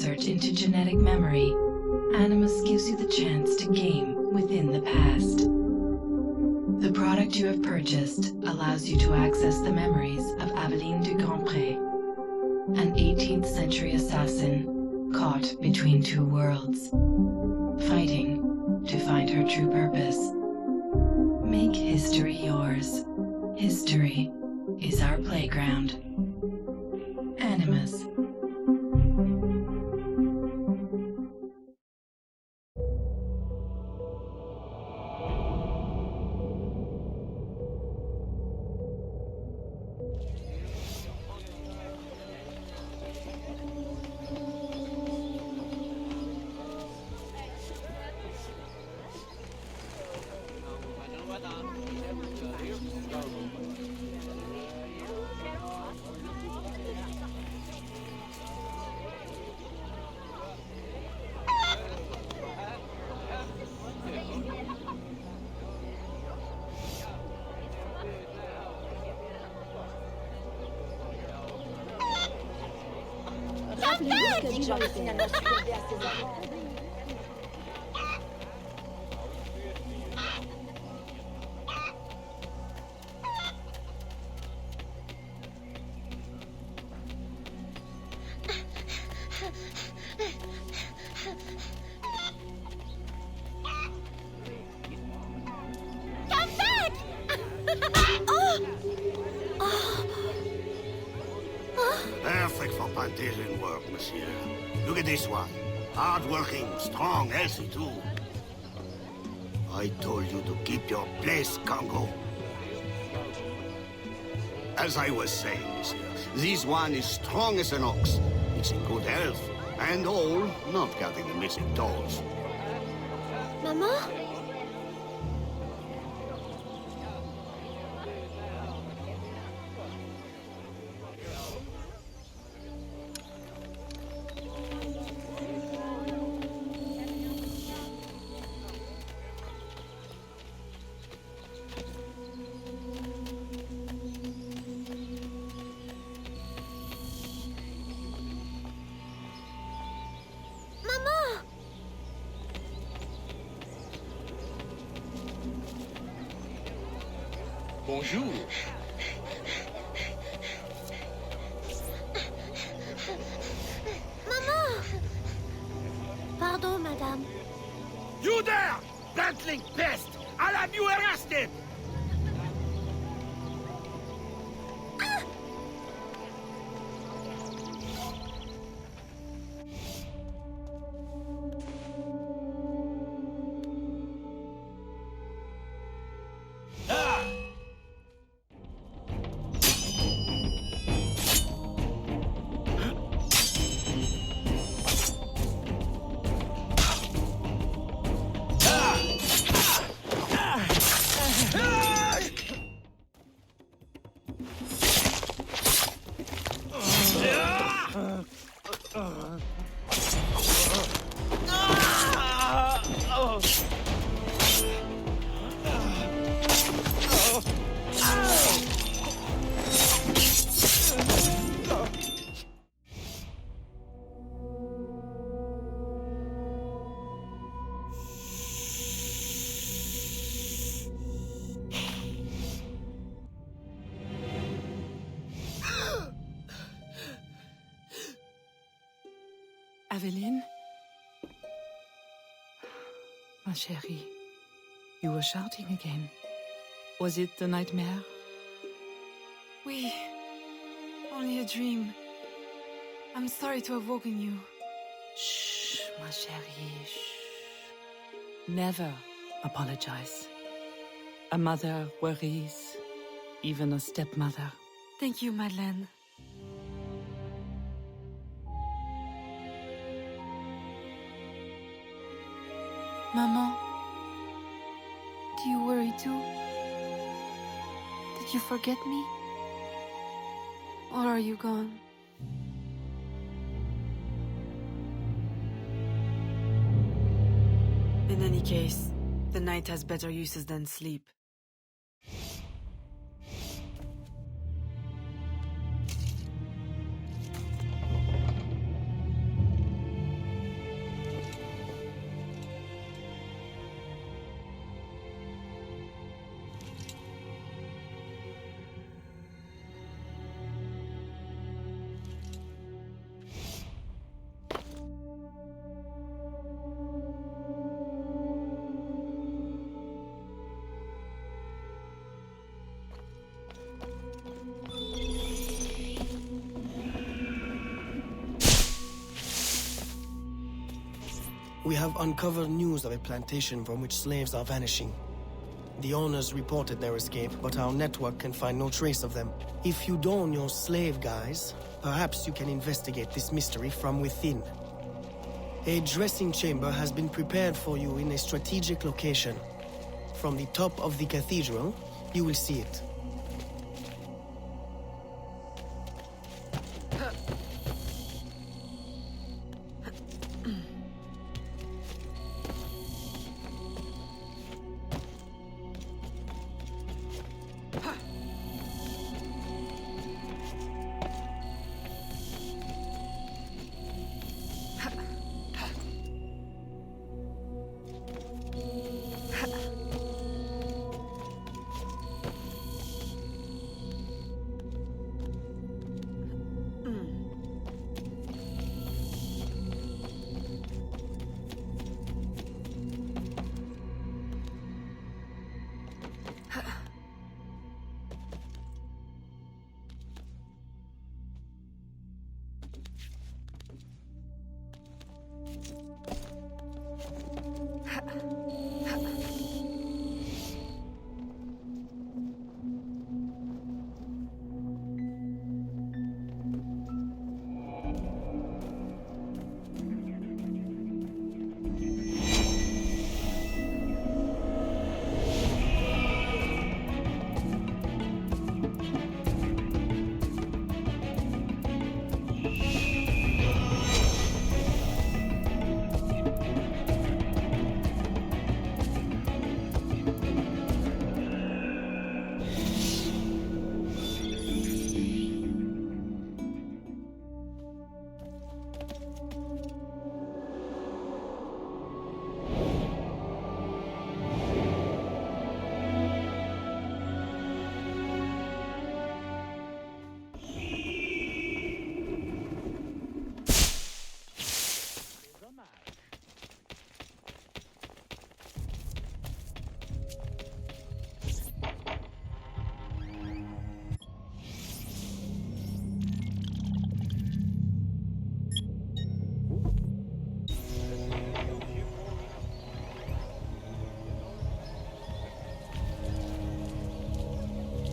research into genetic memory, Animus gives you the chance to game within the past. The product you have purchased allows you to access the memories of Aveline de Grandpré, an 18th century assassin caught between two worlds, fighting to find her true purpose. Make history yours. History is our playground. Animus. J'aurais finalement succombé à ses amants. Perfect for plantation work, monsieur. Look at this one. Hard-working, strong, healthy too. I told you to keep your place, Congo. As I was saying, monsieur, this one is strong as an ox. It's in good health, and all, not counting the missing toes. Maman? Bonjour. Maman! Pardon, madame. You there! Bantling pest! I'll have you arrested! Aveline? Ma chérie, you were shouting again. Was it the nightmare? Oui, only a dream. I'm sorry to have woken you. Shh, ma chérie, shh. Never apologize. A mother worries, even a stepmother. Thank you, Madeleine. Maman, do you worry too? Did you forget me? Or are you gone? In any case, the night has better uses than sleep. We have uncovered news of a plantation from which slaves are vanishing. The owners reported their escape, but our network can find no trace of them. If you don your slave guise, perhaps you can investigate this mystery from within. A dressing chamber has been prepared for you in a strategic location. From the top of the cathedral, you will see it.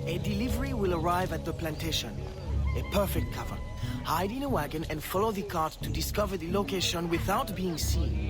A delivery will arrive at the plantation. A perfect cover. Hide in a wagon and follow the cart to discover the location without being seen.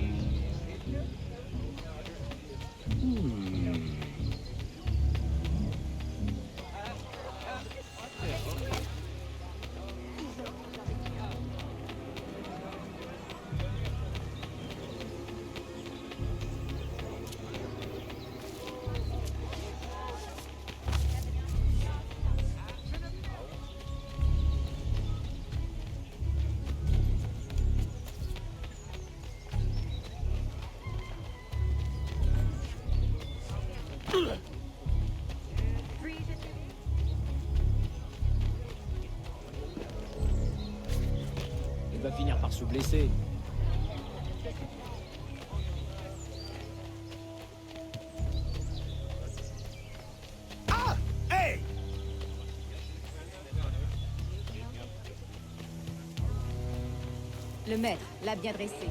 Il va finir par se blesser. Ah! Hey! Le maître l'a bien dressé.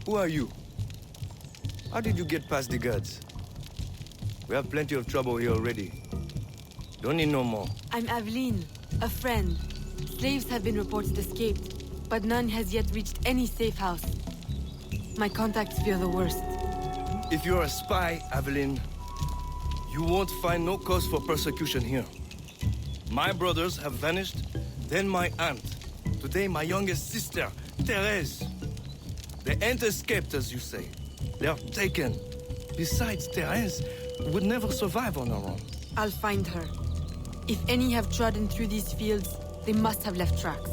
Who are you? How did you get past the guards? We have plenty of trouble here already. Don't need no more. I'm Aveline, a friend. Slaves have been reported escaped, but none has yet reached any safe house. My contacts fear the worst. If you're a spy, Aveline, you won't find no cause for persecution here. My brothers have vanished, then my aunt. Today my youngest sister, Therese. They ain't escaped, as you say. They're taken. Besides, Therese would never survive on her own. I'll find her. If any have trodden through these fields, they must have left tracks.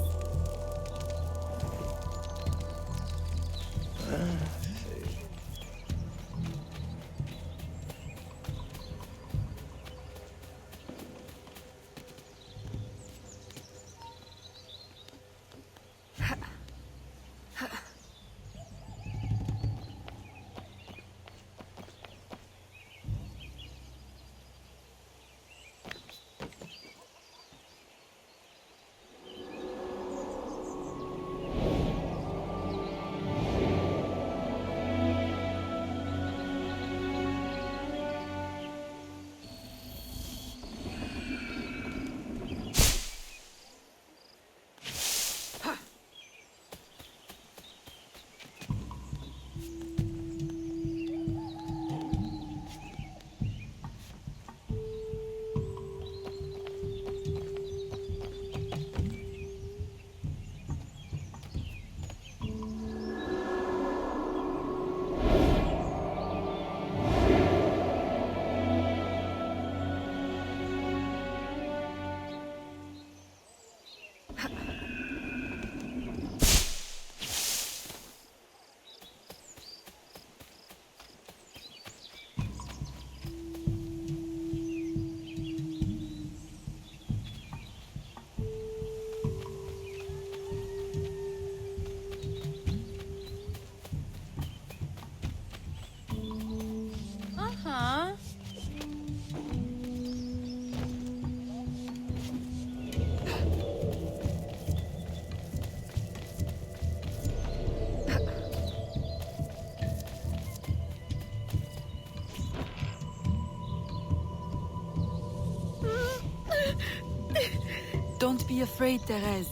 Don't be afraid, Therese.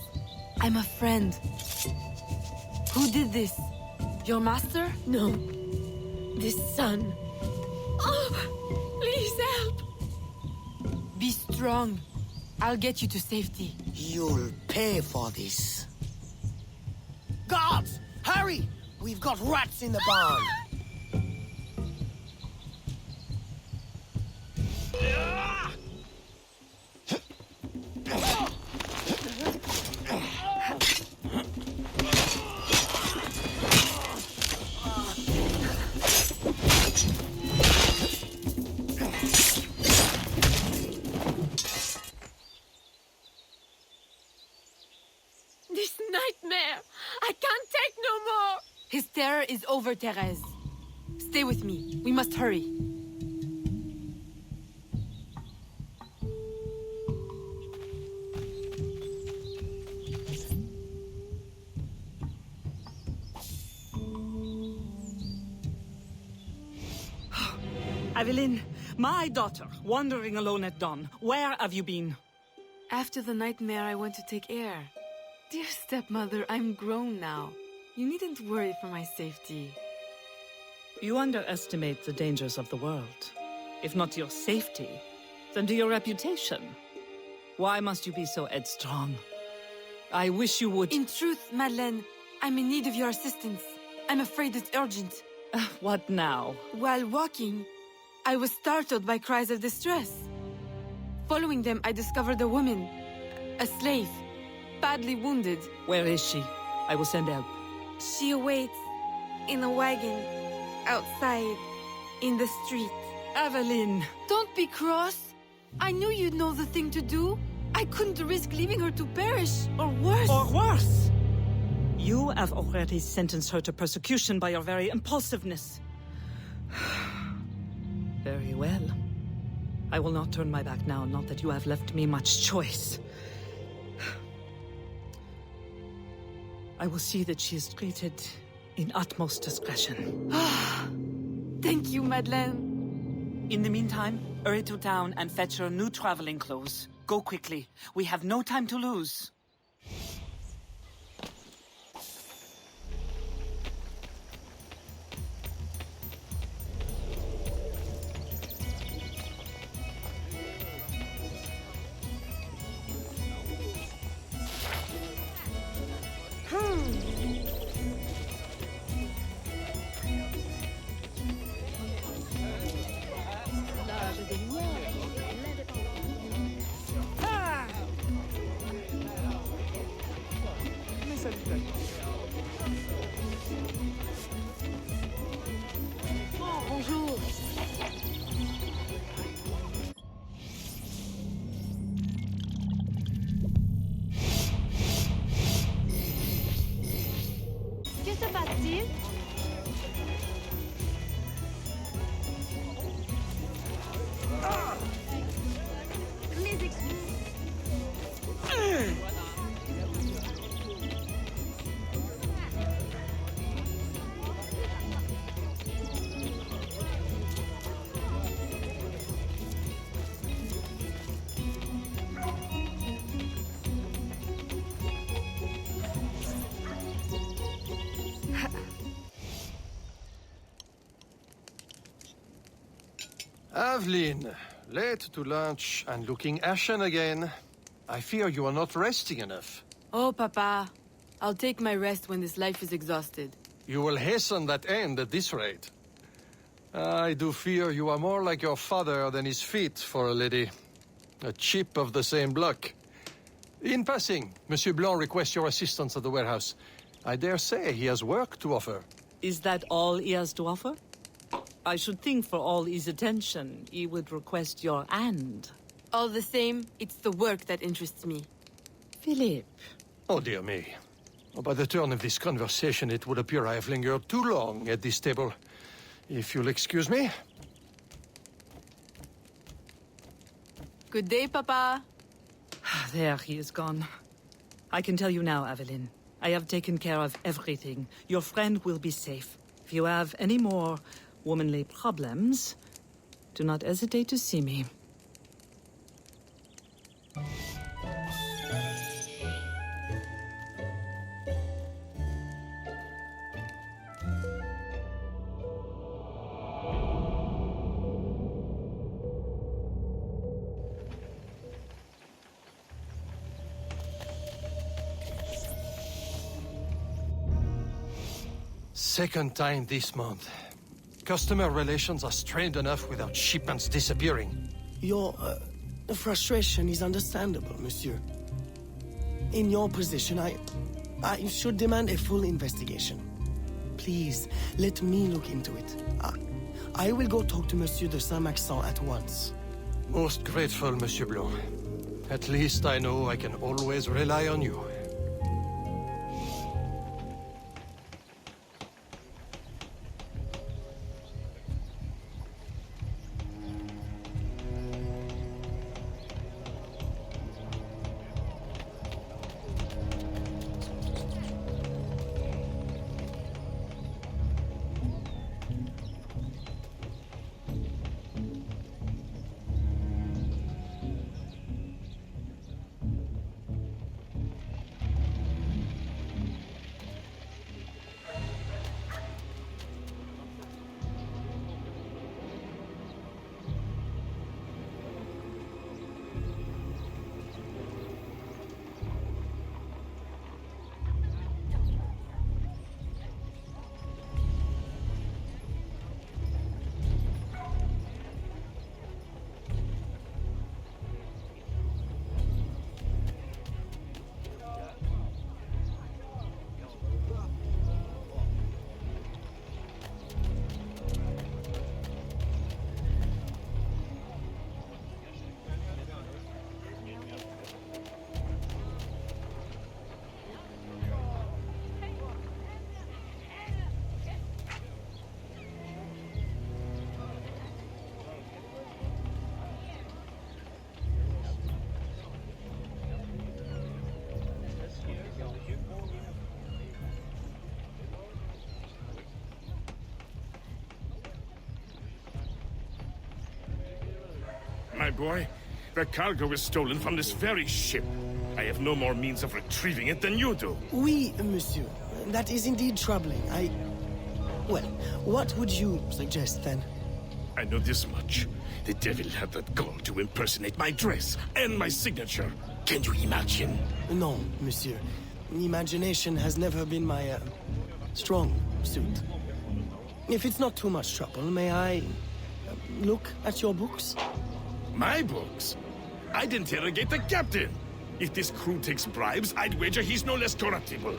I'm a friend. Who did this? Your master? No. This son. Oh, please help. Be strong. I'll get you to safety. You'll pay for this. Guards! Hurry! We've got rats in the barn. This nightmare. I can't take no more. His terror is over, Therese. Stay with me. We must hurry. Aveline, my daughter, wandering alone at dawn. Where have you been? After the nightmare, I went to take air. Dear stepmother, I'm grown now. You needn't worry for my safety. You underestimate the dangers of the world. If not to your safety, then to your reputation. Why must you be so headstrong? I wish you would— In truth, Madeleine, I'm in need of your assistance. I'm afraid it's urgent. What now? While walking, I was startled by cries of distress. Following them, I discovered a woman, a slave, badly wounded. Where is she? I will send help. She awaits in a wagon, outside, in the street. Aveline! Don't be cross. I knew you'd know the thing to do. I couldn't risk leaving her to perish, or worse. Or worse! You have already sentenced her to persecution by your very impulsiveness. Very well. I will not turn my back now, not that you have left me much choice. I will see that she is treated in utmost discretion. Thank you, Madeleine. In the meantime, hurry to town and fetch your new traveling clothes. Go quickly. We have no time to lose. Que se passe-t-il? Mes excuses. Aveline, late to lunch and looking ashen again. I fear you are not resting enough. Oh, Papa. I'll take my rest when this life is exhausted. You will hasten that end at this rate. I do fear you are more like your father than his feet for a lady. A chip of the same block. In passing, Monsieur Blanc requests your assistance at the warehouse. I dare say he has work to offer. Is that all he has to offer? I should think for all his attention, he would request your hand. All the same, it's the work that interests me. Philippe. Oh, dear me. By the turn of this conversation, it would appear I have lingered too long at this table. If you'll excuse me. Good day, Papa. There, he is gone. I can tell you now, Aveline. I have taken care of everything. Your friend will be safe. If you have any more womanly problems, do not hesitate to see me. Second time this month. Customer relations are strained enough without shipments disappearing. Your frustration is understandable, monsieur. In your position, I should demand a full investigation. Please, let me look into it. I will go talk to Monsieur de Saint-Maxent at once. Most grateful, Monsieur Blanc. At least I know I can always rely on you. boy. The cargo was stolen from this very ship. I have no more means of retrieving it than you do. Oui, monsieur. That is indeed troubling. Well, what would you suggest, then? I know this much. The devil had the gall to impersonate my dress and my signature. Can you imagine? No, monsieur. Imagination has never been my, strong suit. If it's not too much trouble, may I look at your books? My books? I'd interrogate the captain. If this crew takes bribes, I'd wager he's no less corruptible.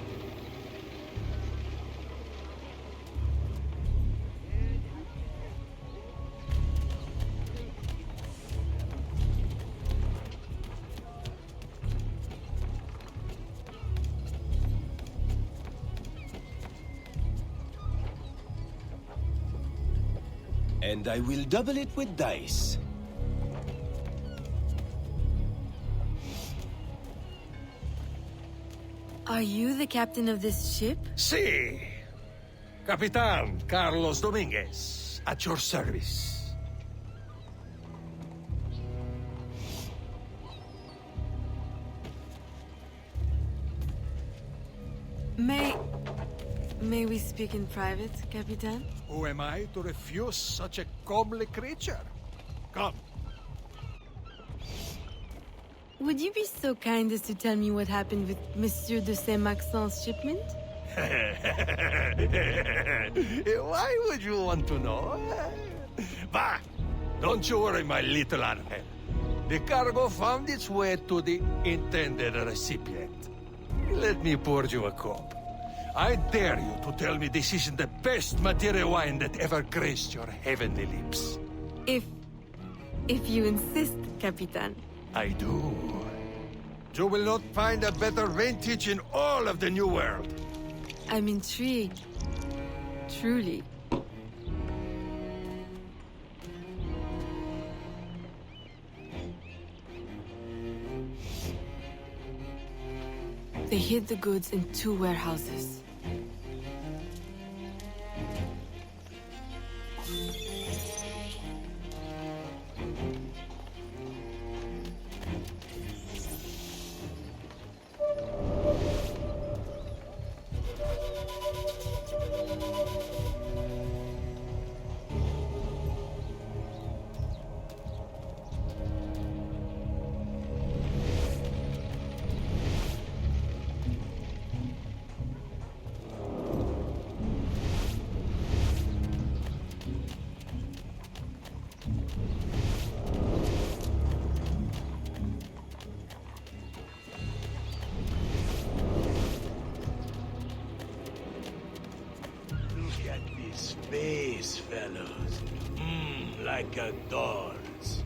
And I will double it with dice. Are you the captain of this ship? Si. Capitan Carlos Dominguez, at your service. May we speak in private, Capitan? Who am I to refuse such a comely creature? Come. Would you be so kind as to tell me what happened with Monsieur de Saint-Maxent's shipment? Why would you want to know? Bah! Don't you worry, my little Angel. The cargo found its way to the intended recipient. Let me pour you a cup. I dare you to tell me this isn't the best materia wine that ever graced your heavenly lips. If you insist, Capitan. I do. You will not find a better vintage in all of the New World. I'm intrigued. Truly. They hid the goods in 2 warehouses. Space, fellows. Like a doll's.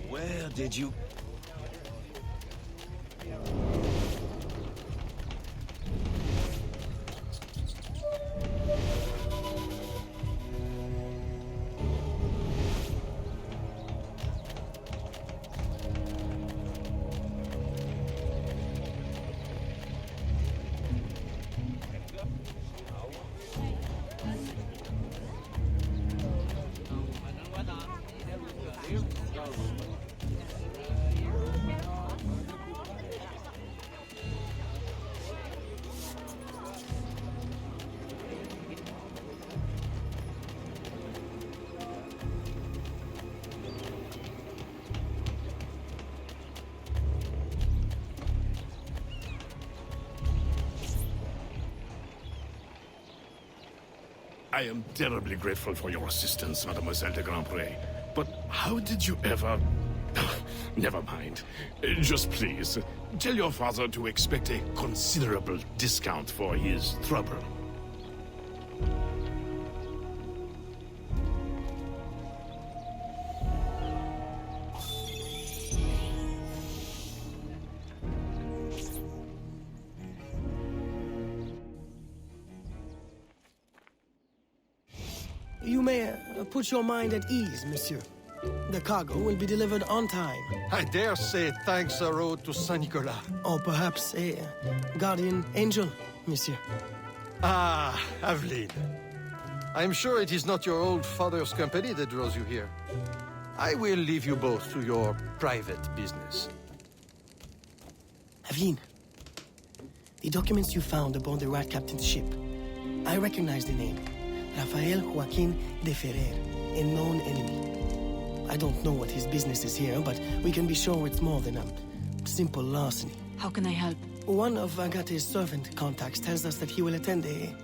Where did you... I am terribly grateful for your assistance, Mademoiselle de Grandpré. But how did you ever... Never mind. Just please, tell your father to expect a considerable discount for his trouble. You may put your mind at ease, monsieur. The cargo will be delivered on time. I dare say thanks are owed to Saint Nicolas. Or perhaps a guardian angel, monsieur. Ah, Aveline. I'm sure it is not your old father's company that draws you here. I will leave you both to your private business. Aveline, the documents you found aboard the Rat Captain's ship. I recognize the name. Rafael Joaquin de Ferrer, a known enemy. I don't know what his business is here, but we can be sure it's more than a simple larceny. How can I help? One of Agate's servant contacts tells us that he will attend a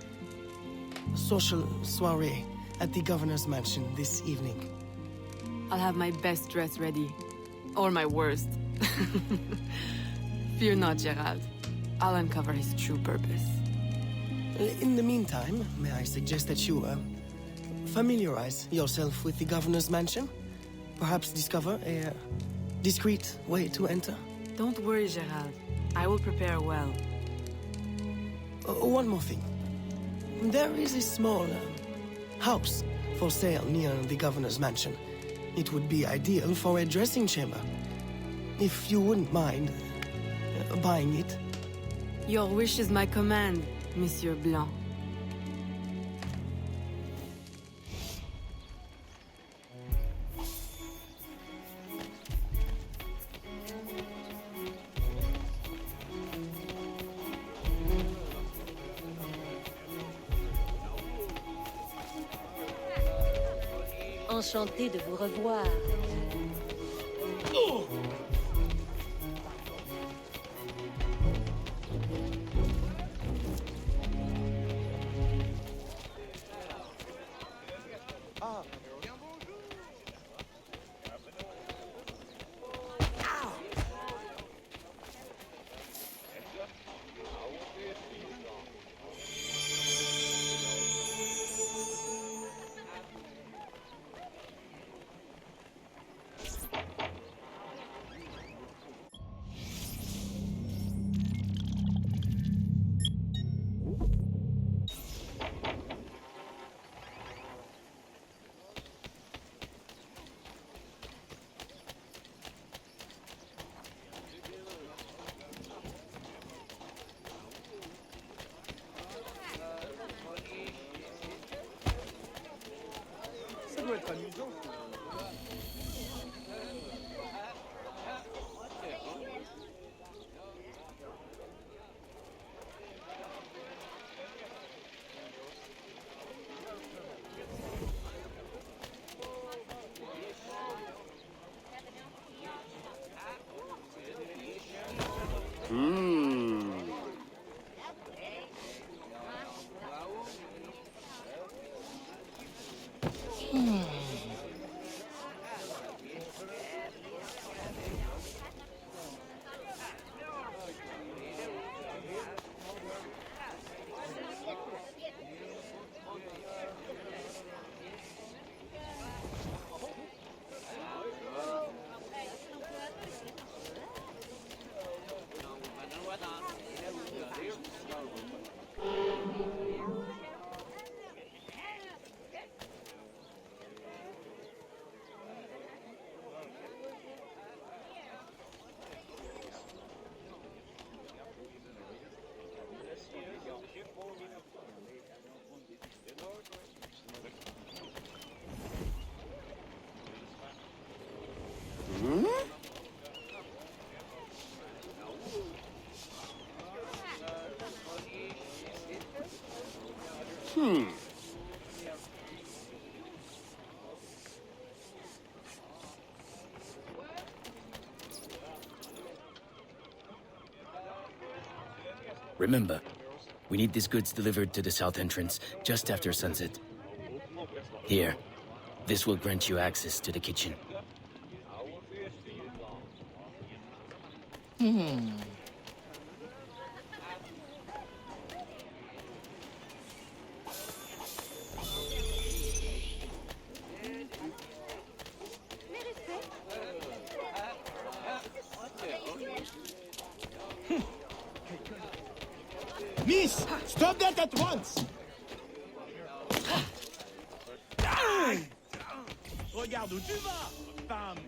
social soiree at the governor's mansion this evening. I'll have my best dress ready. Or my worst. Fear not, Gerald. I'll uncover his true purpose. In the meantime, may I suggest that you, familiarize yourself with the governor's mansion? Perhaps discover a discreet way to enter? Don't worry, Gerald. I will prepare well. One more thing. There is a small house for sale near the governor's mansion. It would be ideal for a dressing chamber. If you wouldn't mind buying it. Your wish is my command, Monsieur Blanc. Enchanté de vous revoir. Remember, we need these goods delivered to the south entrance just after sunset. Here. This will grant you access to the kitchen. Miss! Stop that at once! Regarde où tu vas, femme!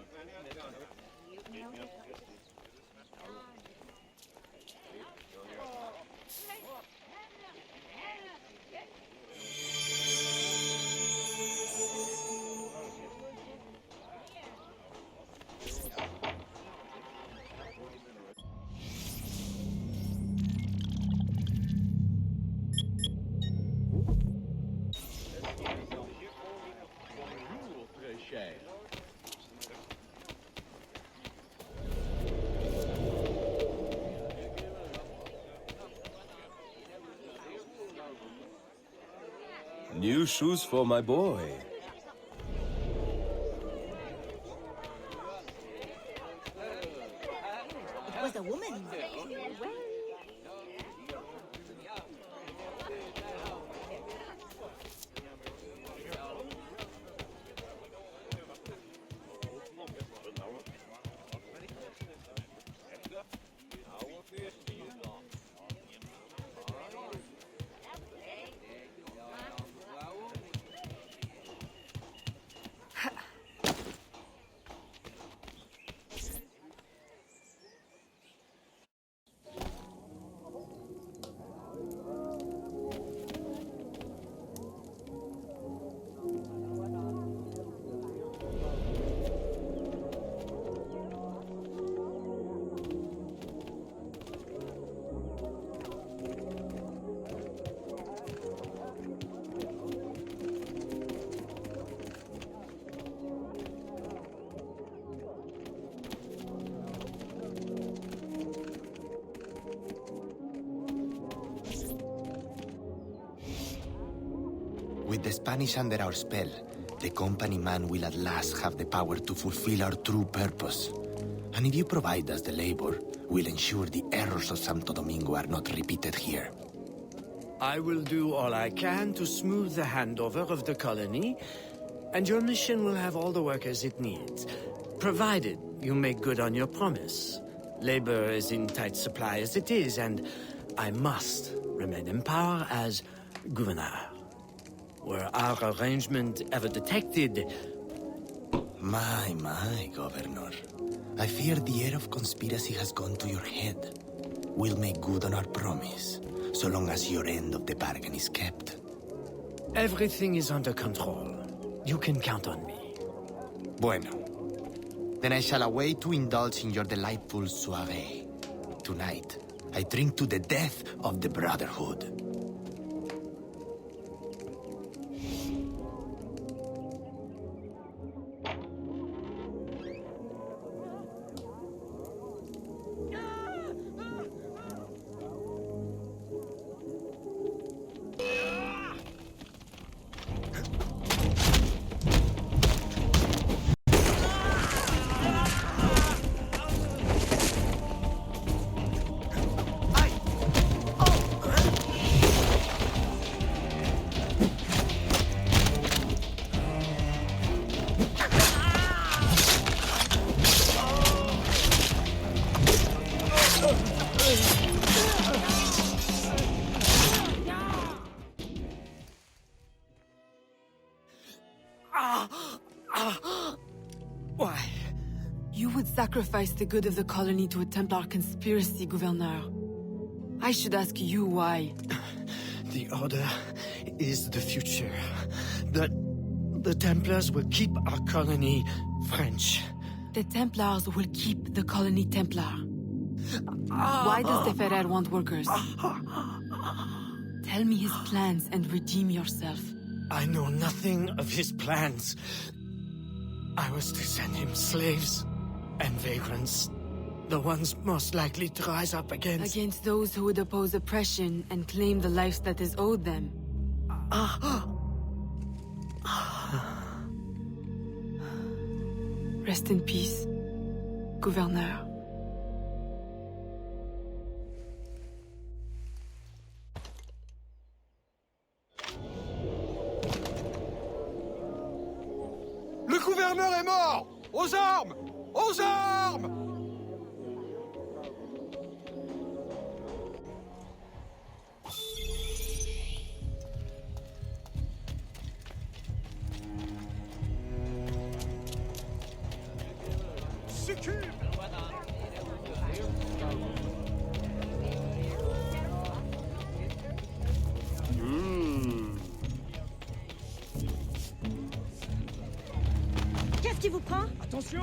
New shoes for my boy. It was a woman. With the Spanish under our spell, the company man will at last have the power to fulfill our true purpose. And if you provide us the labor, we'll ensure the errors of Santo Domingo are not repeated here. I will do all I can to smooth the handover of the colony, and your mission will have all the workers it needs, provided you make good on your promise. Labor is in tight supply as it is, and I must remain in power as governor. Were our arrangement ever detected? My, Governor. I fear the air of conspiracy has gone to your head. We'll make good on our promise, so long as your end of the bargain is kept. Everything is under control. You can count on me. Bueno. Then I shall await to indulge in your delightful soirée. Tonight, I drink to the death of the Brotherhood. Why? You would sacrifice the good of the colony to a Templar conspiracy, Gouverneur. I should ask you why. The Order is the future. The Templars will keep our colony French. The Templars will keep the colony Templar. Why does the Ferrer want workers? Tell me his plans and redeem yourself. I know nothing of his plans. I was to send him slaves and vagrants. The ones most likely to rise up against... Against those who would oppose oppression and claim the life that is owed them. Rest in peace, gouverneur. Le gouverneur est mort! Aux armes! Aux armes! Qu'est-ce qui vous prend? Attention!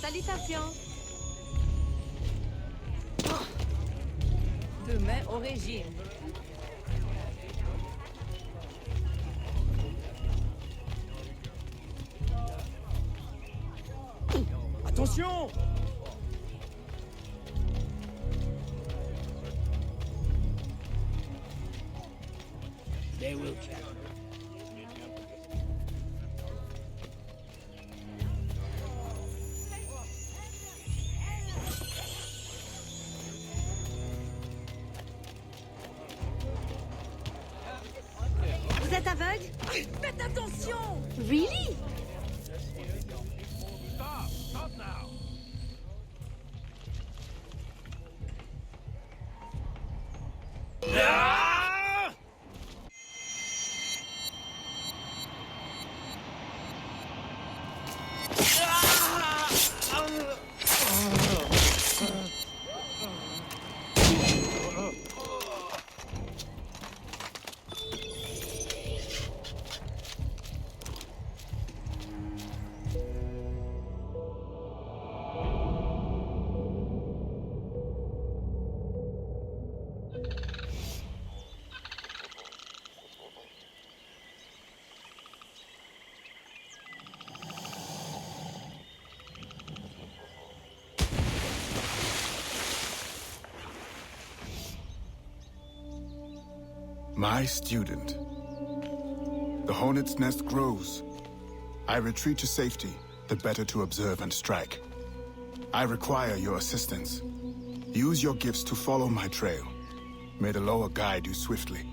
Salutations. Demain au régime. Attention! They will catch. Vous êtes aveugle? Faites attention! Really? Stop now! My student. The hornet's nest grows. I retreat to safety, the better to observe and strike. I require your assistance. Use your gifts to follow my trail. May the lower guide you swiftly.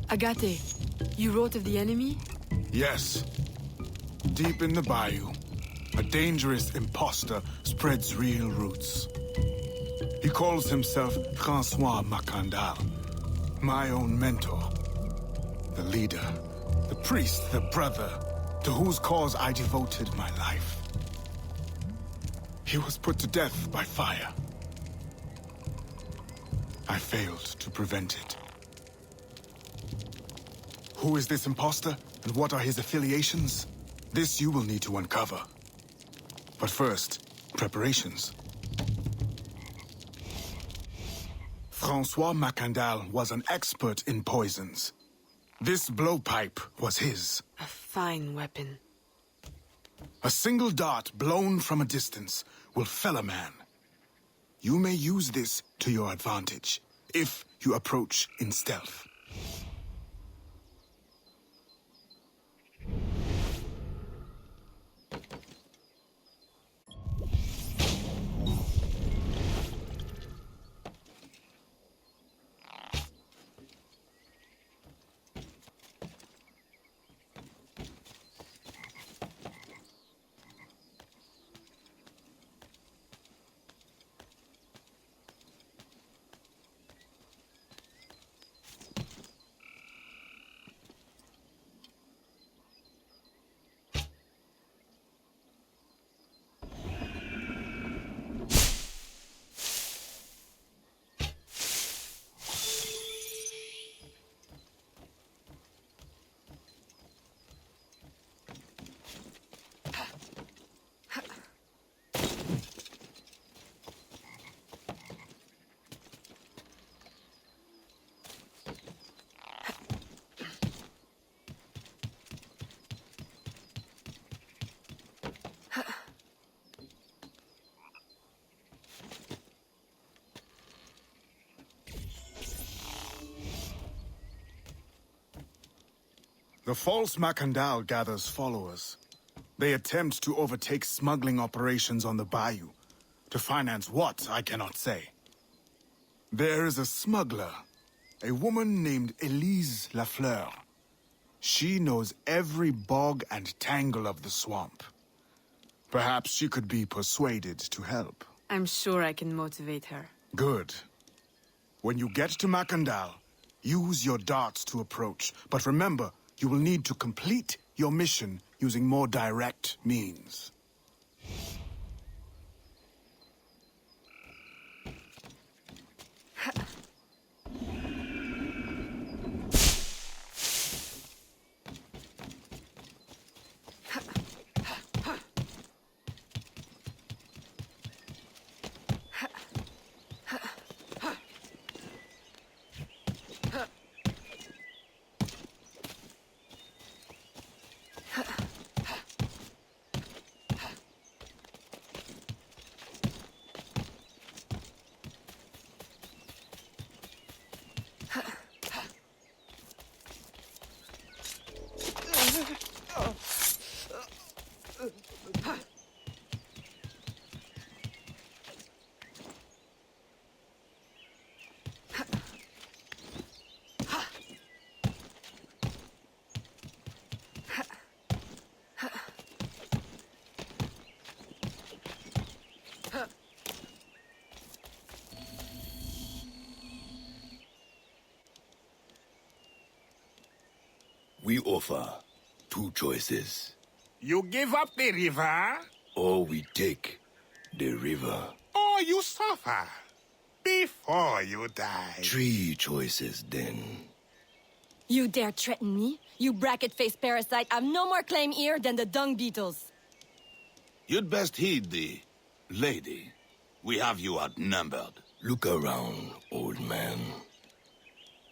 Agate, you wrote of the enemy? Yes. Deep in the bayou, a dangerous imposter spreads real roots. He calls himself Francois Macandal, my own mentor. The leader, the priest, the brother, to whose cause I devoted my life. He was put to death by fire. I failed to prevent it. Who is this imposter, and what are his affiliations? This you will need to uncover. But first, preparations. Francois Macandal was an expert in poisons. This blowpipe was his. A fine weapon. A single dart blown from a distance will fell a man. You may use this to your advantage, if you approach in stealth. The false Macandal gathers followers. They attempt to overtake smuggling operations on the bayou. To finance what, I cannot say. There is a smuggler, a woman named Elise Lafleur. She knows every bog and tangle of the swamp. Perhaps she could be persuaded to help. I'm sure I can motivate her. Good. When you get to Macandal, use your darts to approach. But remember, you will need to complete your mission using more direct means. We offer two choices. You give up the river? Or we take the river. Or you suffer before you die? Three choices, then. You dare threaten me? You bracket-faced parasite! I've no more claim here than the dung beetles! You'd best heed the lady. We have you outnumbered. Look around, old man.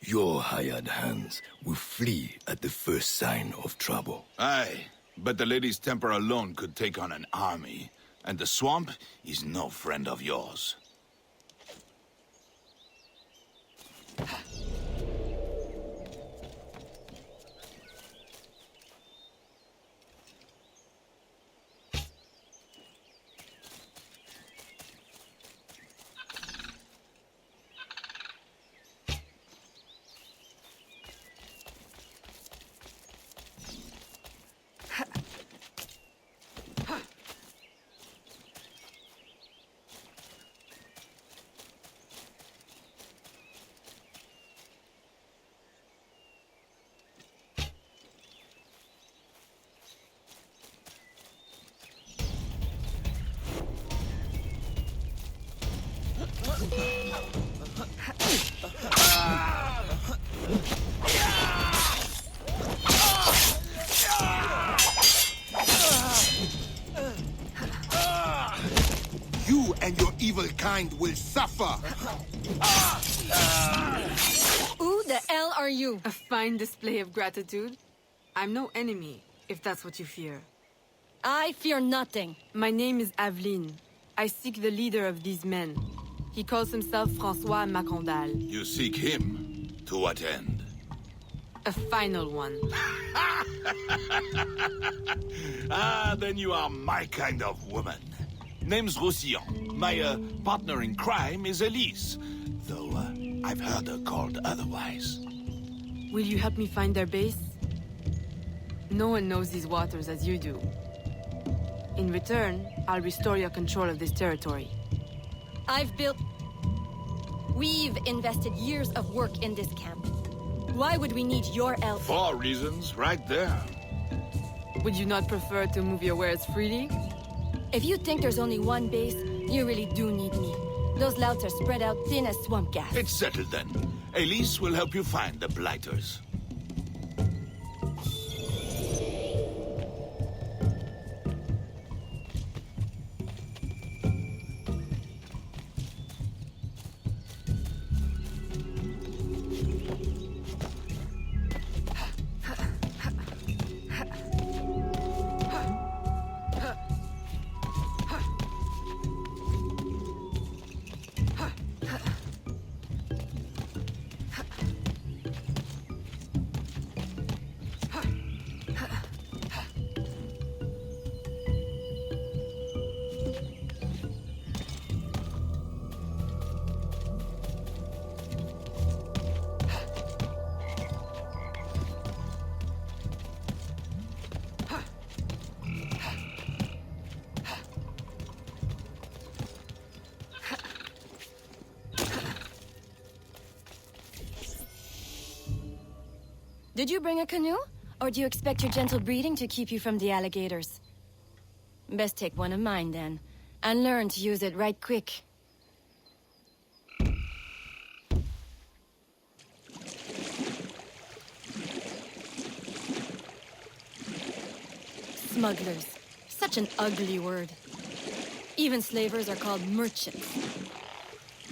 Your hired hands will flee at the first sign of trouble. Aye, but the lady's temper alone could take on an army, and the swamp is no friend of yours. You and your evil kind will suffer! Who the hell are you? A fine display of gratitude. I'm no enemy, if that's what you fear. I fear nothing. My name is Aveline. I seek the leader of these men. He calls himself François Macondal. You seek him? To what end? A final one. Ah, then you are my kind of woman. Name's Roussillon. My partner in crime is Elise. Though I've heard her called otherwise. Will you help me find their base? No one knows these waters as you do. In return, I'll restore your control of this territory. We've invested years of work in this camp. Why would we need your help? 4 reasons, right there. Would you not prefer to move your wares freely? If you think there's only one base, you really do need me. Those louts are spread out thin as swamp gas. It's settled then. Elise will help you find the Blighters. Did you bring a canoe? Or do you expect your gentle breeding to keep you from the alligators? Best take one of mine, then. And learn to use it right quick. Smugglers. Such an ugly word. Even slavers are called merchants.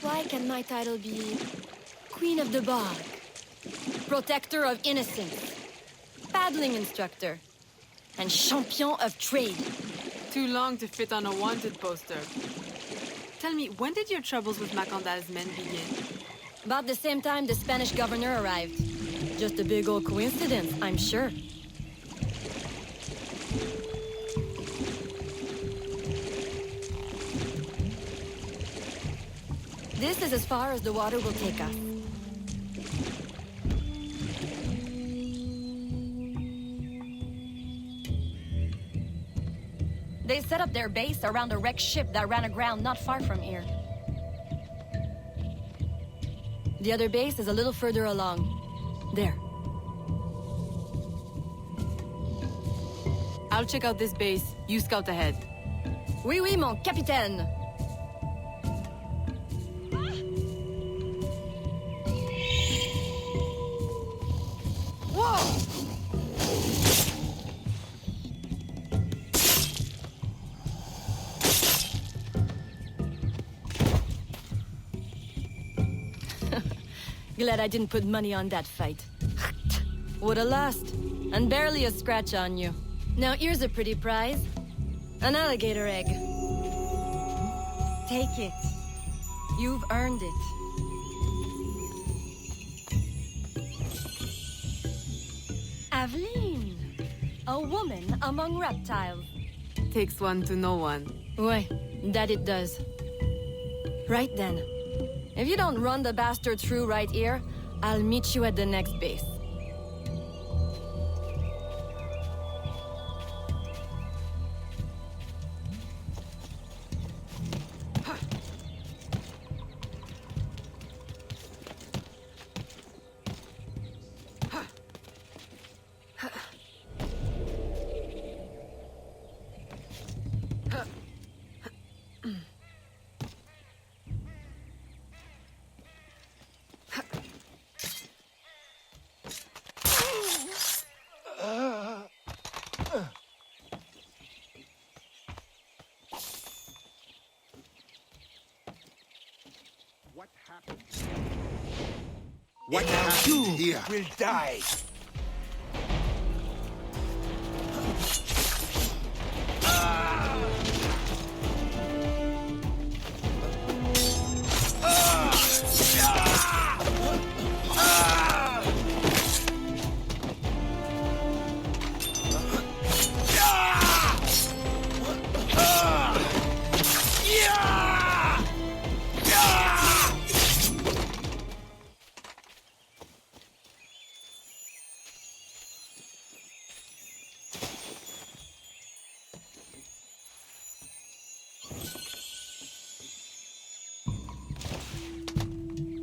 Why can my title be Queen of the Bog? Protector of innocence, paddling instructor, and champion of trade. Too long to fit on a wanted poster. Tell me, when did your troubles with Macondal's men begin? About the same time the Spanish governor arrived. Just a big old coincidence, I'm sure. This is as far as the water will take us. They set up their base around a wrecked ship that ran aground not far from here. The other base is a little further along. There. I'll check out this base. You scout ahead. Oui, oui, mon capitaine. Whoa! Glad I didn't put money on that fight. Would've lost. And barely a scratch on you. Now here's a pretty prize. An alligator egg. Take it. You've earned it. Aveline. A woman among reptiles. Takes one to know one. Ouais, that it does. Right then. If you don't run the bastard through right here, I'll meet you at the next base. What happened? What happened here? Will die.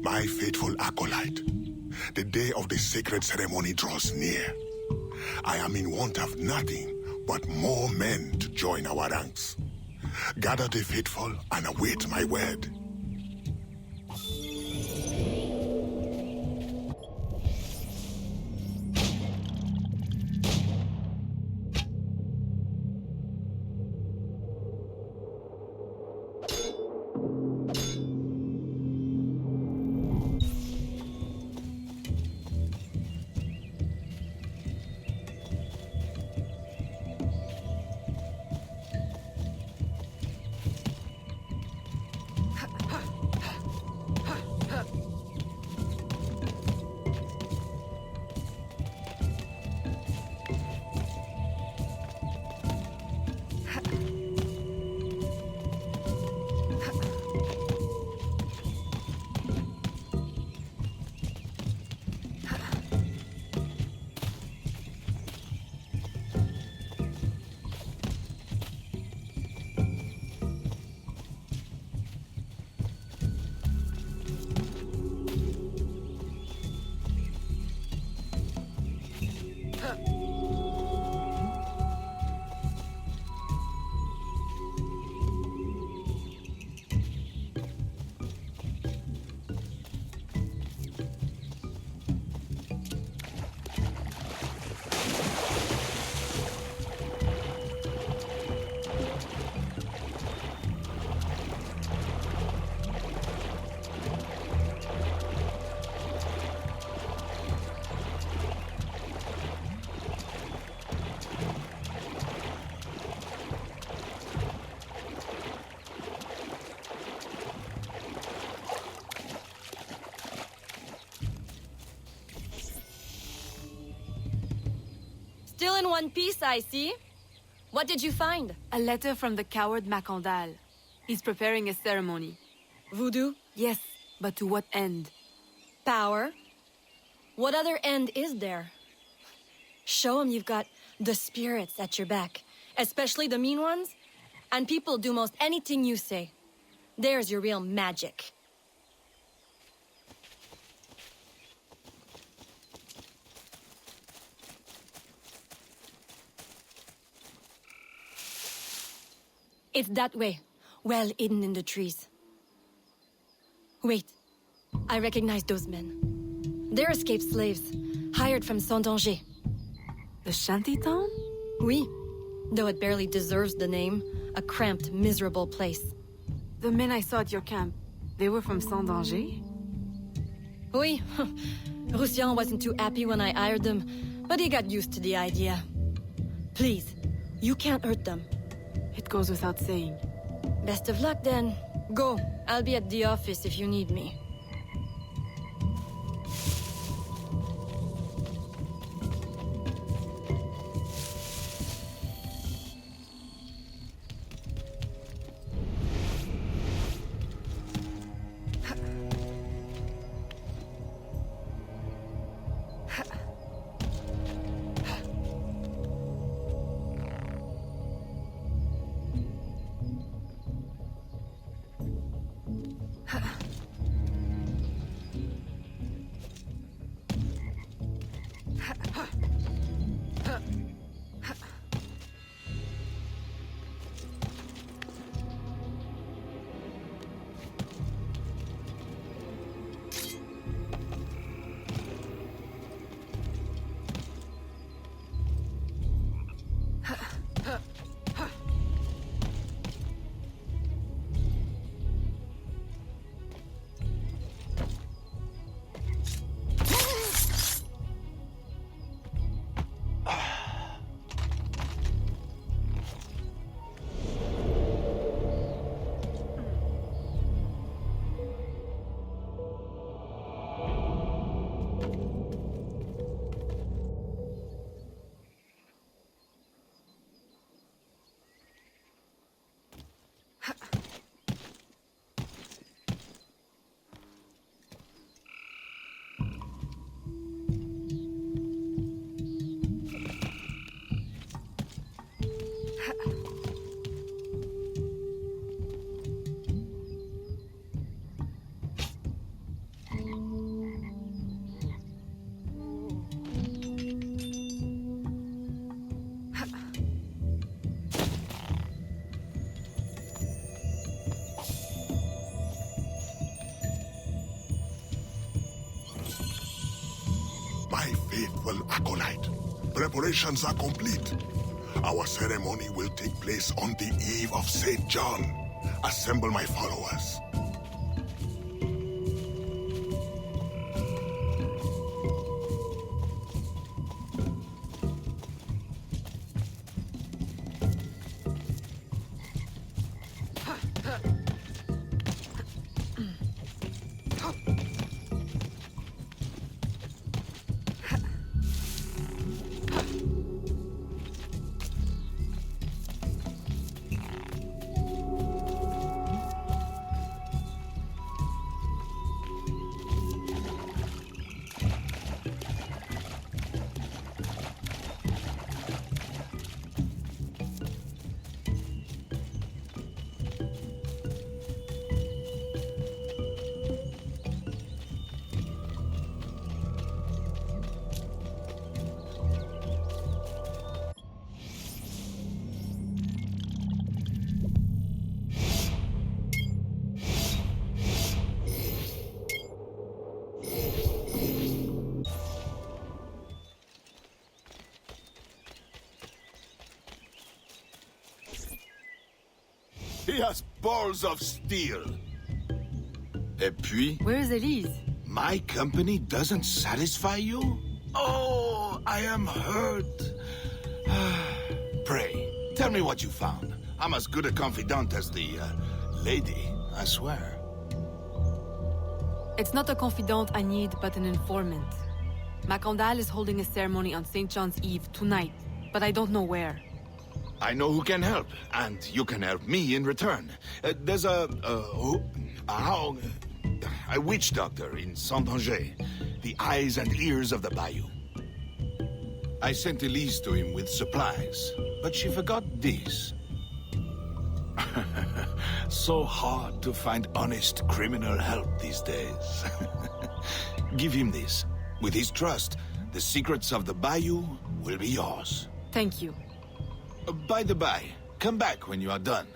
My faithful acolyte, the day of the sacred ceremony draws near. I am in want of nothing but more men to join our ranks. Gather the faithful and await my word. Still in one piece, I see. What did you find? A letter from the coward Macandal. He's preparing a ceremony. Voodoo? Yes, but to what end? Power? What other end is there? Show him you've got the spirits at your back, especially the mean ones, and people do most anything you say. There's your real magic. It's that way, well hidden in the trees. Wait, I recognize those men. They're escaped slaves, hired from Saint-Danger. The shantytown? Oui, though it barely deserves the name, a cramped, miserable place. The men I saw at your camp, they were from Saint-Danger? Oui, Roussillon wasn't too happy when I hired them, but he got used to the idea. Please, you can't hurt them. It goes without saying. Best of luck then. Go, I'll be at the office if you need me. Preparations are complete. Our ceremony will take place on the eve of St. John. Assemble my followers. He has balls of steel. Et puis? Where's Elise? My company doesn't satisfy you? Oh, I am hurt. Pray, tell me what you found. I'm as good a confidant as the, lady, I swear. It's not a confidant I need, but an informant. Macandal is holding a ceremony on St. John's Eve tonight, but I don't know where. I know who can help, and you can help me in return. There's a witch doctor in Saint-Anger, the eyes and ears of the bayou. I sent Elise to him with supplies, but she forgot this. So hard to find honest criminal help these days. Give him this. With his trust, the secrets of the bayou will be yours. Thank you. By the by, come back when you are done.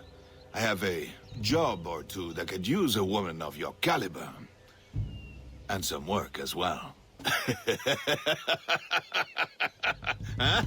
I have a job or two that could use a woman of your caliber. And some work as well. Huh?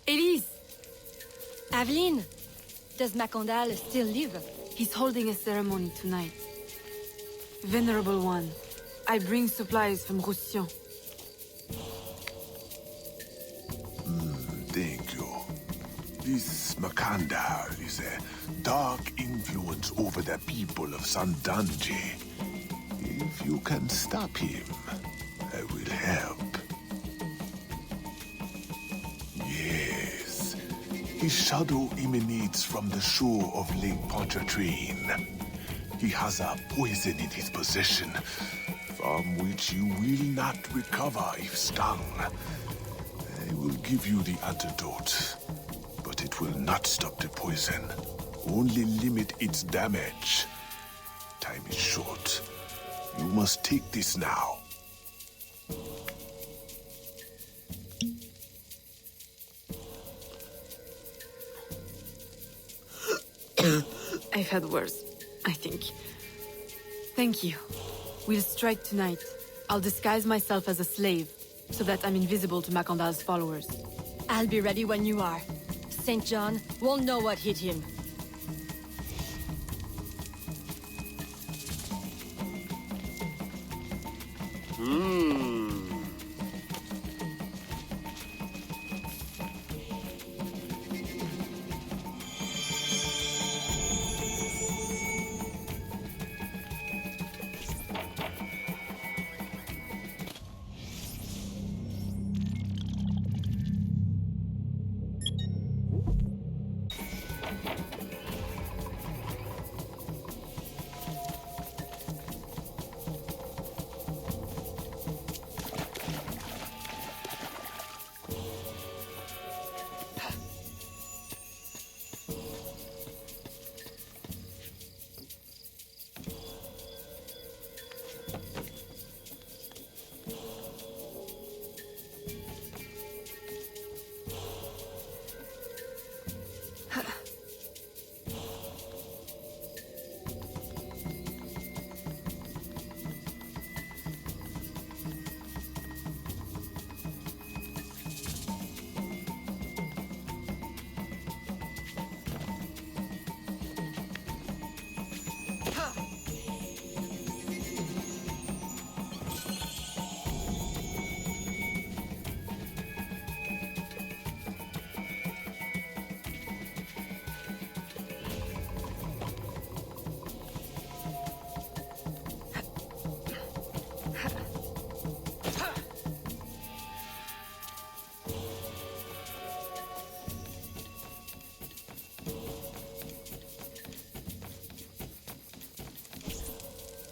Elise! Aveline! Does Macondal still live? He's holding a ceremony tonight. Venerable One, I bring supplies from Roussillon. Thank you. This Macandal is a dark influence over the people of Sandange. If you can stop him, I will help. Yes. His shadow emanates from the shore of Lake Pontchartrain. He has a poison in his possession, from which you will not recover if stung. I will give you the antidote, but it will not stop the poison. Only limit its damage. Time is short. You must take this now. I've had worse, I think. Thank you. We'll strike tonight. I'll disguise myself as a slave, so that I'm invisible to Macondal's followers. I'll be ready when you are. St. John won't know what hit him.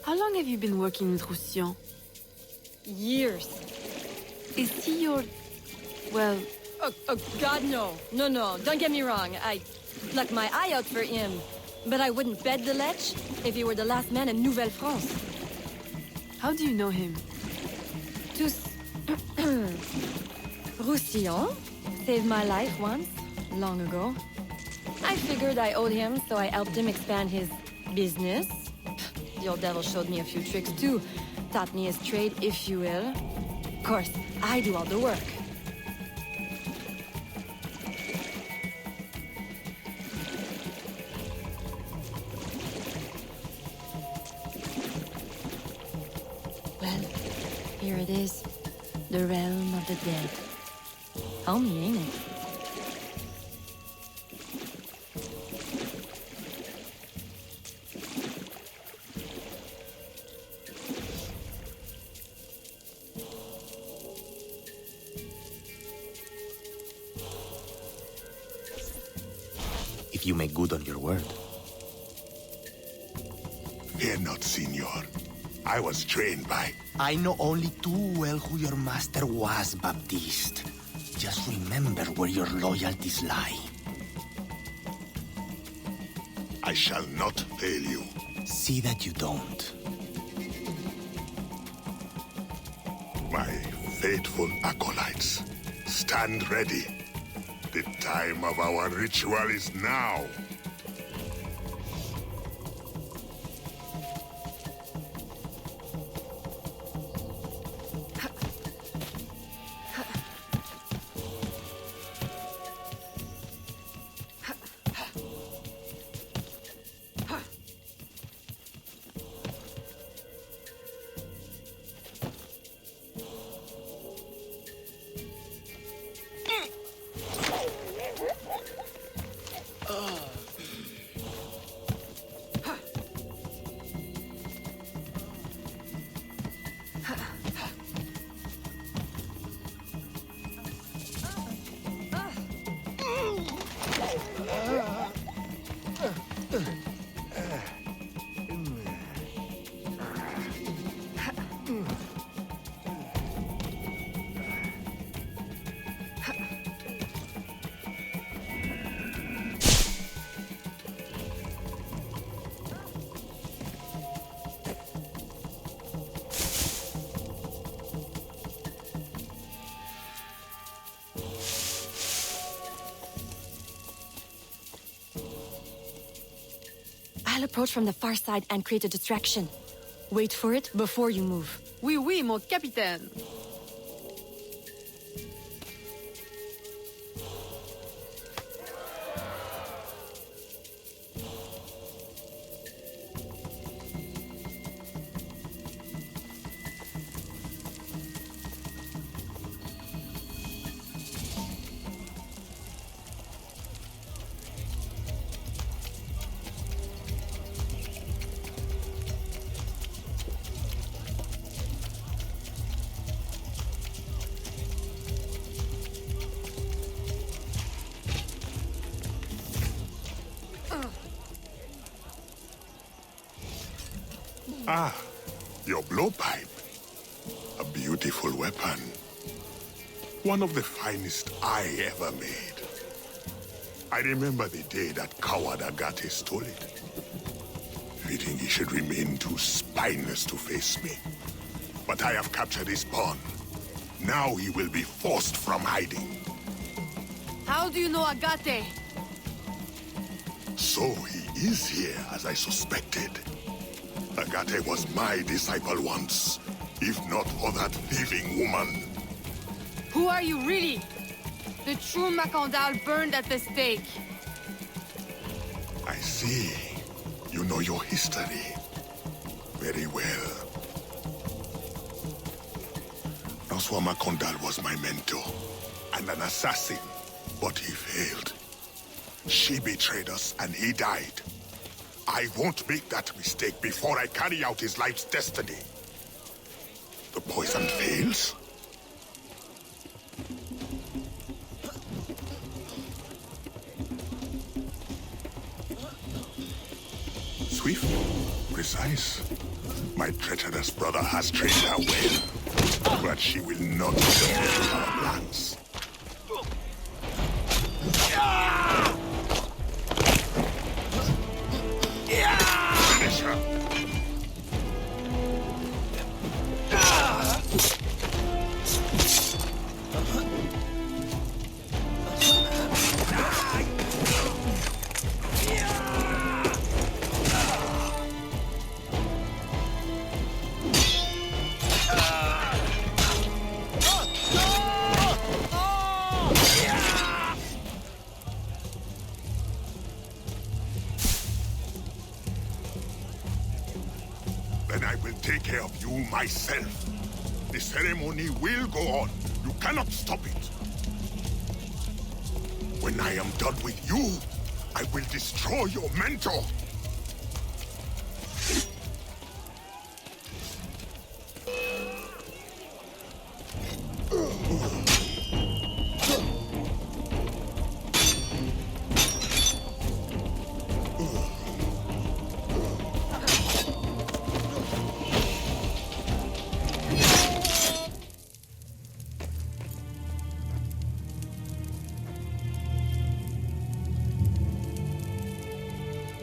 How long have you been working with Roussillon? Years. Is he your... well... Oh, God, no. No, don't get me wrong. I pluck my eye out for him. But I wouldn't bet the Lech if he were the last man in Nouvelle-France. How do you know him? Tous... Roussillon saved my life once, long ago. I figured I owed him, so I helped him expand his business. The old devil showed me a few tricks too. Taught me his trade, if you will. Of course, I do all the work. Well, here it is. The realm of the dead. Homey, ain't it? If you make good on your word. Fear not, Signor. I was trained by... I know only too well who your master was, Baptiste. Just remember where your loyalties lie. I shall not fail you. See that you don't. My faithful acolytes, stand ready. The time of our ritual is now. I'll approach from the far side and create a distraction. Wait for it before you move. Oui, oui, mon capitaine. Ah, your blowpipe. A beautiful weapon. One of the finest I ever made. I remember the day that coward Agate stole it. Fitting he should remain too spineless to face me. But I have captured his pawn. Now he will be forced from hiding. How do you know Agate? So he is here, as I suspected. Agate was my disciple once, if not for that thieving woman. Who are you really? The true Macandal burned at the stake. I see. You know your history. Very well. François Macandal was my mentor, and an assassin, but he failed. She betrayed us, and he died. I won't make that mistake before I carry out his life's destiny. The poison fails? Swift, precise. My treacherous brother has trained her well, but she will not fail our plans. Finish her. Then I will take care of you myself. The ceremony will go on. You cannot stop it. When I am done with you, I will destroy your mentor.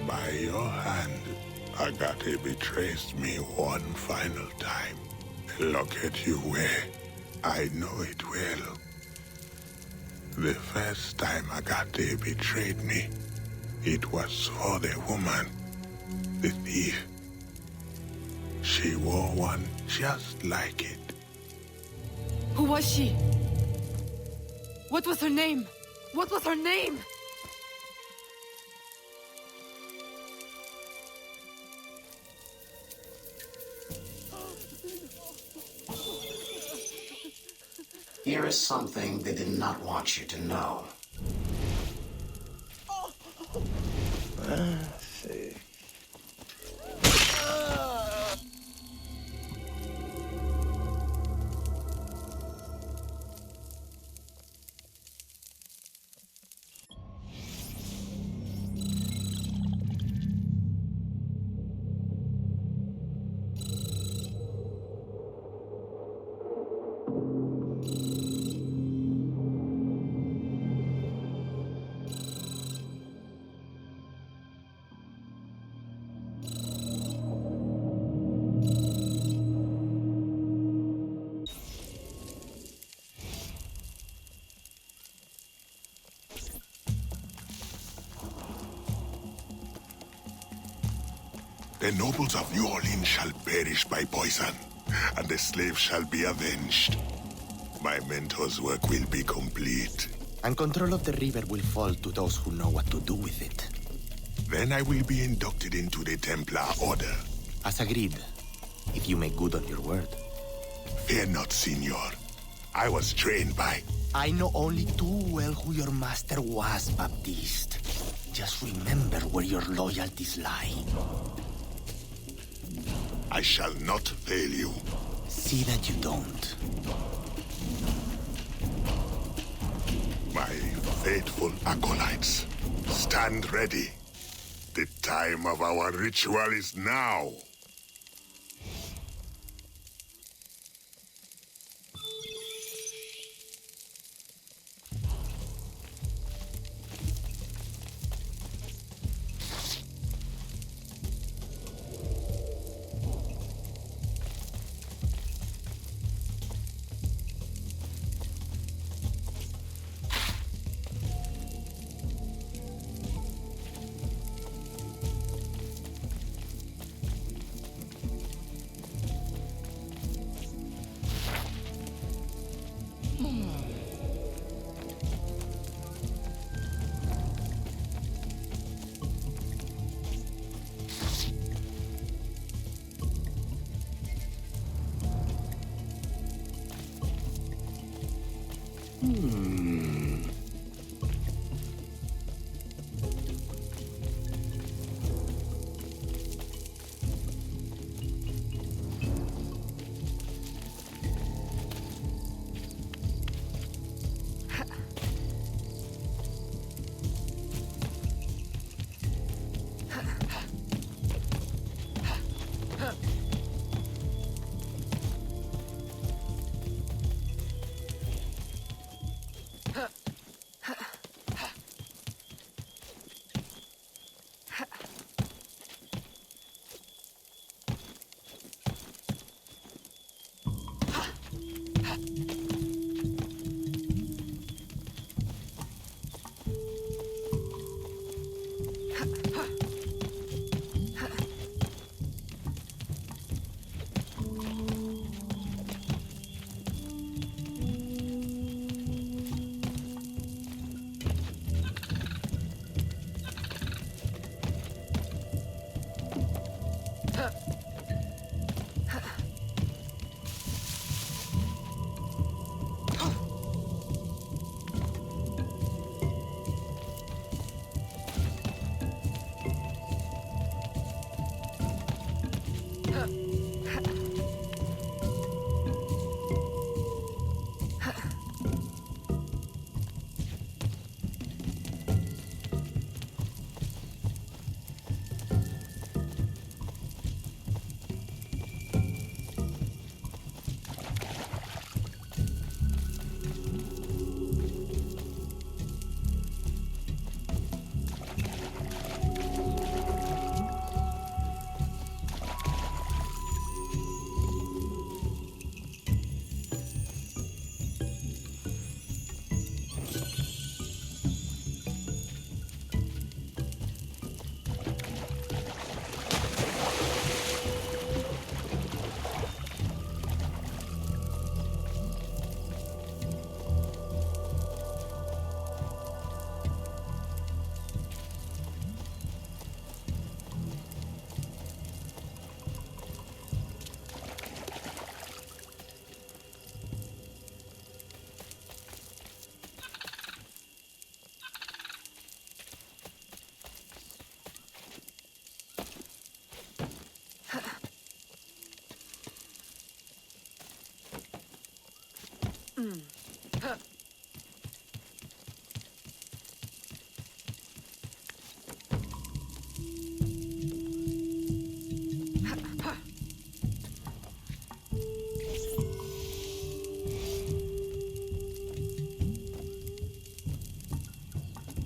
By your hand, Agate betrays me one final time. Look at you wear. I know it well. The first time Agate betrayed me, it was for the woman, the thief. She wore one just like it. Who was she? What was her name? What was her name? Here is something they did not want you to know. Let's see. The nobles of New Orleans shall perish by poison, and the slaves shall be avenged. My mentor's work will be complete. And control of the river will fall to those who know what to do with it. Then I will be inducted into the Templar Order. As agreed, if you make good on your word. Fear not, Signor. I was trained by... I know only too well who your master was, Baptiste. Just remember where your loyalties lie. I shall not fail you. See that you don't. My faithful acolytes, stand ready. The time of our ritual is now.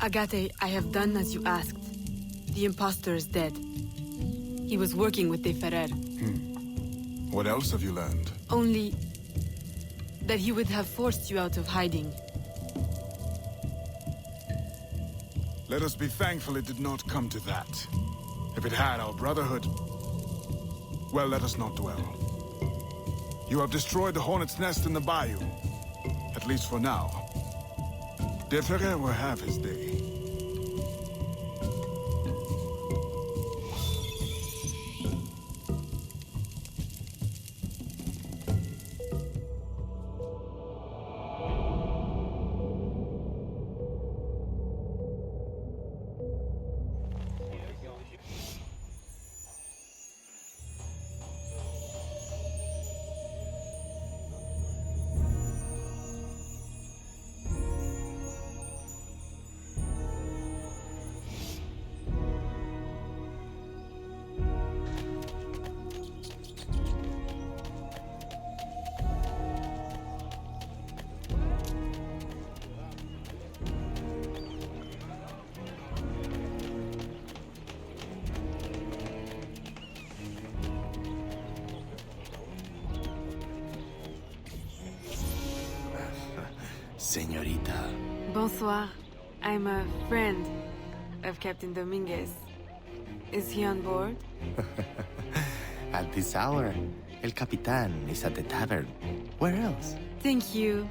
Agate, I have done as you asked. The impostor is dead. He was working with De Ferrer. What else have you learned? Only that he would have forced you out of hiding. Let us be thankful it did not come to that. If it had, our brotherhood... Well, let us not dwell. You have destroyed the hornet's nest in the bayou. At least for now. De Ferrer will have his day. Señorita. Bonsoir. I'm a friend of Captain Dominguez. Is he on board? At this hour, El Capitan is at the tavern. Where else? Thank you.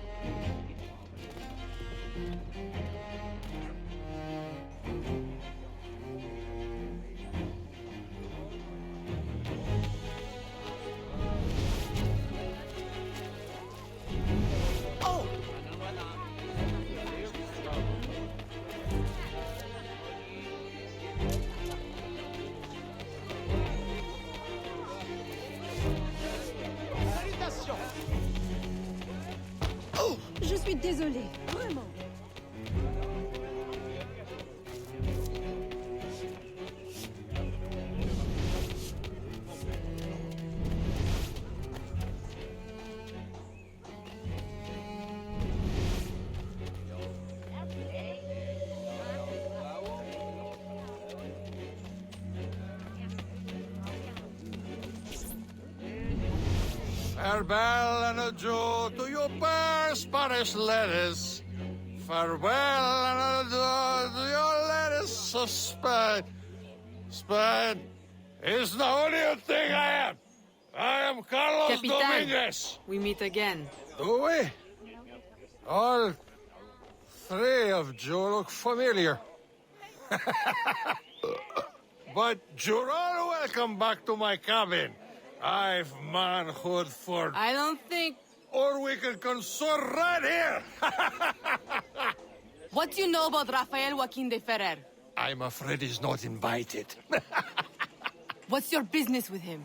Je suis désolée, vraiment. Farewell and adieu to your fair Spanish ladies. Farewell and adieu to your ladies of Spain. Spain is the only thing I am. I am Carlos Capitan, Dominguez. we meet again. Do we? All three of you look familiar. But you're all welcome back to my cabin. I've manhood for... I don't think... Or we can consort right here! What do you know about Rafael Joaquin de Ferrer? I'm afraid he's not invited. What's your business with him?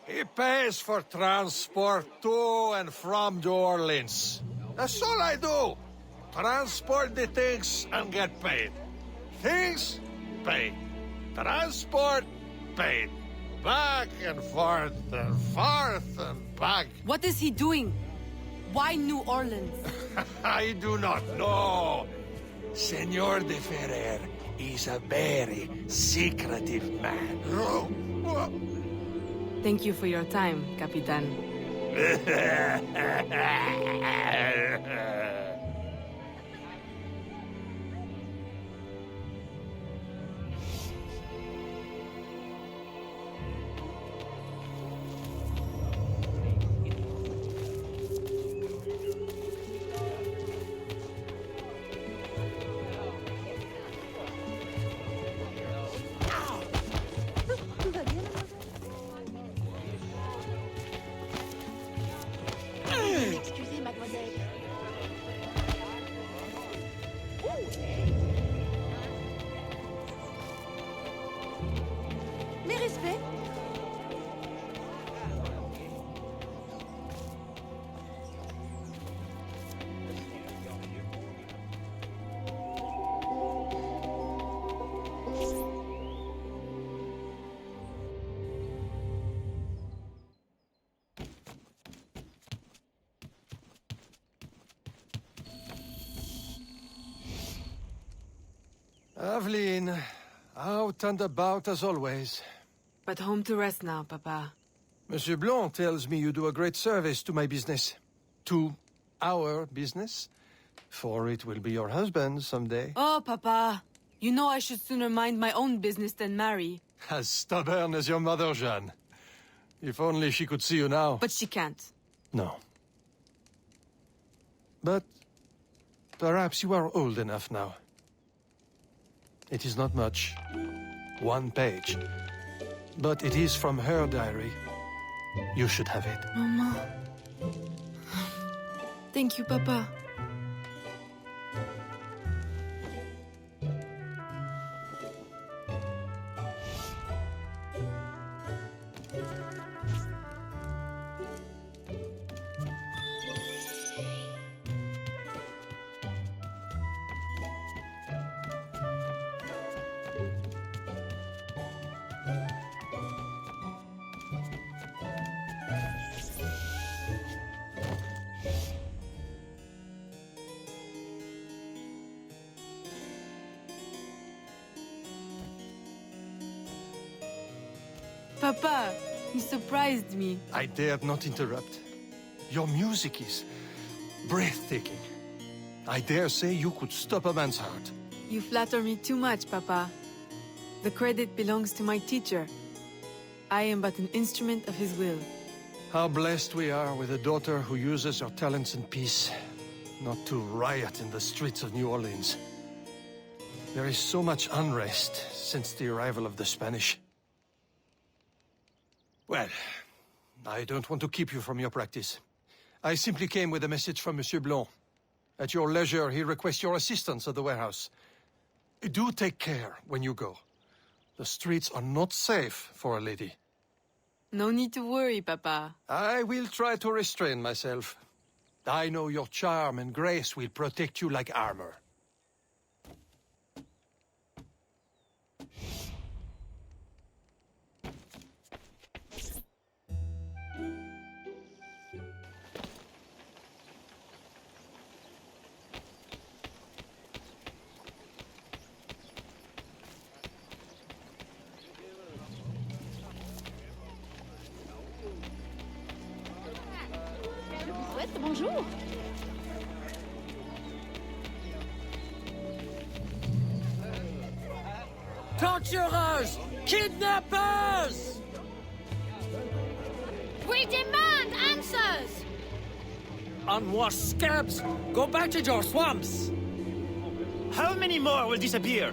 He pays for transport to and from New Orleans. That's all I do. Transport the things and get paid. Things, paid. Transport, paid. Back and forth and back. What is he doing? Why New Orleans? I do not know. Senor de Ferrer is a very secretive man. Thank you for your time, Capitan. Excusez, mademoiselle. Mes respects. Aveline, out and about as always. But home to rest now, Papa. Monsieur Blanc tells me you do a great service to my business. To our business. For it will be your husband someday. Oh, Papa. You know I should sooner mind my own business than marry. As stubborn as your mother, Jeanne. If only she could see you now. But she can't. No. But perhaps you are old enough now. It is not much. 1 page. But it is from her diary. You should have it. Mama. Thank you, Papa. Papa, you surprised me. I dared not interrupt. Your music is breathtaking. I dare say you could stop a man's heart. You flatter me too much, Papa. The credit belongs to my teacher. I am but an instrument of his will. How blessed we are with a daughter who uses her talents in peace, not to riot in the streets of New Orleans. There is so much unrest since the arrival of the Spanish. Well, I don't want to keep you from your practice. I simply came with a message from Monsieur Blanc. At your leisure, he requests your assistance at the warehouse. Do take care when you go. The streets are not safe for a lady. No need to worry, Papa. I will try to restrain myself. I know your charm and grace will protect you like armor. Bonjour. Torturers! Kidnappers! We demand answers! Unwashed scabs! Go back to your swamps! How many more will disappear?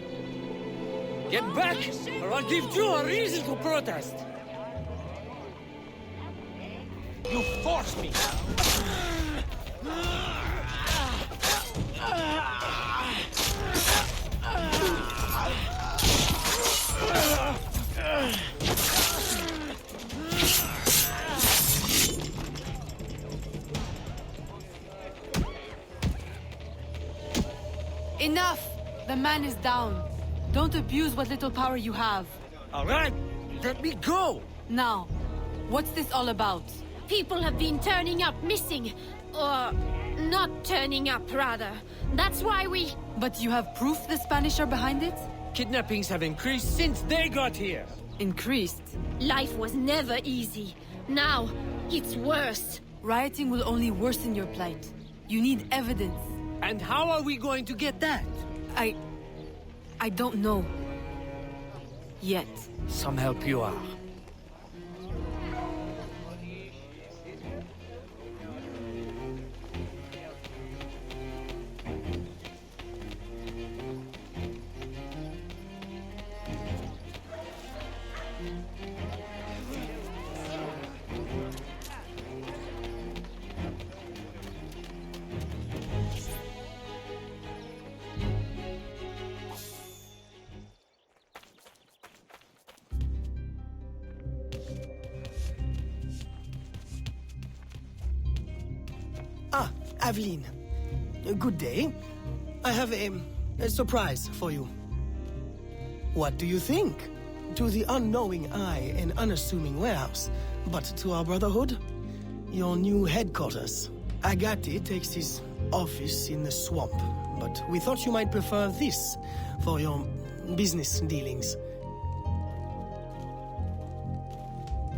Get back, or I'll give you a reason to protest! You forced me! Enough! The man is down. Don't abuse what little power you have. All right, let me go! Now, what's this all about? People have been turning up missing. Or not turning up, rather. That's why we... But you have proof the Spanish are behind it? Kidnappings have increased since they got here. Increased? Life was never easy. Now, it's worse. Rioting will only worsen your plight. You need evidence. And how are we going to get that? I don't know. Yet. Some help you are. Aveline, good day. I have a surprise for you. What do you think? To the unknowing eye, an unassuming warehouse. But to our brotherhood, your new headquarters. Agati takes his office in the swamp, but we thought you might prefer this for your business dealings.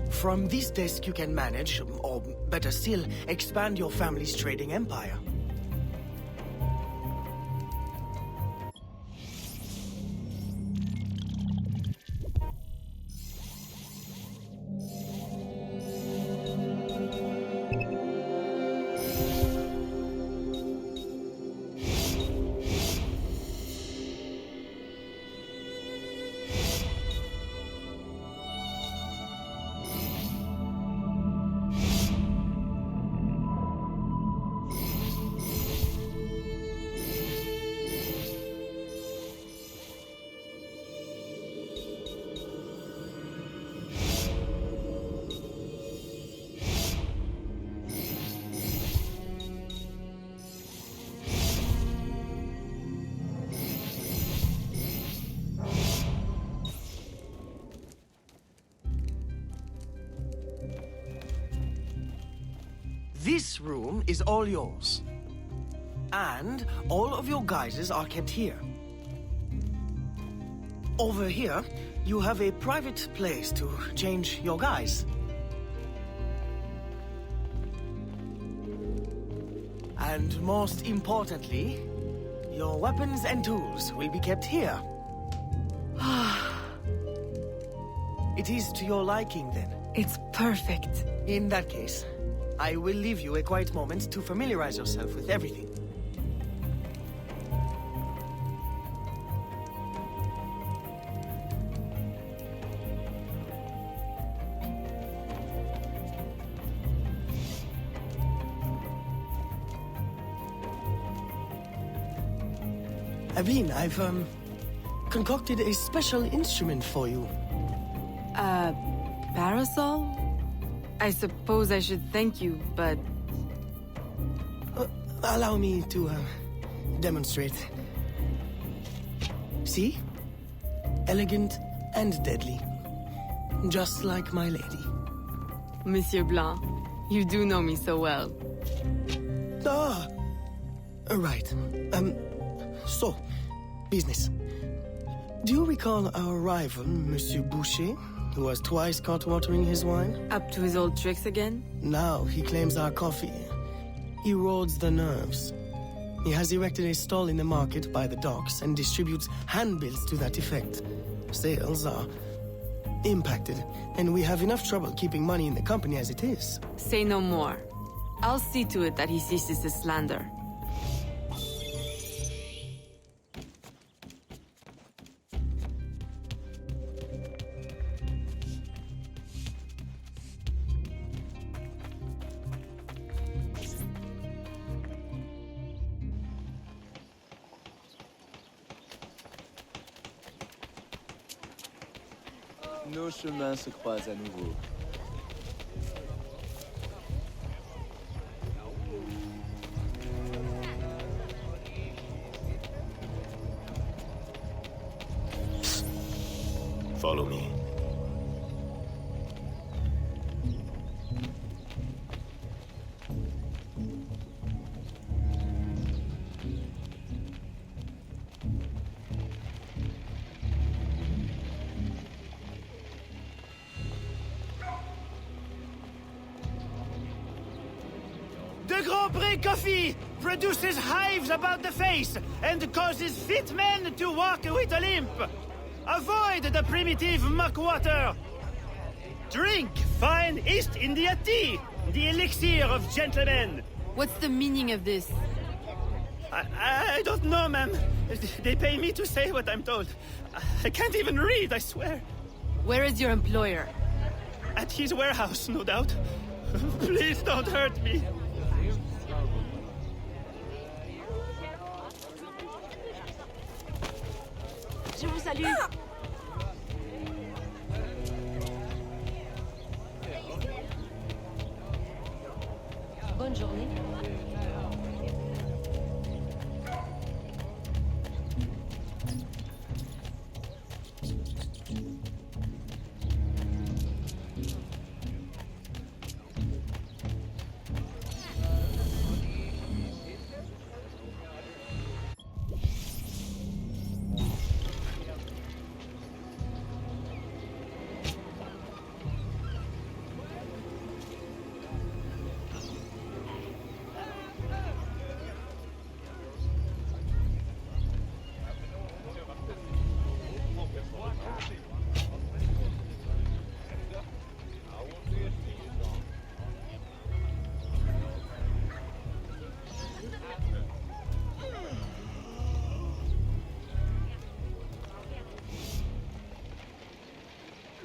From this desk you can manage, or better still, expand your family's trading empire. room is all yours. And all of your guises are kept here. Over here, you have a private place to change your guise. And most importantly, your weapons and tools will be kept here. It is to your liking, then. It's perfect. In that case, I will leave you a quiet moment to familiarize yourself with everything. Aveline, I've, concocted a special instrument for you. Parasol? I suppose I should thank you, but... Allow me to, demonstrate. See? Elegant and deadly. Just like my lady. Monsieur Blanc, you do know me so well. Ah! Right. So, business. Do you recall our rival, Monsieur Boucher, who was twice caught watering his wine? Up to his old tricks again? Now he claims our coffee erodes the nerves. He has erected a stall in the market by the docks and distributes handbills to that effect. Sales are impacted, and we have enough trouble keeping money in the company as it is. Say no more. I'll see to it that he ceases his slander. Nos chemins se croisent à nouveau. Follow me. The Grandpré coffee produces hives about the face and causes fit men to walk with a limp. Avoid the primitive muck water. Drink fine East India tea, the elixir of gentlemen. What's the meaning of this? I don't know, ma'am. They pay me to say what I'm told. I can't even read, I swear. Where is your employer? At his warehouse, no doubt. Please don't hurt me. Je vous salue. Bonne journée.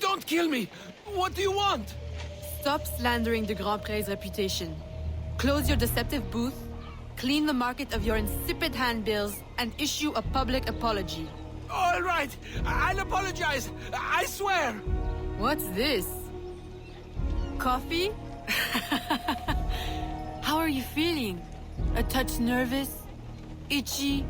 Don't kill me! What do you want? Stop slandering the Grandpré's reputation. Close your deceptive booth, clean the market of your insipid handbills, and issue a public apology. All right, I'll apologize. I swear. What's this? Coffee? How are you feeling? A touch nervous? Itchy?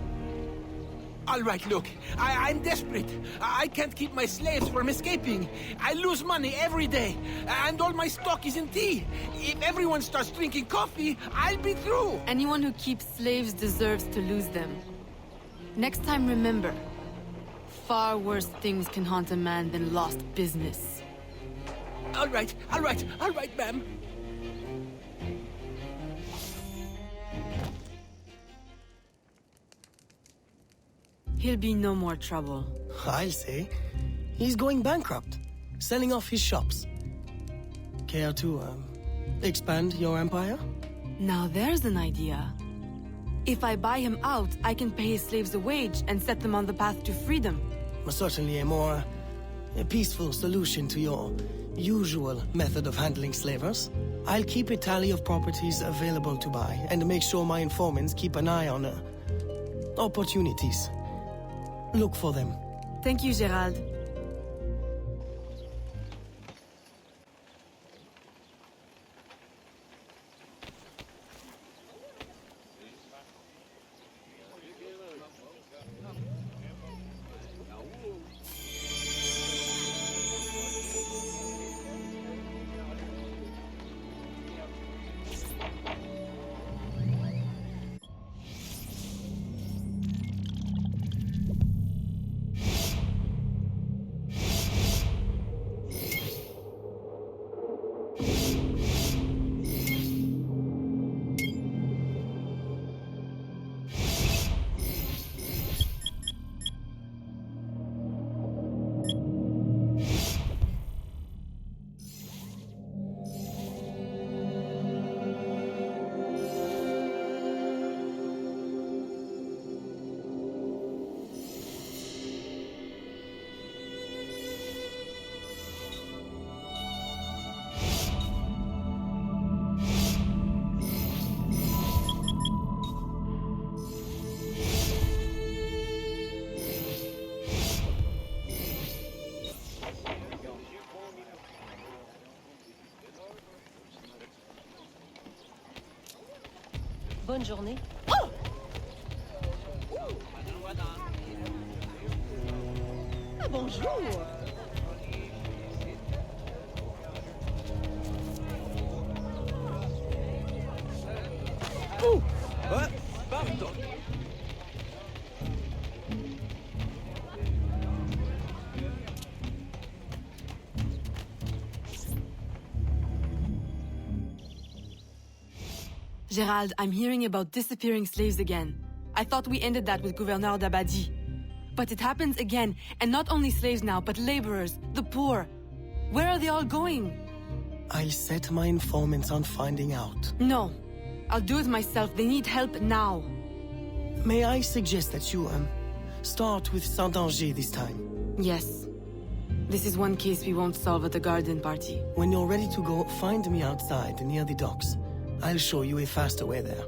All right, look. I'm desperate. I can't keep my slaves from escaping. I lose money every day, and all my stock is in tea. If everyone starts drinking coffee, I'll be through. Anyone who keeps slaves deserves to lose them. Next time, remember, far worse things can haunt a man than lost business. All right, ma'am. He'll be no more trouble. I'll say. He's going bankrupt, selling off his shops. Care to, expand your empire? Now there's an idea. If I buy him out, I can pay his slaves a wage and set them on the path to freedom. Certainly a more peaceful solution to your usual method of handling slavers. I'll keep a tally of properties available to buy and make sure my informants keep an eye on opportunities. Look for them. Thank you, Gerald. Bonne journée. Ah, bonjour. Pardon. Gerald, I'm hearing about disappearing slaves again. I thought we ended that with Gouverneur d'Abadie. But it happens again, and not only slaves now, but laborers, the poor. Where are they all going? I'll set my informants on finding out. No. I'll do it myself. They need help now. May I suggest that you, start with Saint-Anger this time? Yes. This is one case we won't solve at the garden party. When you're ready to go, find me outside near the docks. I'll show you a faster way there.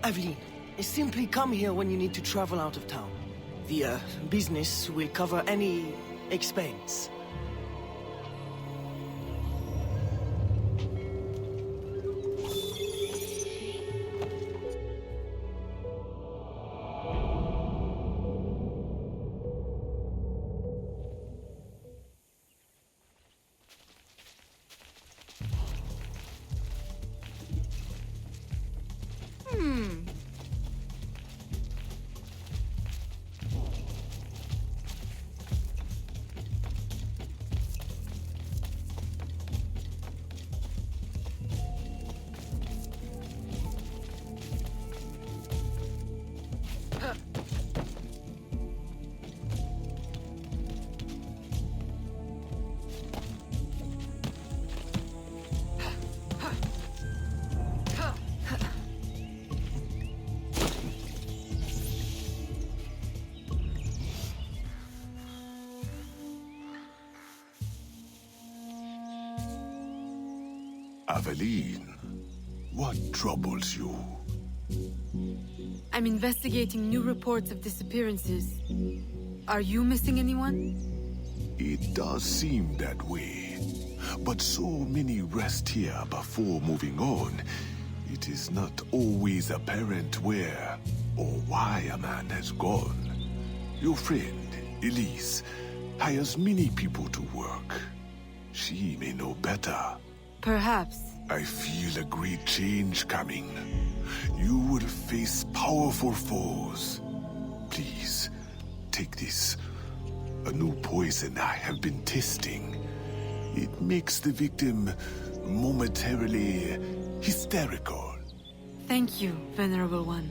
Aveline, simply come here when you need to travel out of town. The, business will cover any expense. Aveline, what troubles you? I'm investigating new reports of disappearances. Are you missing anyone? It does seem that way. But so many rest here before moving on. It is not always apparent where or why a man has gone. Your friend, Elise, hires many people to work. She may know better. Perhaps. I feel a great change coming. You will face powerful foes. Please, take this. A new poison I have been testing. It makes the victim momentarily hysterical. Thank you, Venerable One.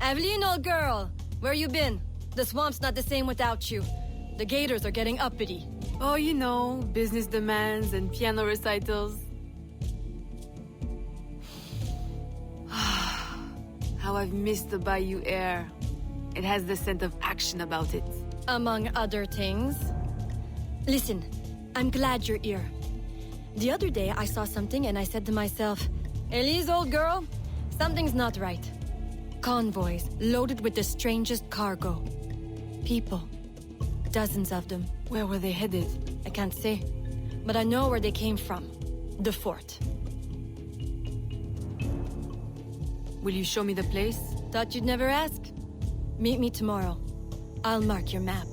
Aveline, old girl! Where you been? The swamp's not the same without you. The gators are getting uppity. Oh, you know, business demands and piano recitals. How I've missed the bayou air. It has the scent of action about it. Among other things. Listen, I'm glad you're here. The other day I saw something and I said to myself, Elise, old girl, something's not right. Convoys loaded with the strangest cargo. People. Dozens of them. Where were they headed? I can't say. But I know where they came from. The fort. Will you show me the place? Thought you'd never ask. Meet me tomorrow. I'll mark your map.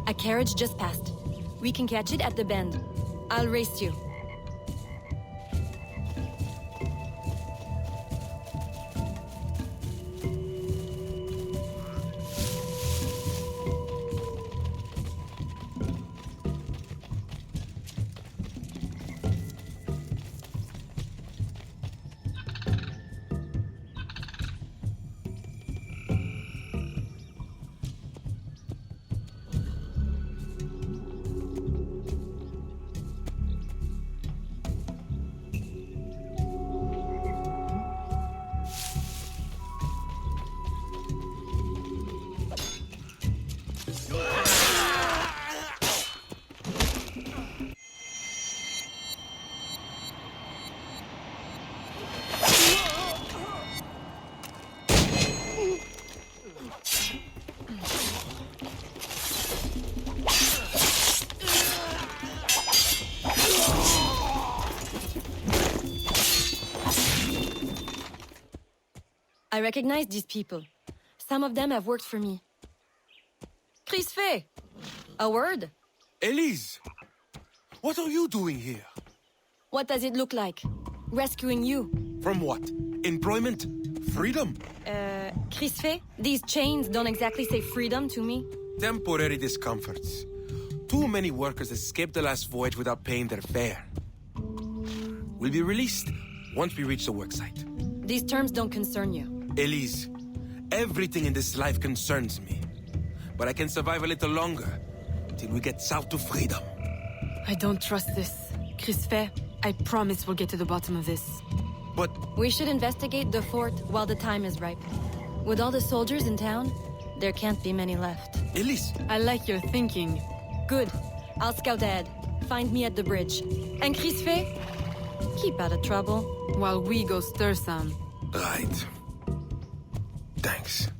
A carriage just passed. We can catch it at the bend. I'll race you. I recognize these people. Some of them have worked for me. Crisfe! A word? Elise! What are you doing here? What does it look like? Rescuing you. From what? Employment? Freedom? Crispé, these chains don't exactly say freedom to me. Temporary discomforts. Too many workers escaped the last voyage without paying their fare. We'll be released once we reach the worksite. These terms don't concern you. Elise, everything in this life concerns me. But I can survive a little longer, till we get south to freedom. I don't trust this. Crispé, I promise we'll get to the bottom of this. But... We should investigate the fort while the time is ripe. With all the soldiers in town, there can't be many left. Elise! I like your thinking. Good. I'll scout ahead. Find me at the bridge. And Crispé, keep out of trouble. While we go stir some. Right. Thanks.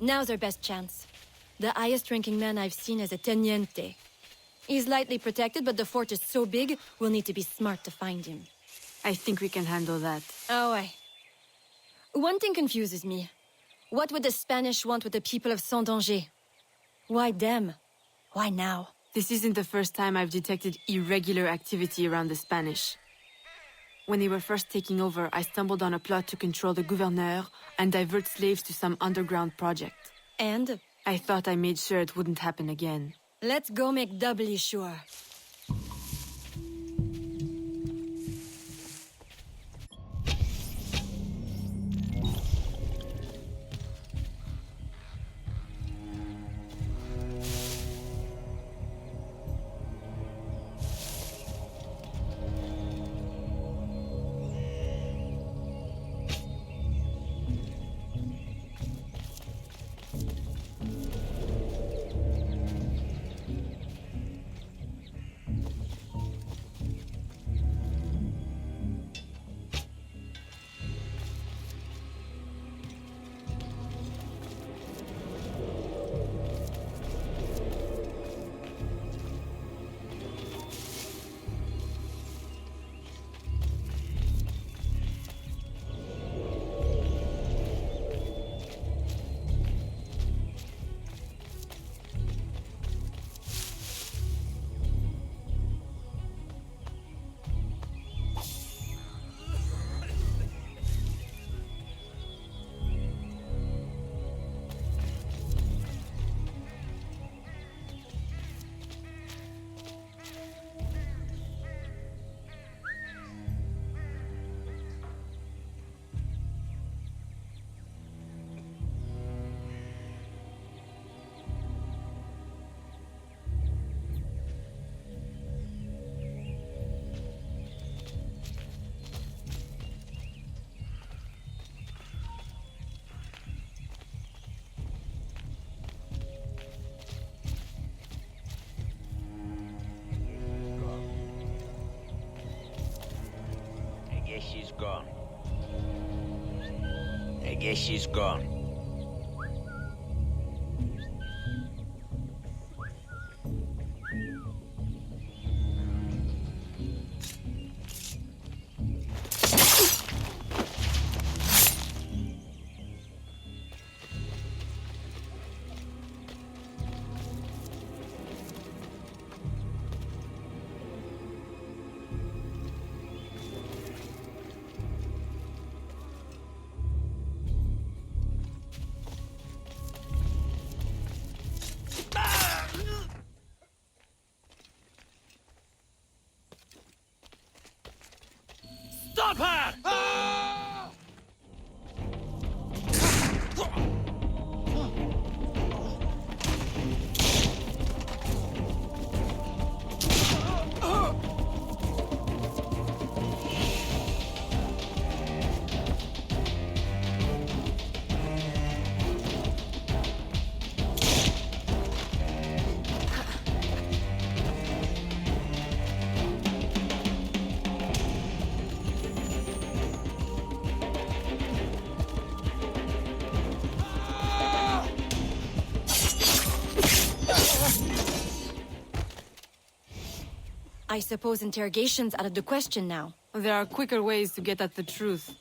Now's our best chance. The highest-ranking man I've seen is a teniente. He's lightly protected, but the fort is so big, we'll need to be smart to find him. I think we can handle that. Oh, aye. One thing confuses me. What would the Spanish want with the people of Saint-Danger? Why them? Why now? This isn't the first time I've detected irregular activity around the Spanish. When they were first taking over, I stumbled on a plot to control the gouverneur and divert slaves to some underground project. And? I thought I made sure it wouldn't happen again. Let's go make doubly sure. She's gone. I guess she's gone. Stop her! I suppose interrogation's out of the question now. There are quicker ways to get at the truth.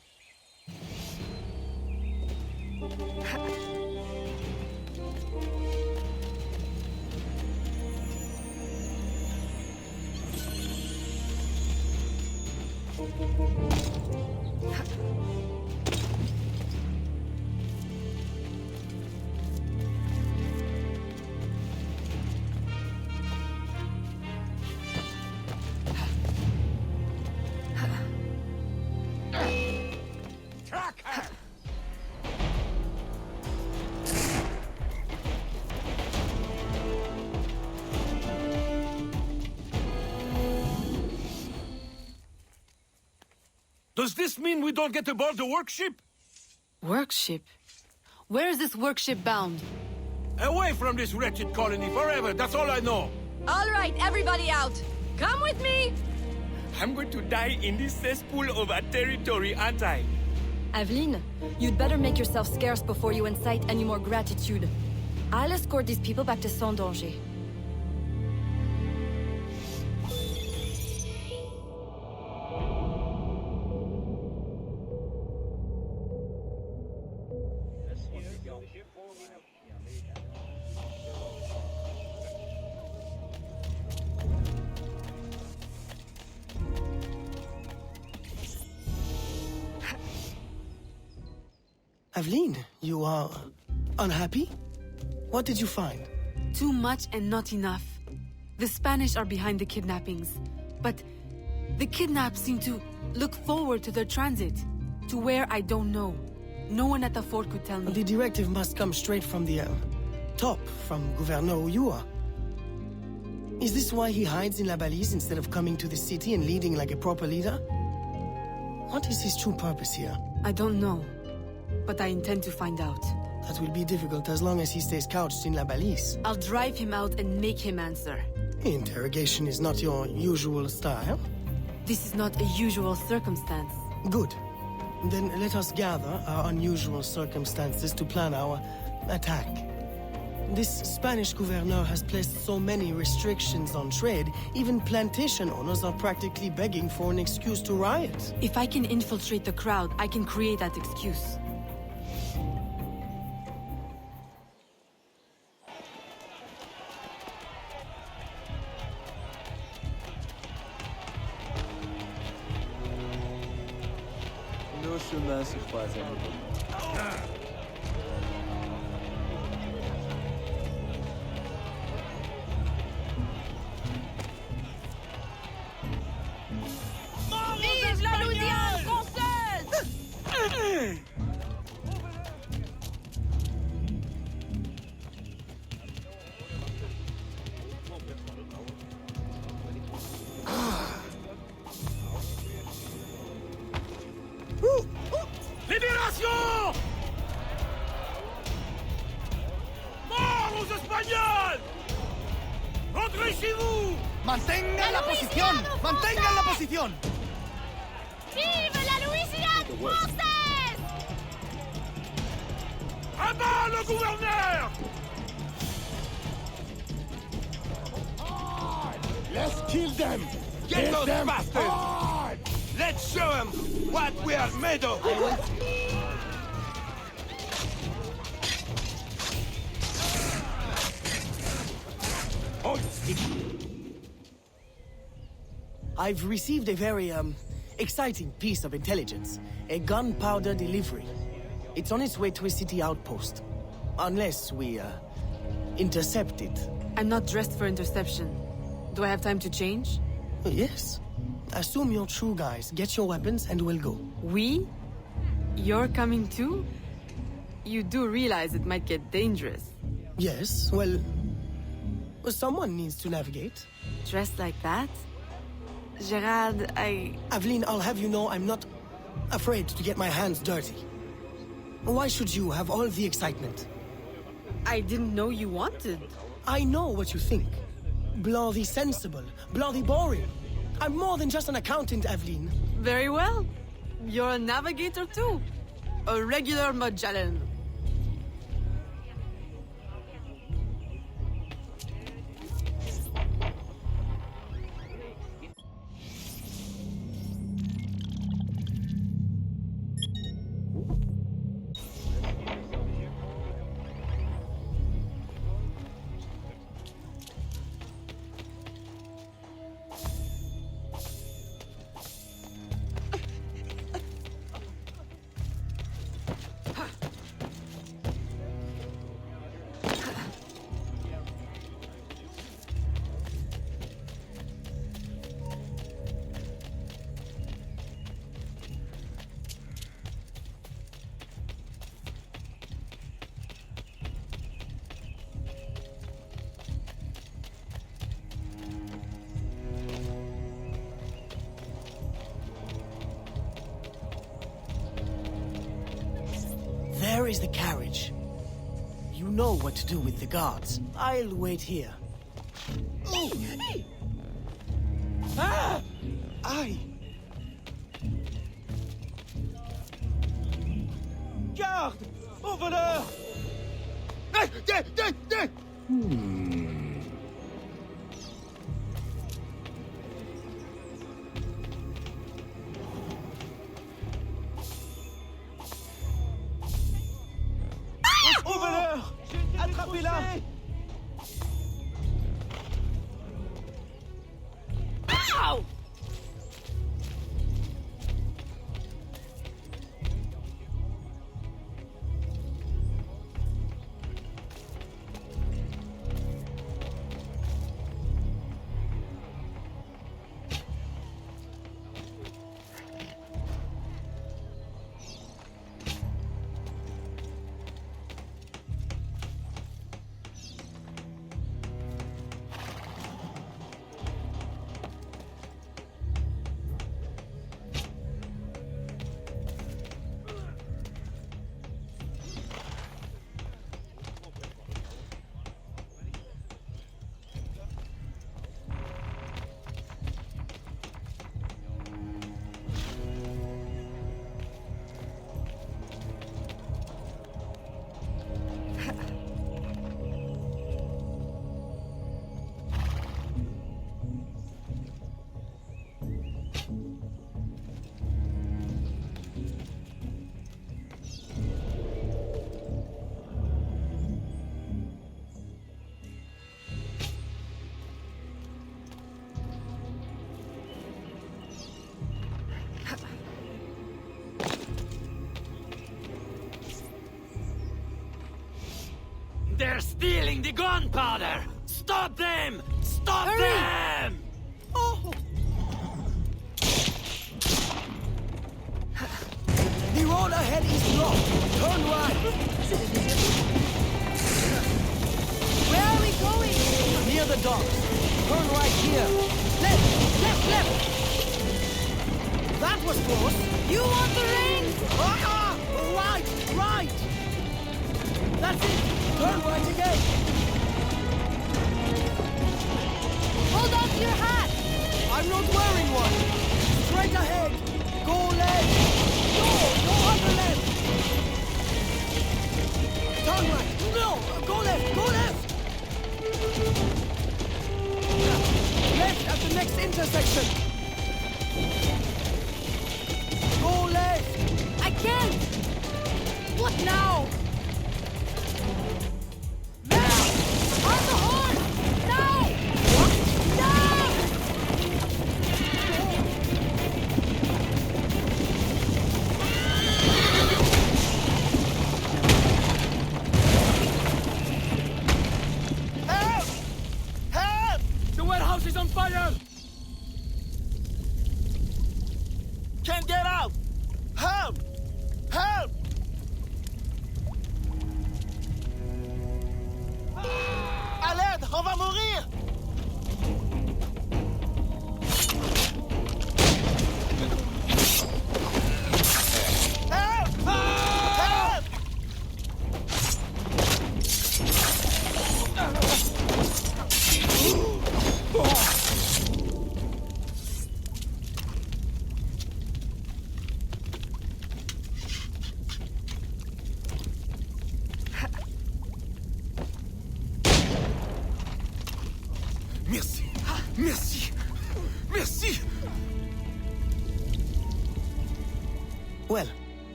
Does this mean we don't get aboard the workship? Workship? Where is this workship bound? Away from this wretched colony forever, that's all I know. All right, everybody out. Come with me! I'm going to die in this cesspool of our territory, aren't I? Aveline, you'd better make yourself scarce before you incite any more gratitude. I'll escort these people back to Sans Danger. Aveline, you are unhappy? What did you find? Too much and not enough. The Spanish are behind the kidnappings, but the kidnapped seem to look forward to their transit. To where I don't know. No one at the fort could tell me. The directive must come straight from the top, from Gouverneur Uyua. Is this why he hides in La Balise instead of coming to the city and leading like a proper leader? What is his true purpose here? I don't know, but I intend to find out. That will be difficult as long as he stays couched in La Balise. I'll drive him out and make him answer. Interrogation is not your usual style. This is not a usual circumstance. Good. Then let us gather our unusual circumstances to plan our attack. This Spanish gouverneur has placed so many restrictions on trade, even plantation owners are practically begging for an excuse to riot. If I can infiltrate the crowd, I can create that excuse. Nos chemins se croisent à nouveau. Vive la Louisiane française! Libération! Mort aux Espagnols! Rentrez chez vous! ¡Mantengan la posición! ¡Mantengan la posición! Vive la Louisiane française! À bas le gouverneur! Let's kill them! Get those them bastards! hard! Let's show them what we are made of! I've received a very, exciting piece of intelligence. A gunpowder delivery. It's on its way to a city outpost. Unless we, intercept it. I'm not dressed for interception. Do I have time to change? Yes. Assume you're true, guys. Get your weapons and we'll go. We? You're coming too? You do realize it might get dangerous. Yes, well, someone needs to navigate. Dressed like that? Gerard, Aveline, I'll have you know I'm not afraid to get my hands dirty. Why should you have all the excitement? I didn't know you wanted. I know what you think. Bloody sensible, bloody boring. I'm more than just an accountant, Aveline. Very well. You're a navigator too. A regular Magellan. There is the carriage. You know what to do with the guards. I'll wait here. Ah! Aye! Garde! Au voleur! Au voleur! Attrapez-la! Ow! They're stealing the gunpowder! Stop them! Stop them! Oh! The road ahead is blocked. Turn right. Where are we going? Near the docks. Turn right here. Left, left, left. That was close. You want the ring? Ah! Right, right. That's it. Turn right again. Hold on to your hat. I'm not wearing one. Straight ahead. Go left. No, go other left. Turn right. No, go left, go left. Left at the next intersection. Go left. I can't. What now? On the horn! Now! What? Now! Help! Help! The warehouse is on fire!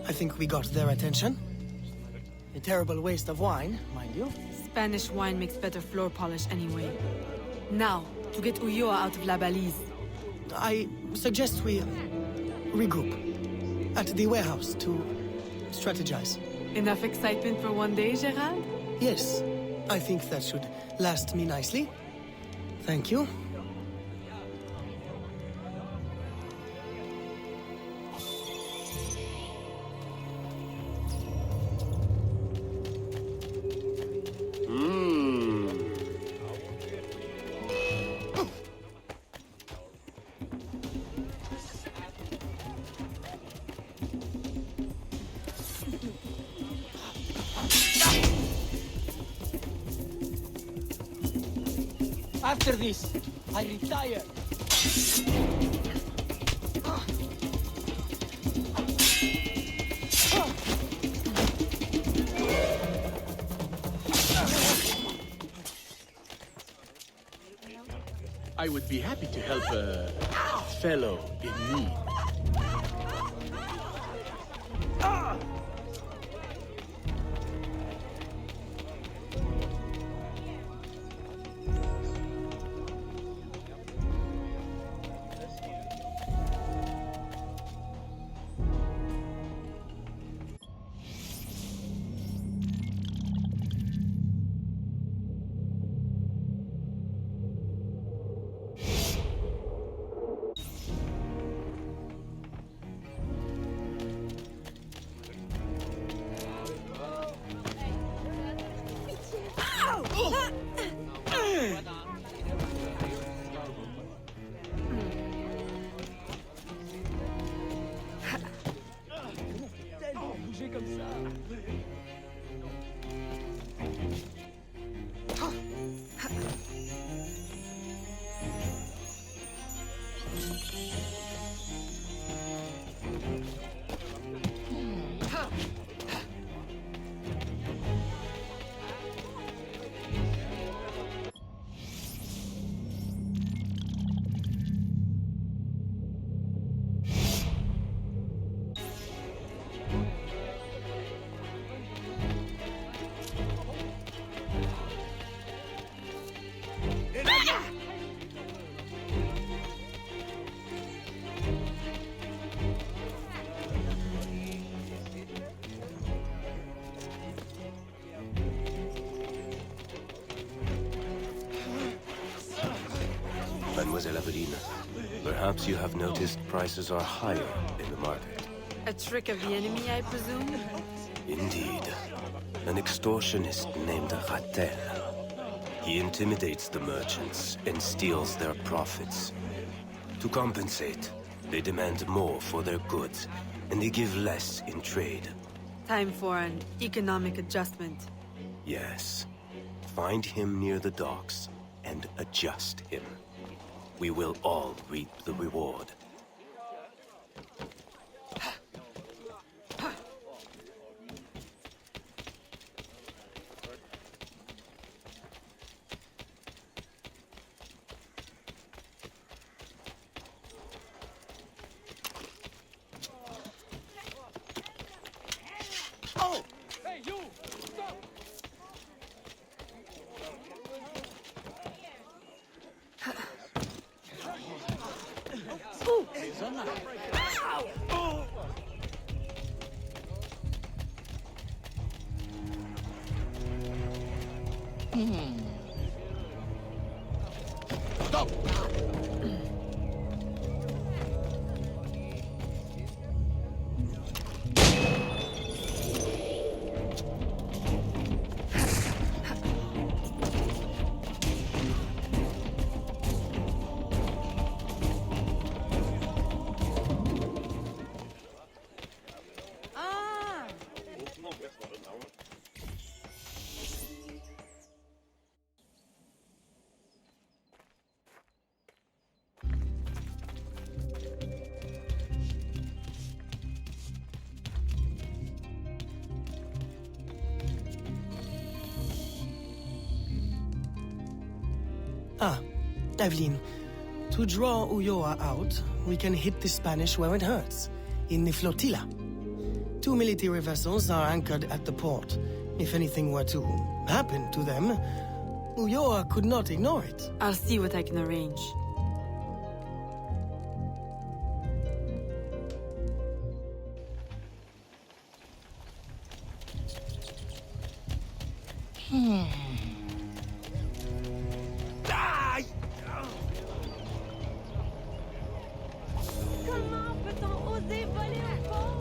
I think we got their attention. A terrible waste of wine, mind you. Spanish wine makes better floor polish anyway. Now, to get Ulloa out of La Balise. I suggest we regroup at the warehouse to strategize. Enough excitement for one day, Gerard? Yes, I think that should last me nicely. Thank you. After this, I retire. I would be happy to help a fellow in need. Mademoiselle Aveline, perhaps you have noticed prices are higher in the market. A trick of the enemy, I presume? Indeed. An extortionist named Ratel. He intimidates the merchants and steals their profits. To compensate, they demand more for their goods, and they give less in trade. Time for an economic adjustment. Yes. Find him near the docks and adjust him. We will all reap the reward. Stop! Ah, Aveline. To draw Ulloa out, we can hit the Spanish where it hurts, in the flotilla. 2 military vessels are anchored at the port. If anything were to happen to them, Ulloa could not ignore it. I'll see what I can arrange. Comment peut-on oser voler un port?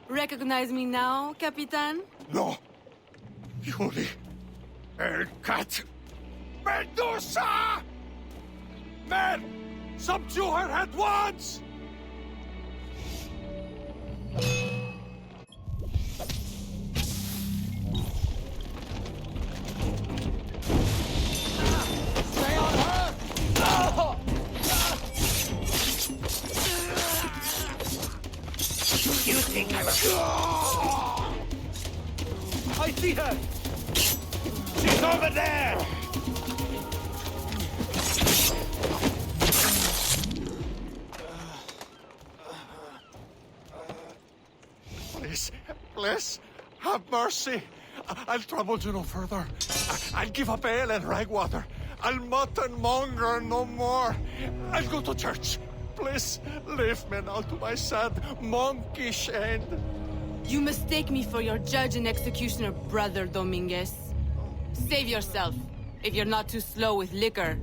Recognize me now, Capitan? No. Yuri. El Cat. Medusa! Men! Subdue her at once! Stay on her! You think I will... I see her! She's over there! Please, have mercy. I'll trouble you no further. I'll give up ale and ragwater. I'll mutton monger no more. I'll go to church. Please, leave me now to my sad, monkish end. You mistake me for your judge and executioner, Brother Dominguez. Save yourself, if you're not too slow with liquor.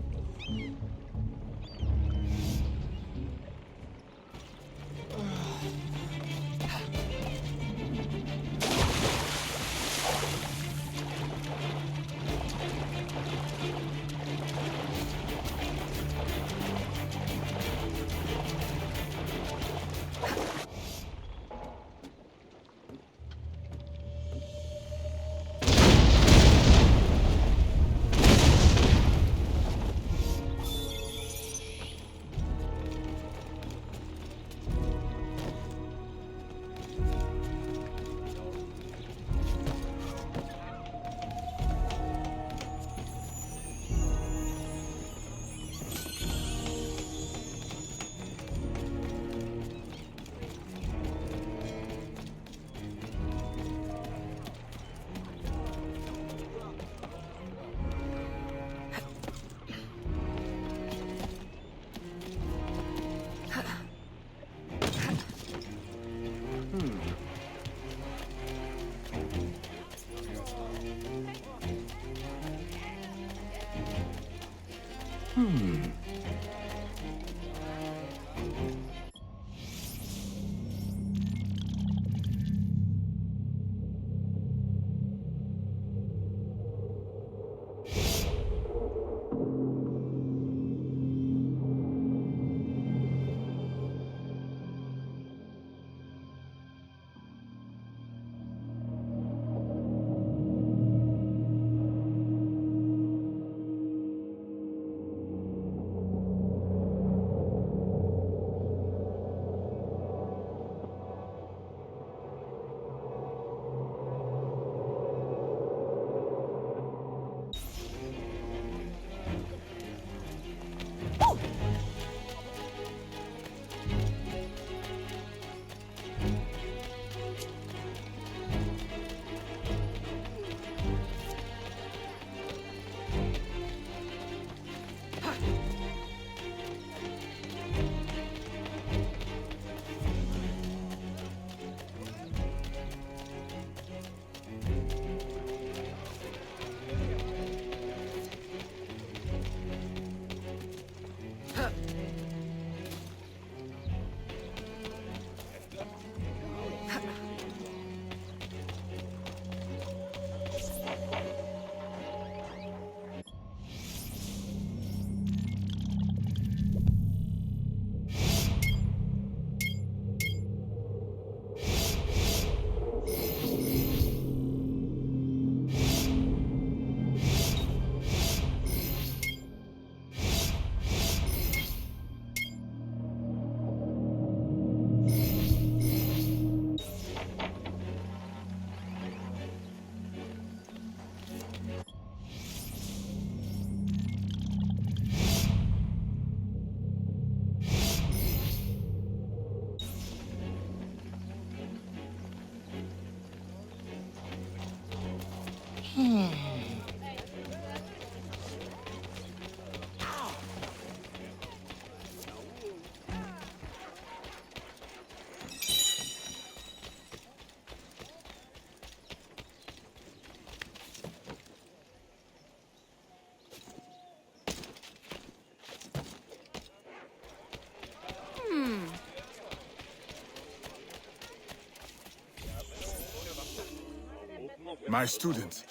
My student,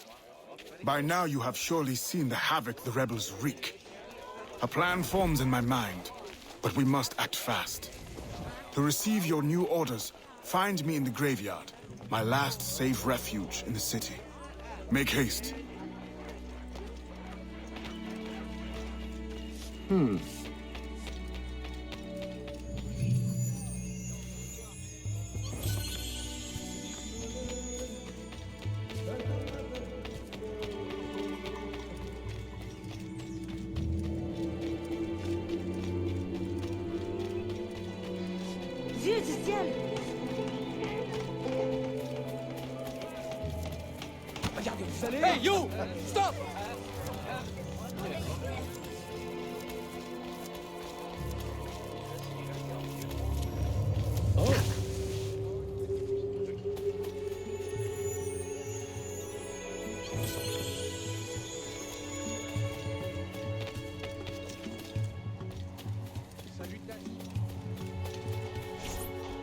by now you have surely seen the havoc the rebels wreak. A plan forms in my mind, but we must act fast. To receive your new orders, find me in the graveyard, my last safe refuge in the city. Make haste. Dieu du ciel! Regardez, vous allez... Hey, you! Stop!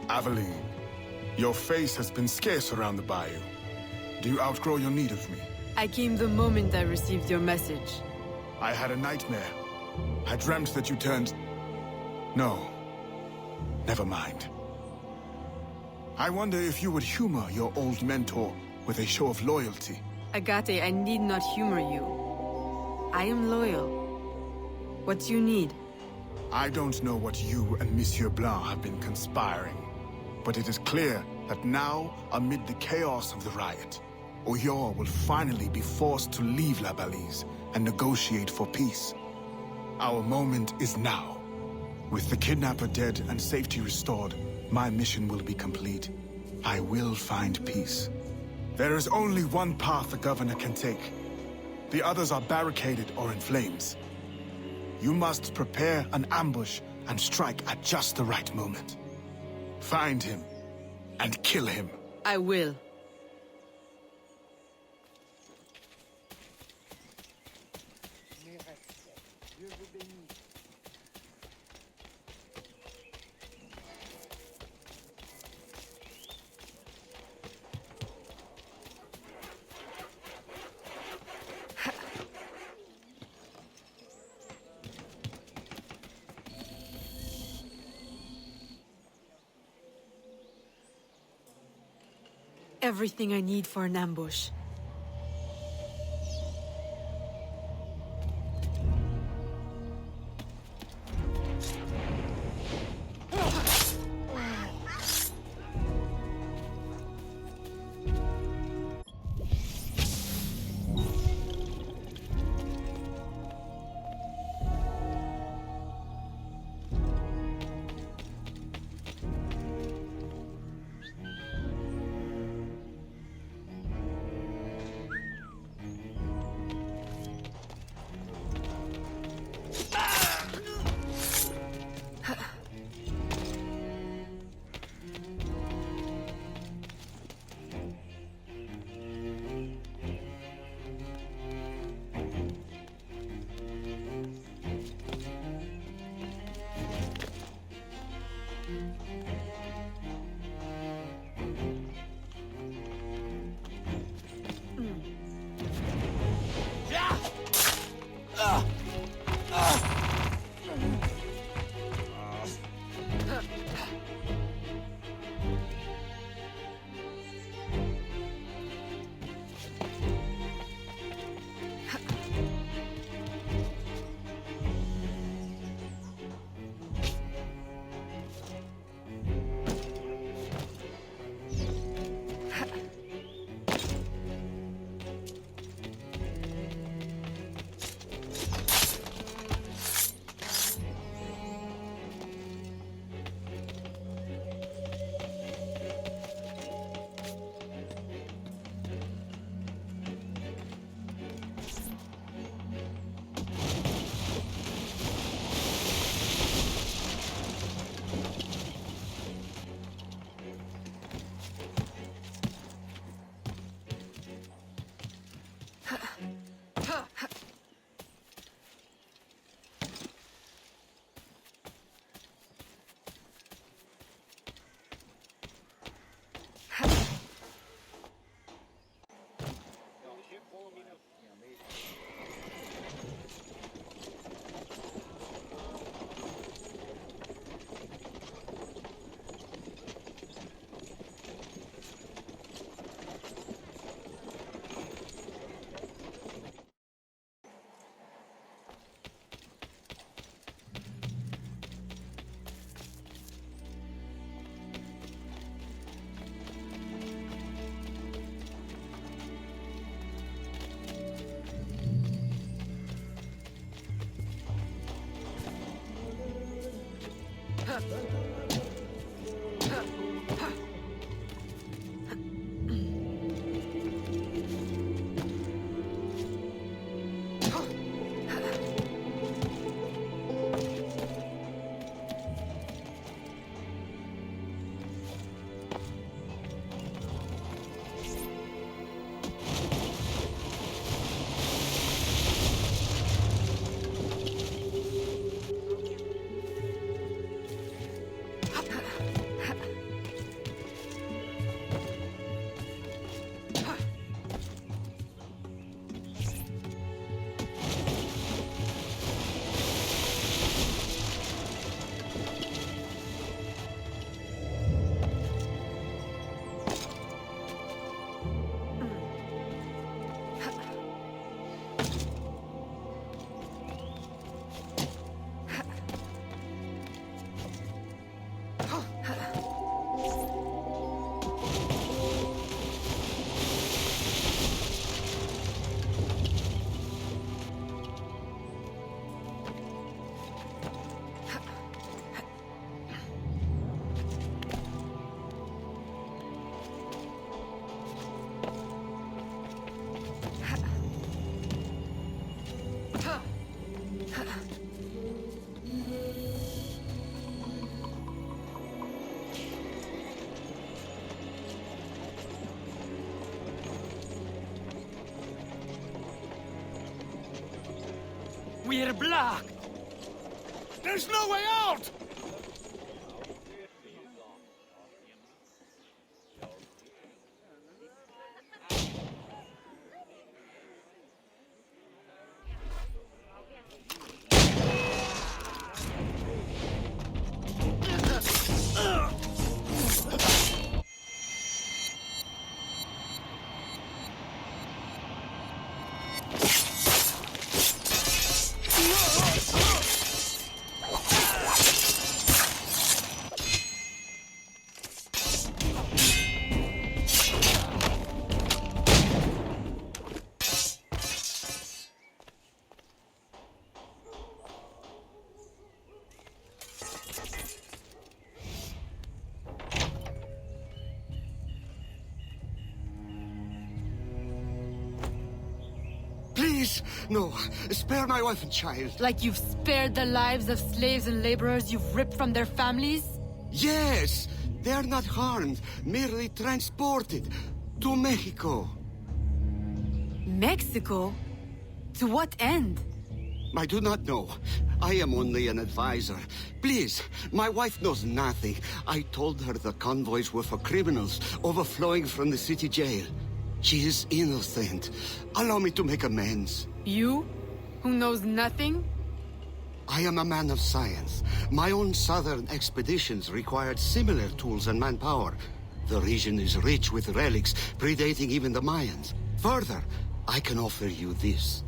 Aveline, your face has been scarce around the bayou. Do you outgrow your need of me? I came the moment I received your message. I had a nightmare. I dreamt that you turned... No. Never mind. I wonder if you would humor your old mentor with a show of loyalty. Agate, I need not humor you. I am loyal. What do you need? I don't know what you and Monsieur Blanc have been conspiring, but it is clear that now, amid the chaos of the riot, Oyor will finally be forced to leave La Balise and negotiate for peace. Our moment is now. With the kidnapper dead and safety restored, my mission will be complete. I will find peace. There is only one path the governor can take. The others are barricaded or in flames. You must prepare an ambush and strike at just the right moment. Find him and kill him. I will. Everything I need for an ambush. We're blocked! There's no way out! Please, no. Spare my wife and child. Like you've spared the lives of slaves and laborers you've ripped from their families? Yes! They are not harmed, merely transported to Mexico. Mexico? To what end? I do not know. I am only an advisor. Please, my wife knows nothing. I told her the convoys were for criminals overflowing from the city jail. She is innocent. Allow me to make amends. You? Who knows nothing? I am a man of science. My own southern expeditions required similar tools and manpower. The region is rich with relics predating even the Mayans. Further, I can offer you this.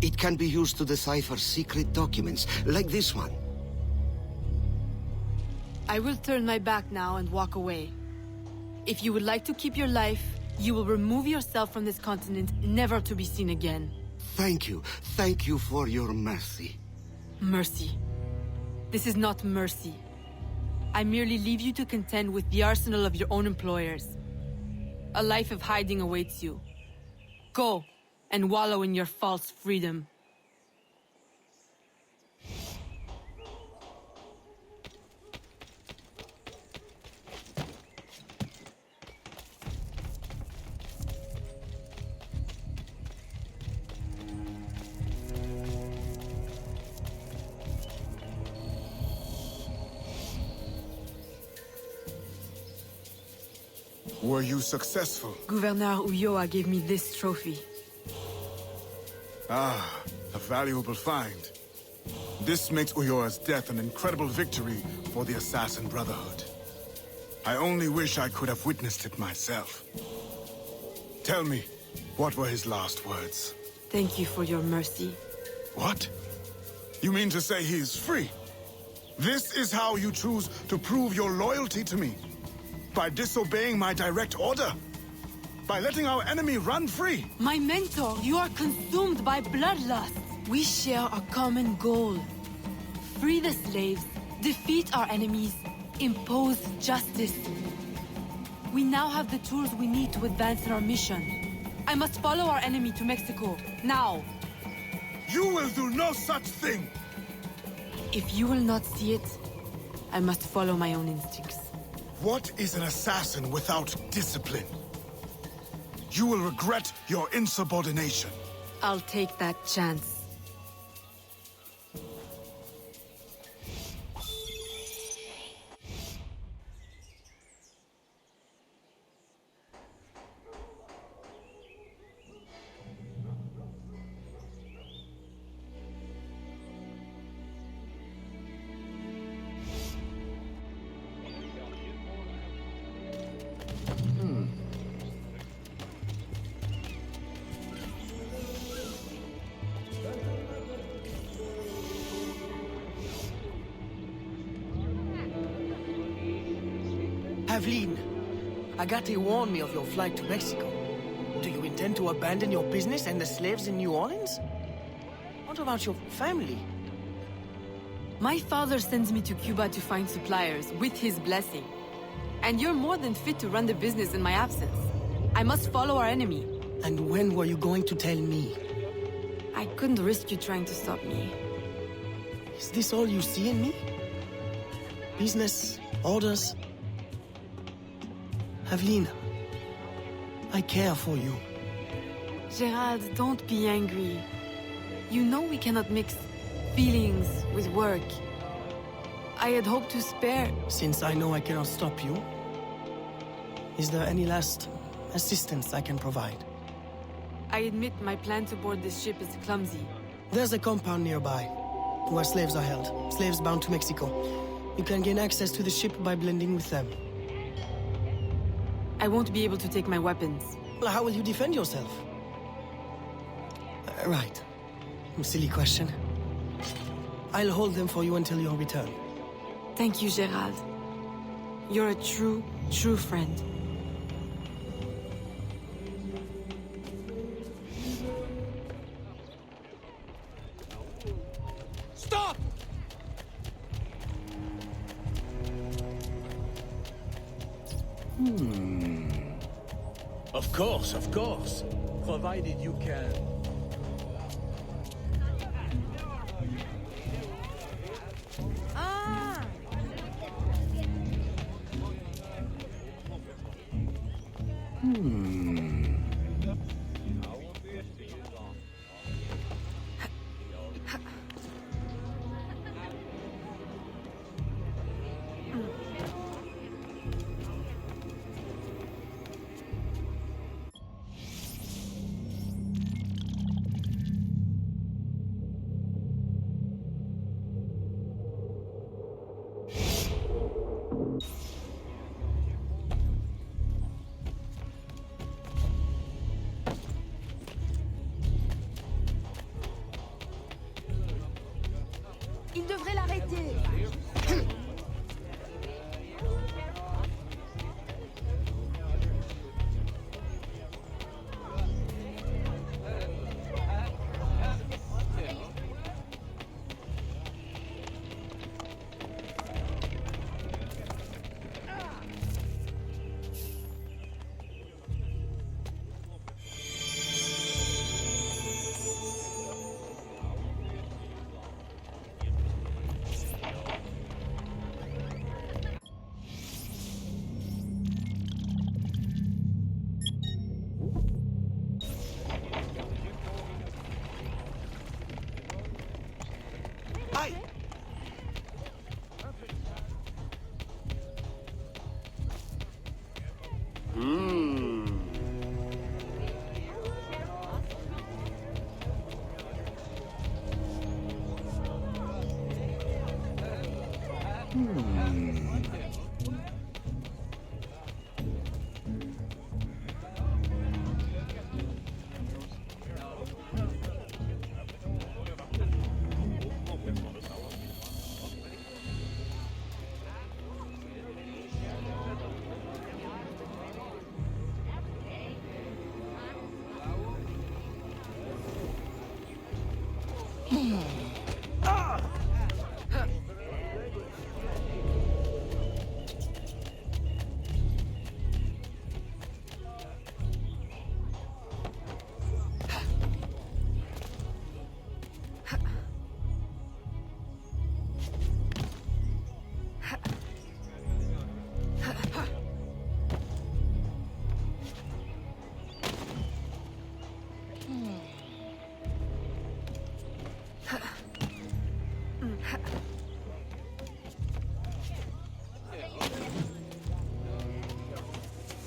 It can be used to decipher secret documents, like this one. I will turn my back now and walk away. If you would like to keep your life, you will remove yourself from this continent, never to be seen again. Thank you. Thank you for your mercy. Mercy. This is not mercy. I merely leave you to contend with the arsenal of your own employers. A life of hiding awaits you. Go, and wallow in your false freedom. Were you successful? Gouverneur Ulloa gave me this trophy. Ah, a valuable find. This makes Ulloa's death an incredible victory for the Assassin Brotherhood. I only wish I could have witnessed it myself. Tell me, what were his last words? Thank you for your mercy. What? You mean to say he is free? This is how you choose to prove your loyalty to me? By disobeying my direct order? By letting our enemy run free? My mentor, you are consumed by bloodlust. We share a common goal. Free the slaves, defeat our enemies, impose justice. We now have the tools we need to advance in our mission. I must follow our enemy to Mexico, now. You will do no such thing! If you will not see it, I must follow my own instincts. What is an assassin without discipline? You will regret your insubordination. I'll take that chance. Aveline, Agate warned me of your flight to Mexico. Do you intend to abandon your business and the slaves in New Orleans? What about your family? My father sends me to Cuba to find suppliers, with his blessing. And you're more than fit to run the business in my absence. I must follow our enemy. And when were you going to tell me? I couldn't risk you trying to stop me. Is this all you see in me? Business, orders? Aveline, I care for you. Gerald, don't be angry. You know we cannot mix feelings with work. I had hoped to spare... Since I know I cannot stop you, is there any last assistance I can provide? I admit my plan to board this ship is clumsy. There's a compound nearby, where slaves are held. Slaves bound to Mexico. You can gain access to the ship by blending with them. I won't be able to take my weapons. Well, how will you defend yourself? Right. Silly question. I'll hold them for you until your return. Thank you, Gerald. You're a true, true friend. Stop! Of course. Provided you can. Il devrait l'arrêter.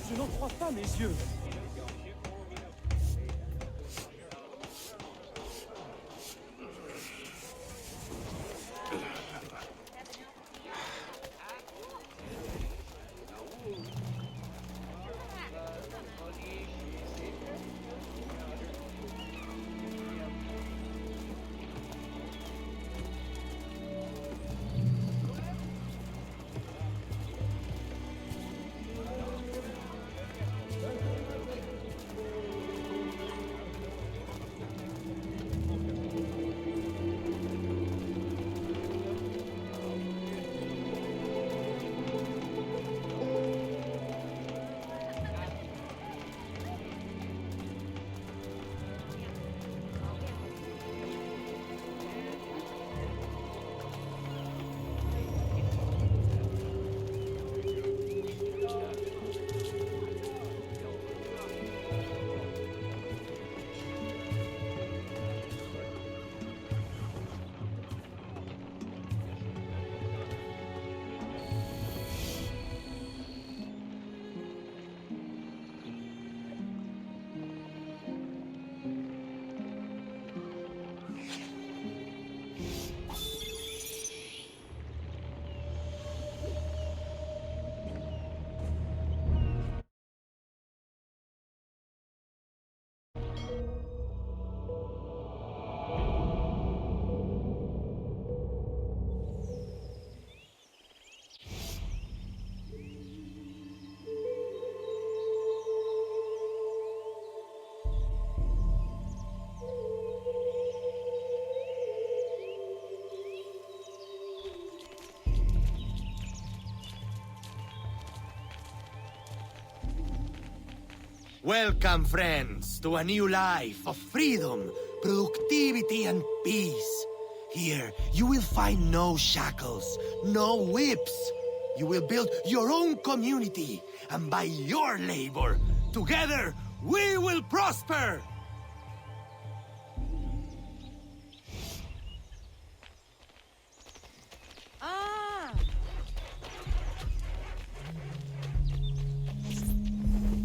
Je n'en crois pas mes yeux. Welcome, friends, to a new life of freedom, productivity, and peace. Here, you will find no shackles, no whips. You will build your own community, and by your labor, together, we will prosper!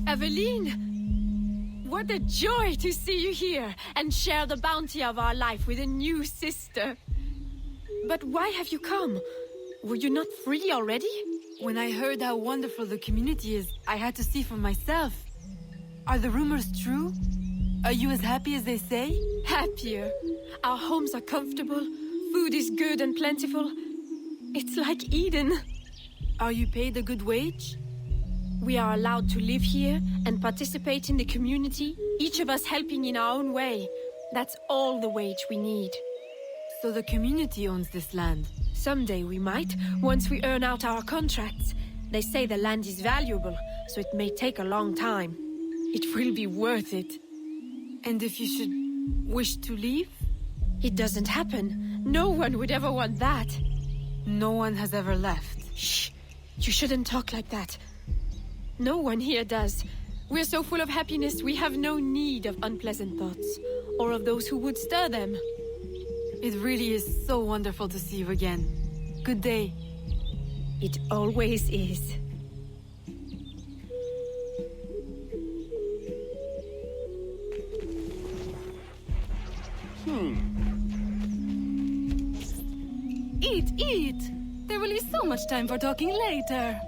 Aveline! What a joy to see you here and share the bounty of our life with a new sister. But why have you come? Were you not free already? When I heard how wonderful the community is, I had to see for myself. Are the rumors true? Are you as happy as they say? Happier. Our homes are comfortable, food is good and plentiful. It's like Eden. Are you paid a good wage? We are allowed to live here and participate in the community, each of us helping in our own way. That's all the wage we need. So the community owns this land? Someday we might, once we earn out our contracts. They say the land is valuable, so it may take a long time. It will be worth it. And if you should wish to leave? It doesn't happen. No one would ever want that. No one has ever left. Shh! You shouldn't talk like that. No one here does. We're so full of happiness, we have no need of unpleasant thoughts, or of those who would stir them. It really is so wonderful to see you again. Good day. It always is. Eat! There will be so much time for talking later.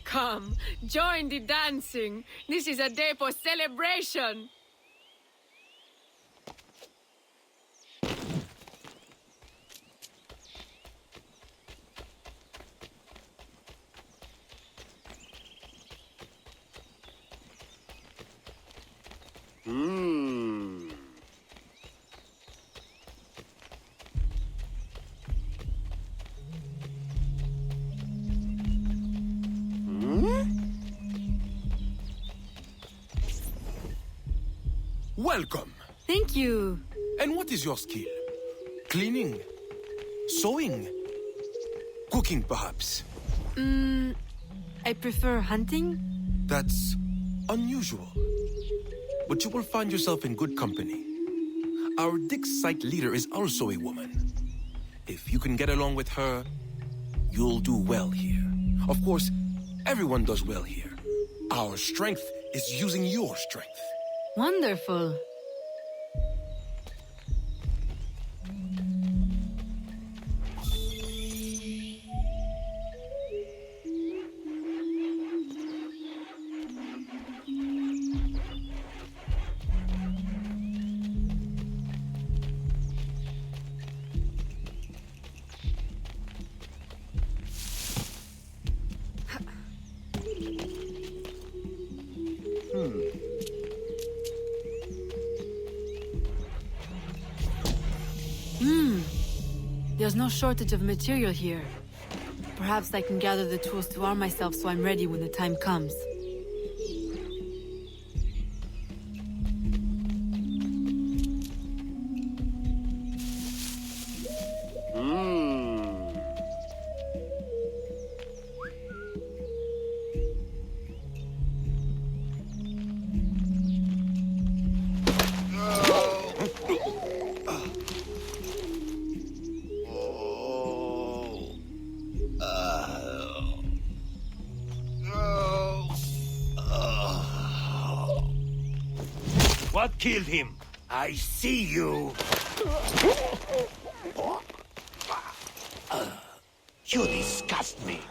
Come, join the dancing. This is a day for celebration. Welcome. Thank you. And what is your skill? Cleaning? Sewing? Cooking, perhaps? I prefer hunting. That's unusual. But you will find yourself in good company. Our dig site leader is also a woman. If you can get along with her, you'll do well here. Of course, everyone does well here. Our strength is using your strength. Wonderful. There's no shortage of material here. Perhaps I can gather the tools to arm myself so I'm ready when the time comes. What killed him? I see you! You disgust me!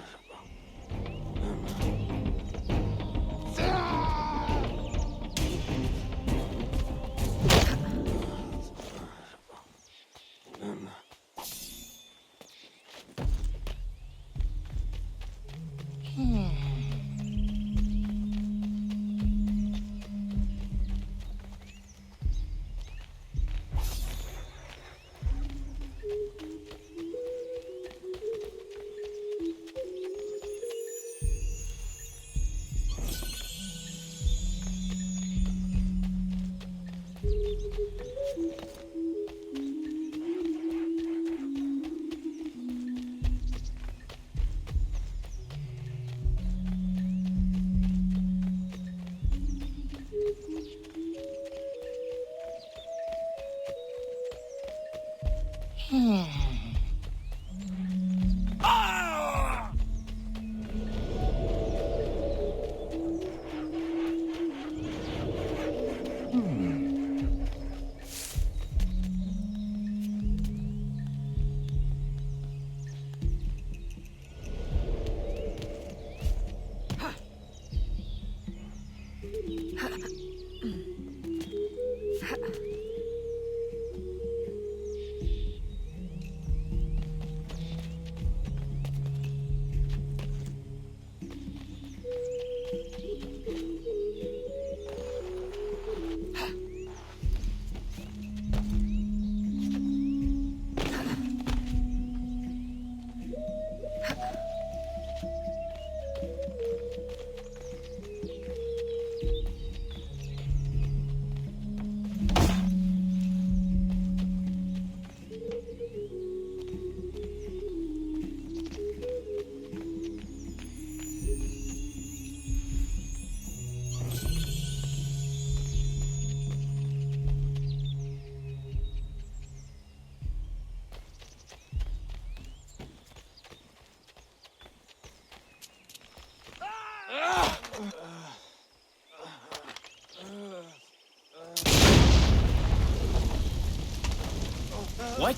What?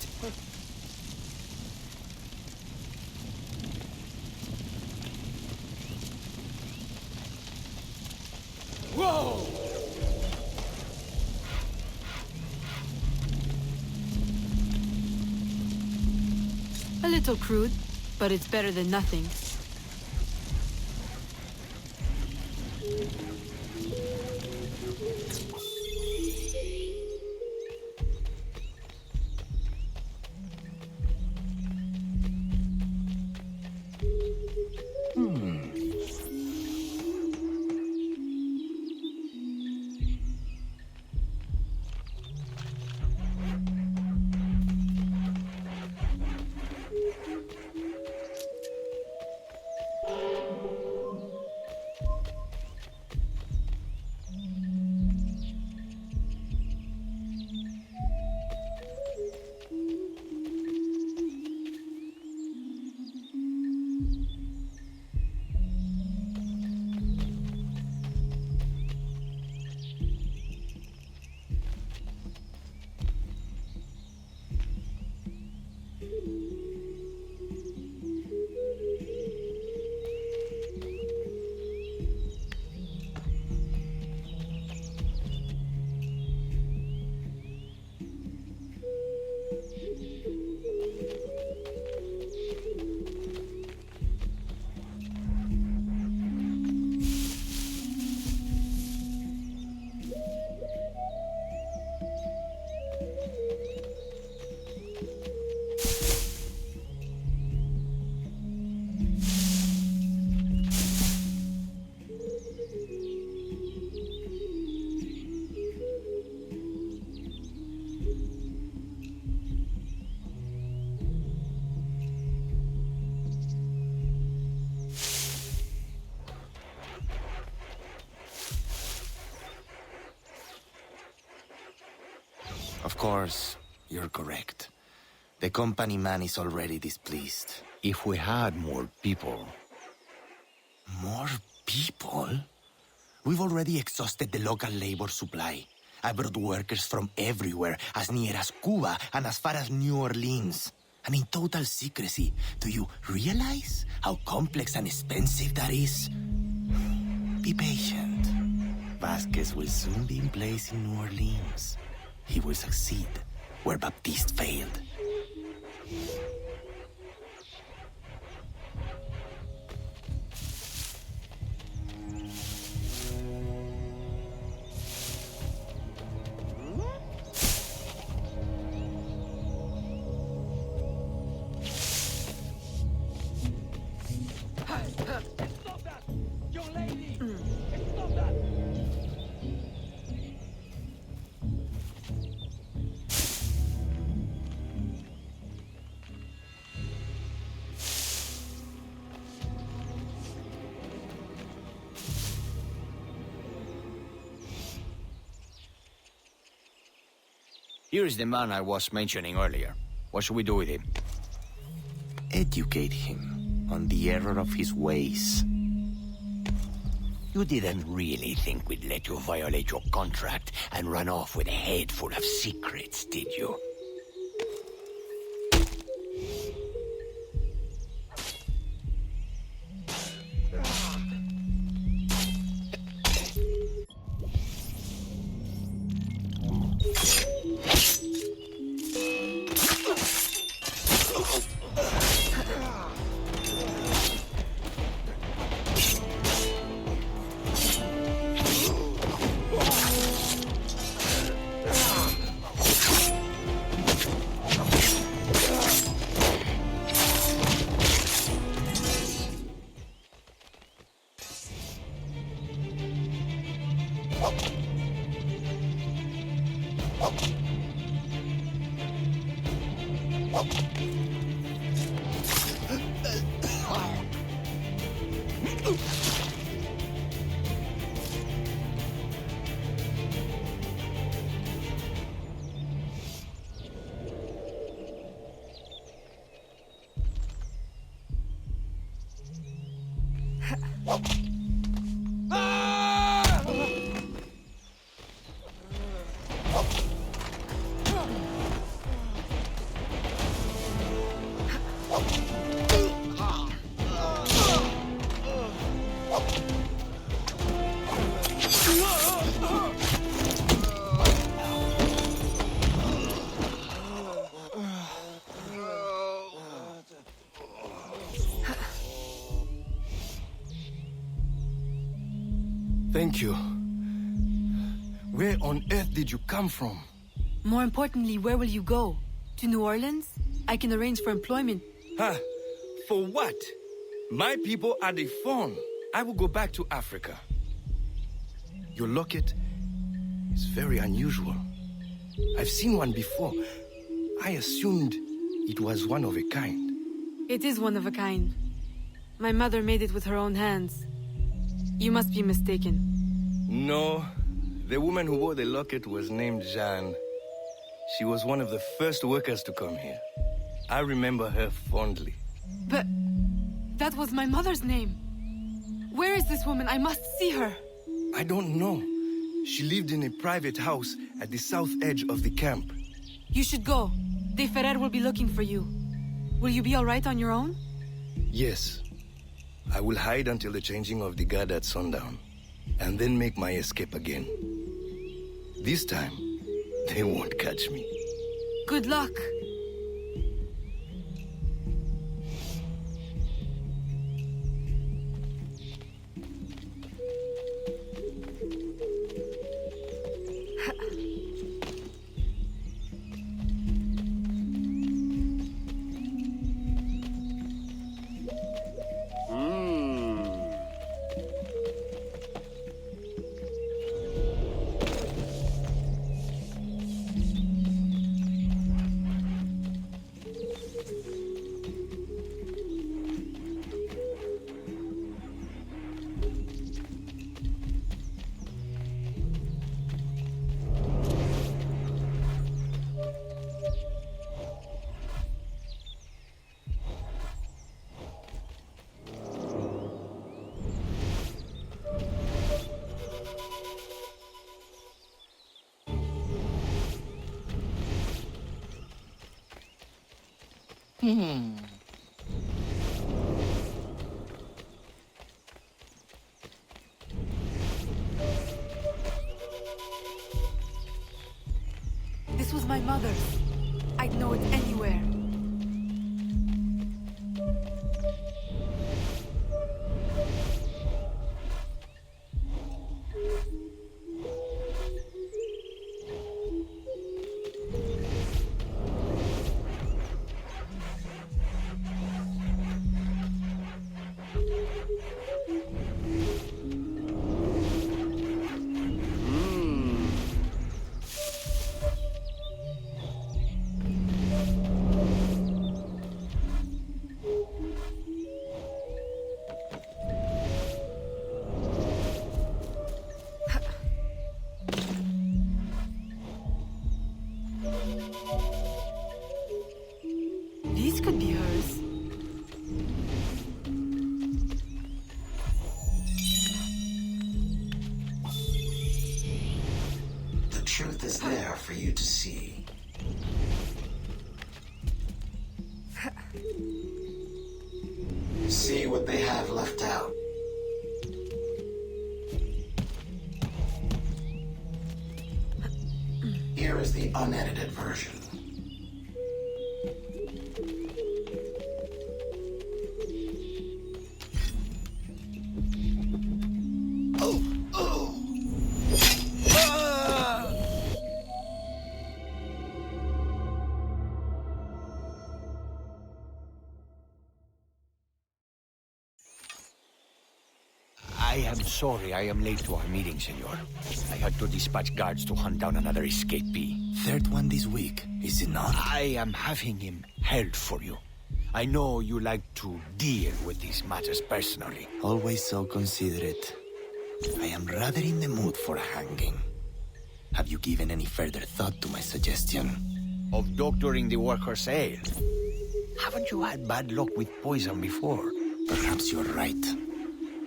Whoa! A little crude, but it's better than nothing. Of course, you're correct. The company man is already displeased. If we had more people... More people? We've already exhausted the local labor supply. I brought workers from everywhere, as near as Cuba and as far as New Orleans. And in total secrecy. Do you realize how complex and expensive that is? Be patient. Vasquez will soon be in place in New Orleans. He will succeed where Baptiste failed. Stop that! Young lady! Stop that! Here is the man I was mentioning earlier. What should we do with him? Educate him on the error of his ways. You didn't really think we'd let you violate your contract and run off with a head full of secrets, did you? Thank you. Where on earth did you come from? More importantly, where will you go? To New Orleans? I can arrange for employment. Huh? For what? My people are the phone. I will go back to Africa. Your locket is very unusual. I've seen one before. I assumed it was one of a kind. It is one of a kind. My mother made it with her own hands. You must be mistaken. No. The woman who wore the locket was named Jeanne. She was one of the first workers to come here. I remember her fondly. But that was my mother's name. Where is this woman? I must see her. I don't know. She lived in a private house at the south edge of the camp. You should go. De Ferrer will be looking for you. Will you be all right on your own? Yes. I will hide until the changing of the guard at sundown, and then make my escape again. This time, they won't catch me. Good luck. This was my mother's. I'd know it anywhere. could be hers. The truth is there for you to see. See what they have left out. Here is the unedited version. I am sorry I am late to our meeting, senor. I had to dispatch guards to hunt down another escapee. Third one this week, is it not? I am having him held for you. I know you like to deal with these matters personally. Always so considerate. I am rather in the mood for a hanging. Have you given any further thought to my suggestion? Of doctoring the workers' ale? Haven't you had bad luck with poison before? Perhaps you're right.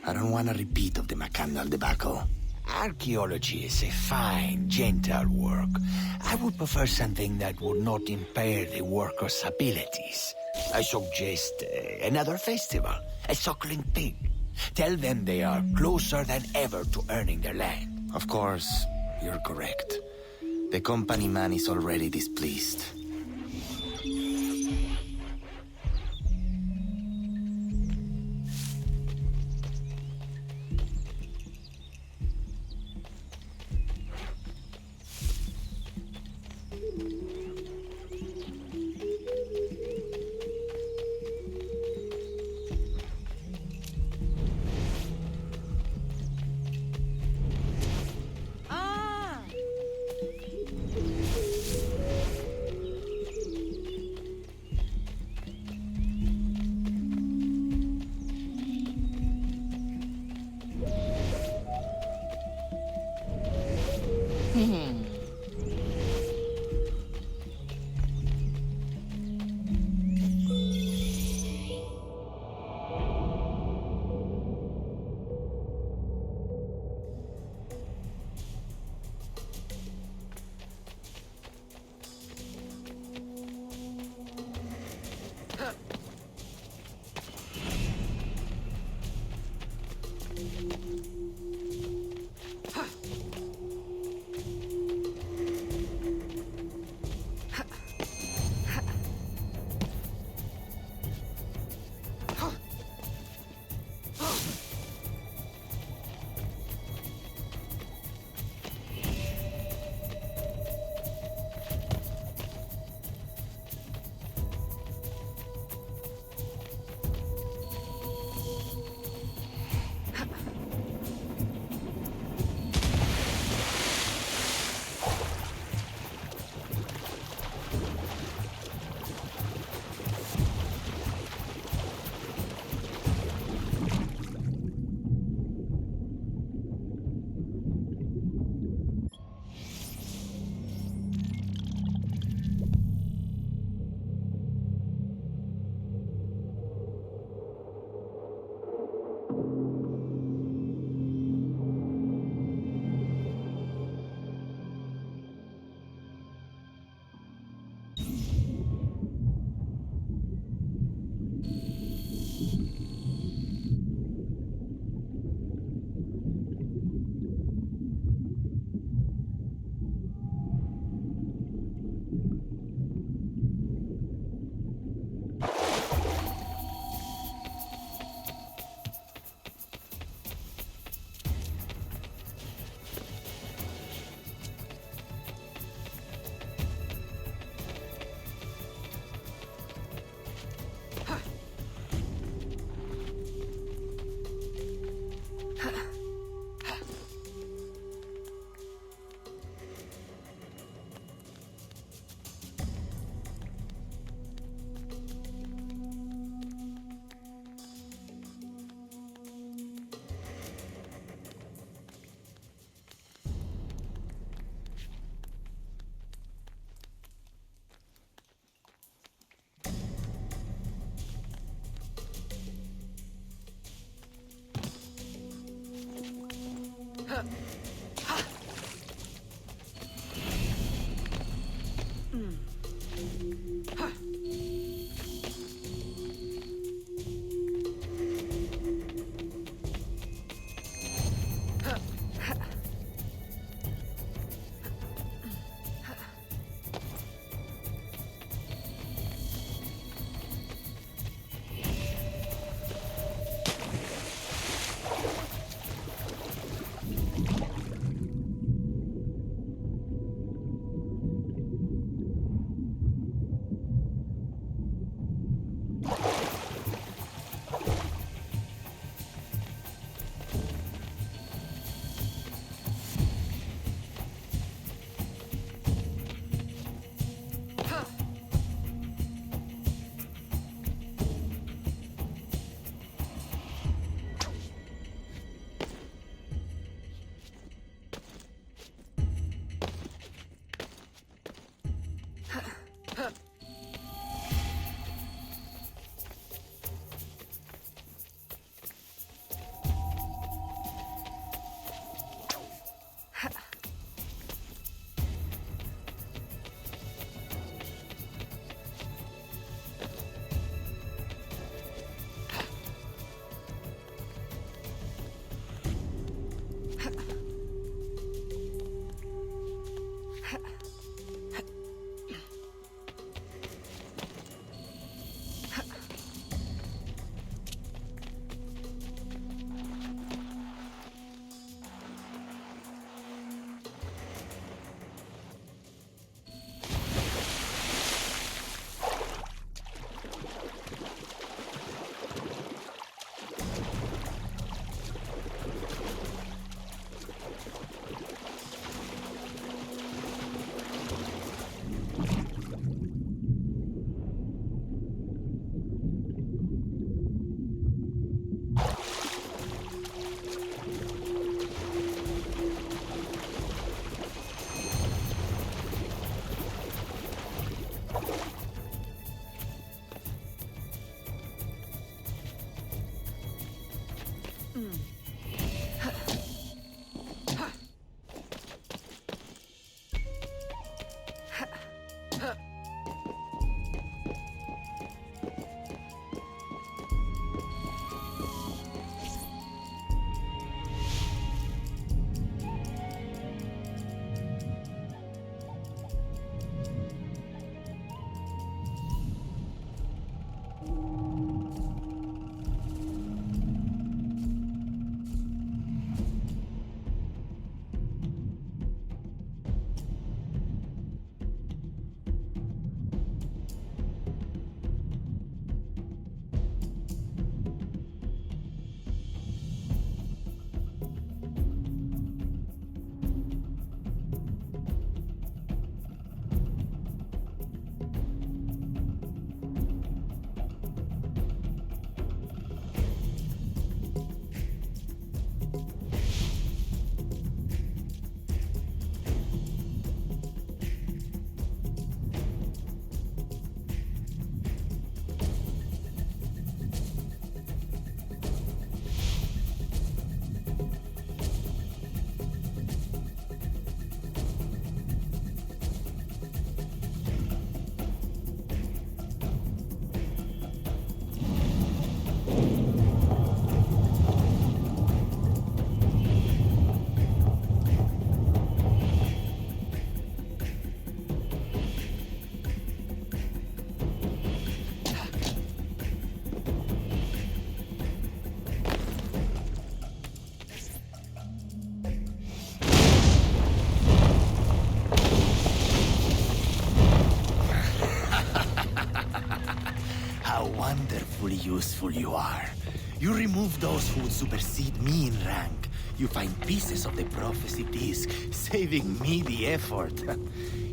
I don't want a repeat of the Macandal debacle. Archaeology is a fine, gentle work. I would prefer something that would not impair the workers' abilities. I suggest another festival, a suckling pig. Tell them they are closer than ever to earning their land. Of course, you're correct. The company man is already displeased. Wonderfully useful you are. You remove those who would supersede me in rank. You find pieces of the prophecy disc, saving me the effort.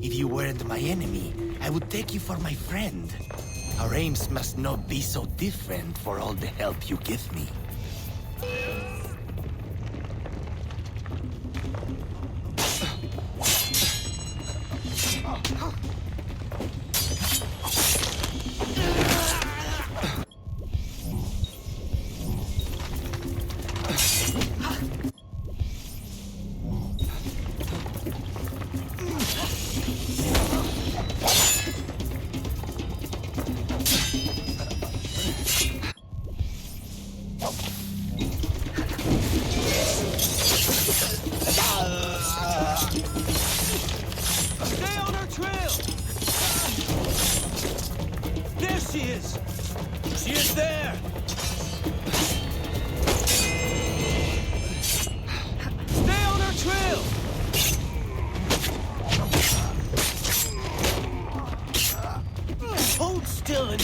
If you weren't my enemy, I would take you for my friend. Our aims must not be so different for all the help you give me.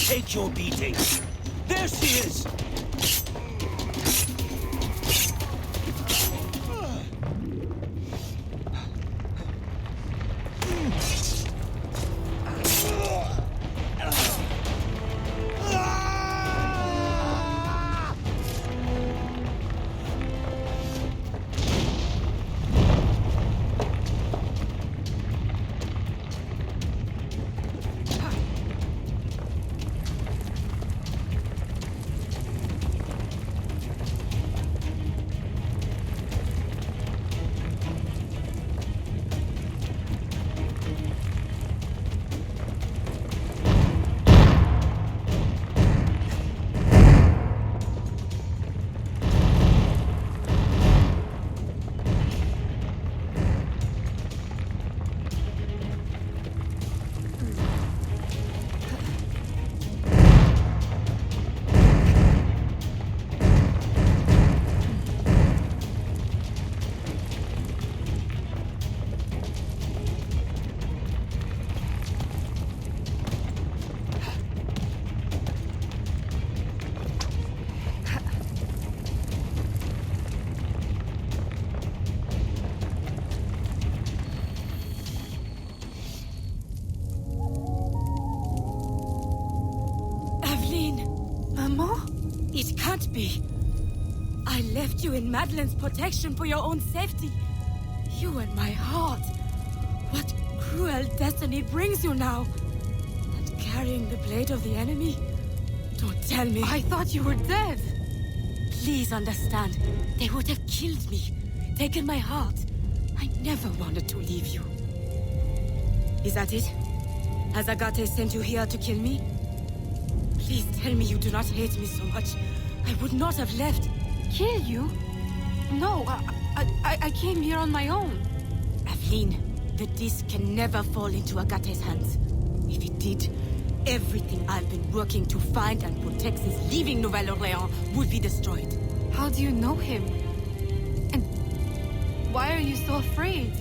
Take your beating. There she is! It can't be. I left you in Madeline's protection for your own safety. You and my heart. What cruel destiny brings you now? And carrying the blade of the enemy? Don't tell me. I thought you were dead. Please understand. They would have killed me, taken my heart. I never wanted to leave you. Is that it? Has Agate sent you here to kill me? Please tell me you do not hate me so much. I would not have left. Kill you? No, I came here on my own. Aveline, the disc can never fall into Agate's hands. If it did, everything I've been working to find and protect since leaving Nouvelle-Orléans would be destroyed. How do you know him? And why are you so afraid?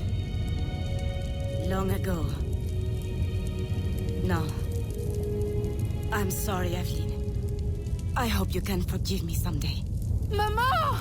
Long ago. No. I'm sorry, Aveline. I hope you can forgive me someday. Mama!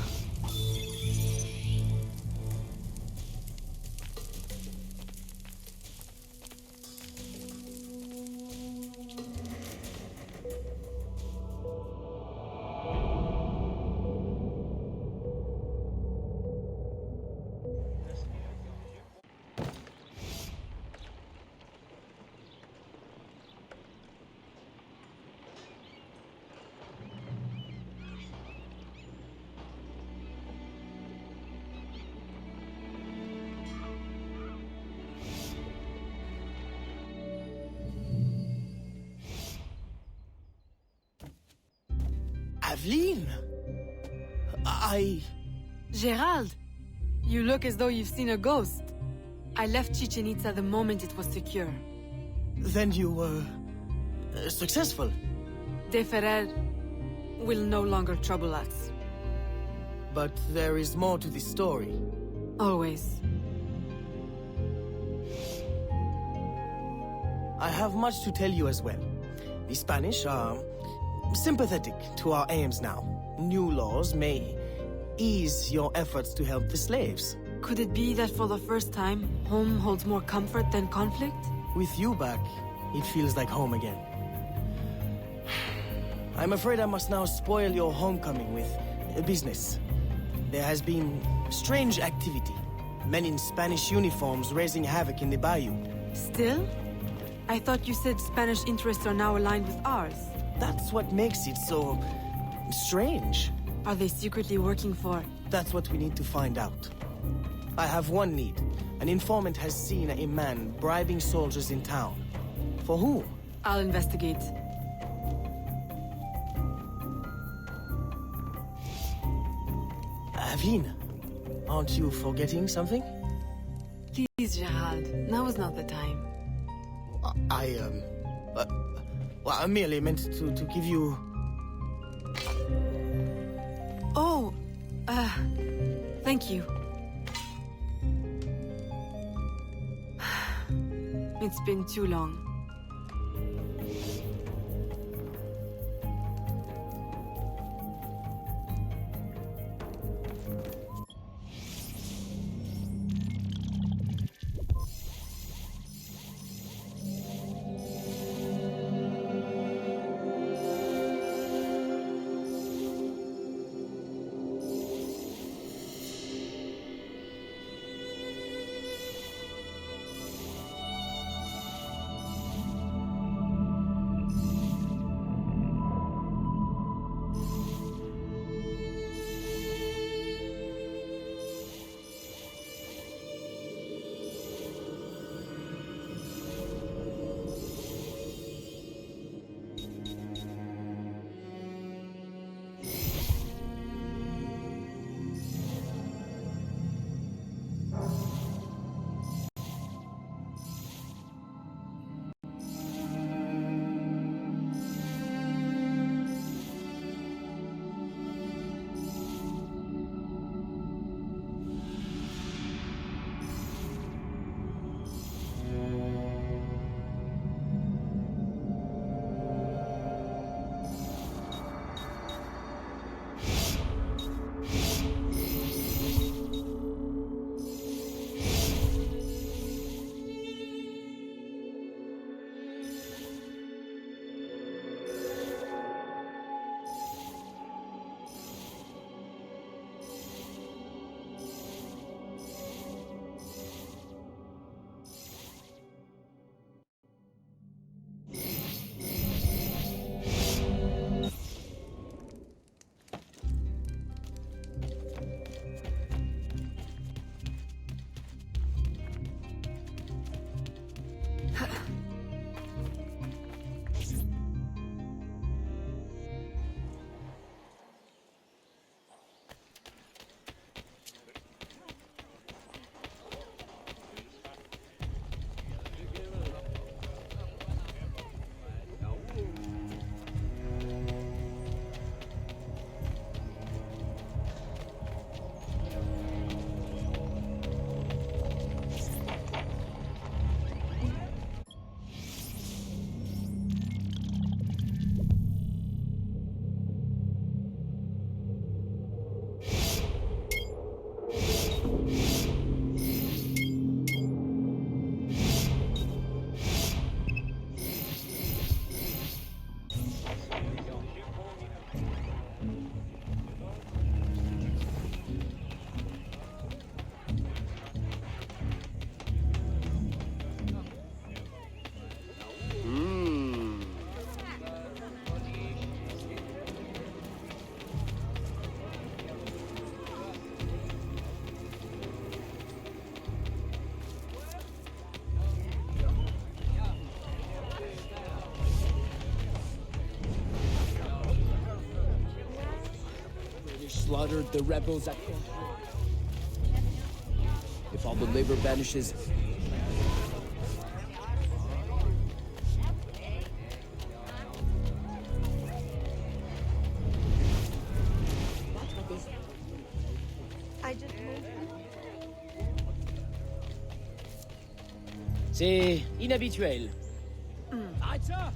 Aveline! Gerald! You look as though you've seen a ghost. I left Chichen Itza the moment it was secure. Then you were... successful? De Ferrer will no longer trouble us. But there is more to this story. Always. I have much to tell you as well. The Spanish are sympathetic to our aims now. New laws may ease your efforts to help the slaves. Could it be that for the first time, home holds more comfort than conflict? With you back, it feels like home again. I'm afraid I must now spoil your homecoming with business. There has been strange activity. Men in Spanish uniforms raising havoc in the bayou. Still? I thought you said Spanish interests are now aligned with ours. That's what makes it so... strange. Are they secretly working for... That's what we need to find out. I have one need. An informant has seen a man bribing soldiers in town. For whom? I'll investigate. Aveline, aren't you forgetting something? Please, Gerald. Now is not the time. Well, I merely meant to give you... Oh, thank you. It's been too long. slaughtered the rebels at Grandpré. If all the labor vanishes, I just moved. c'est inhabituel. Arrête ça!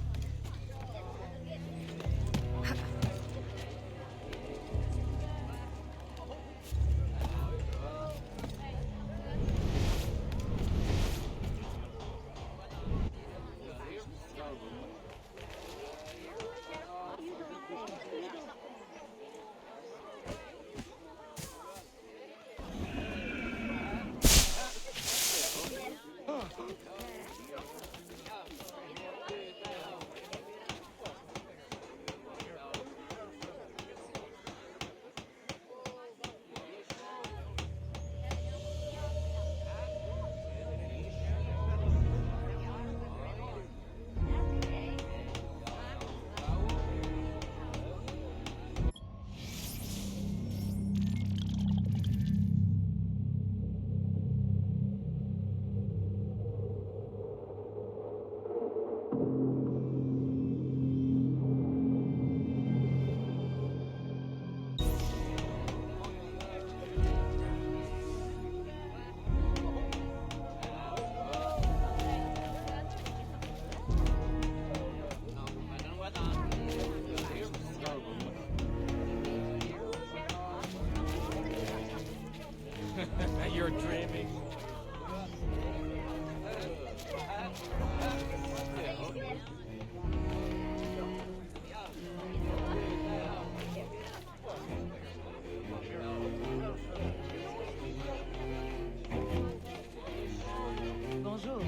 You're dreaming. Bonjour.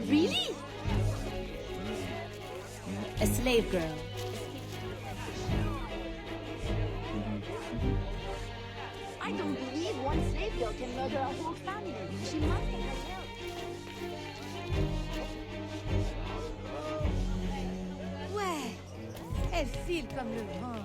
Really? A slave girl. I don't believe one slave girl can murder a whole family. She must have help. Ouais, elle file comme le vent.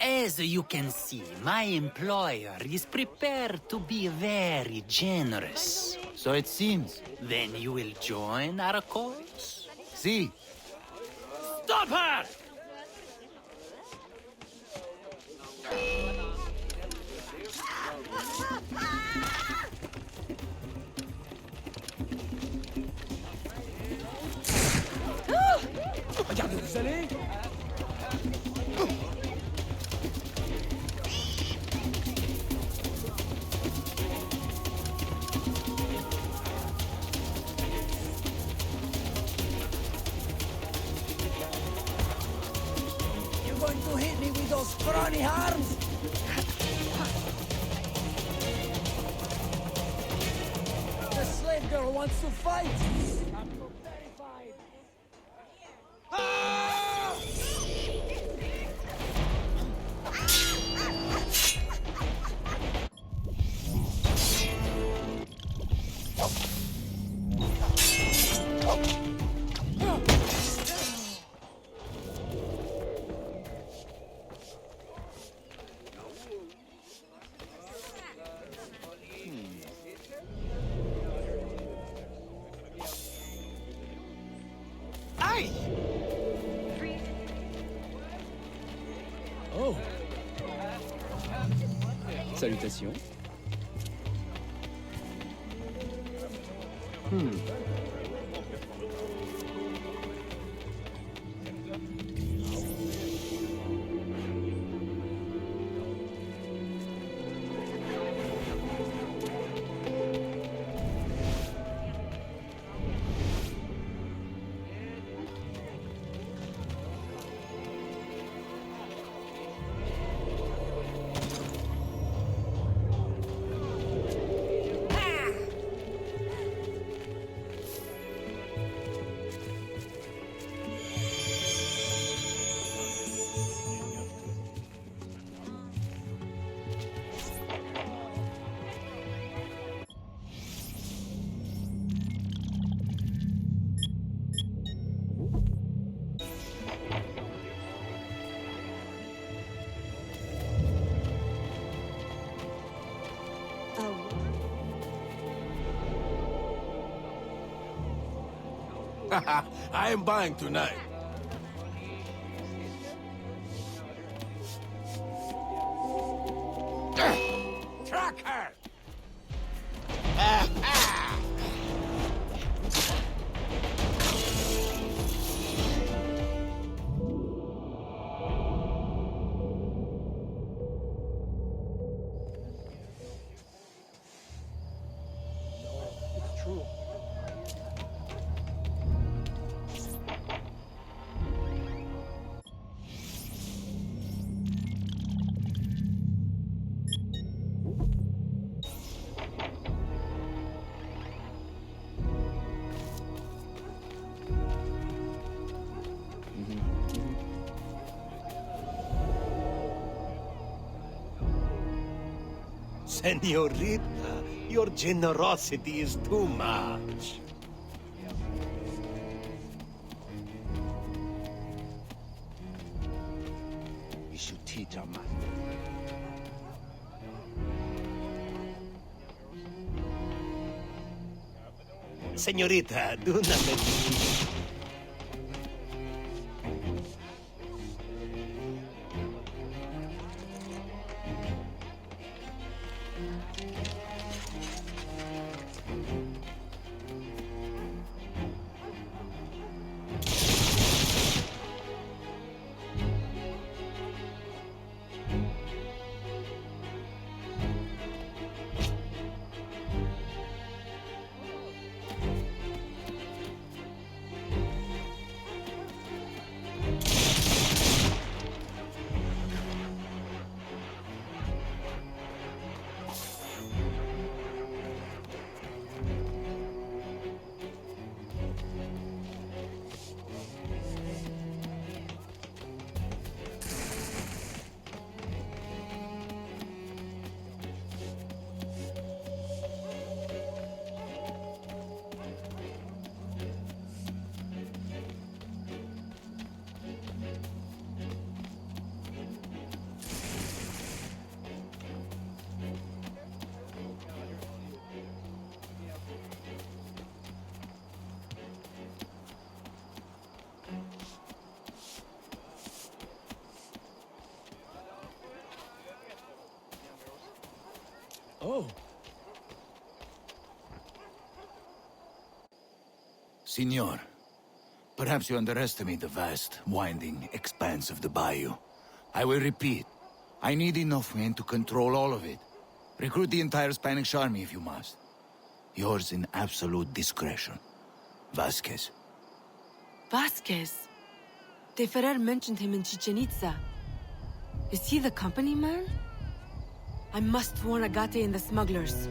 As you can see, my employer is prepared to be very generous. So it seems. Then you will join our cause? See? Stop her! Regardez, vous allez? You're going to hit me with those scrawny arms? The slave girl wants to fight! I'm so terrified! Oh. Salutations. I am buying tonight. Track her! It's true. Senorita, your generosity is too much. We should teach our master. Senorita, do not let me... Oh. Signor, perhaps you underestimate the vast, winding expanse of the bayou. I will repeat. I need enough men to control all of it. Recruit the entire Spanish army if you must. Yours in absolute discretion. Vasquez. Vasquez? De Ferrer mentioned him in Chichen Itza. Is he the company man? I must warn Agate and the smugglers.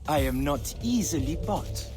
I am not easily bought.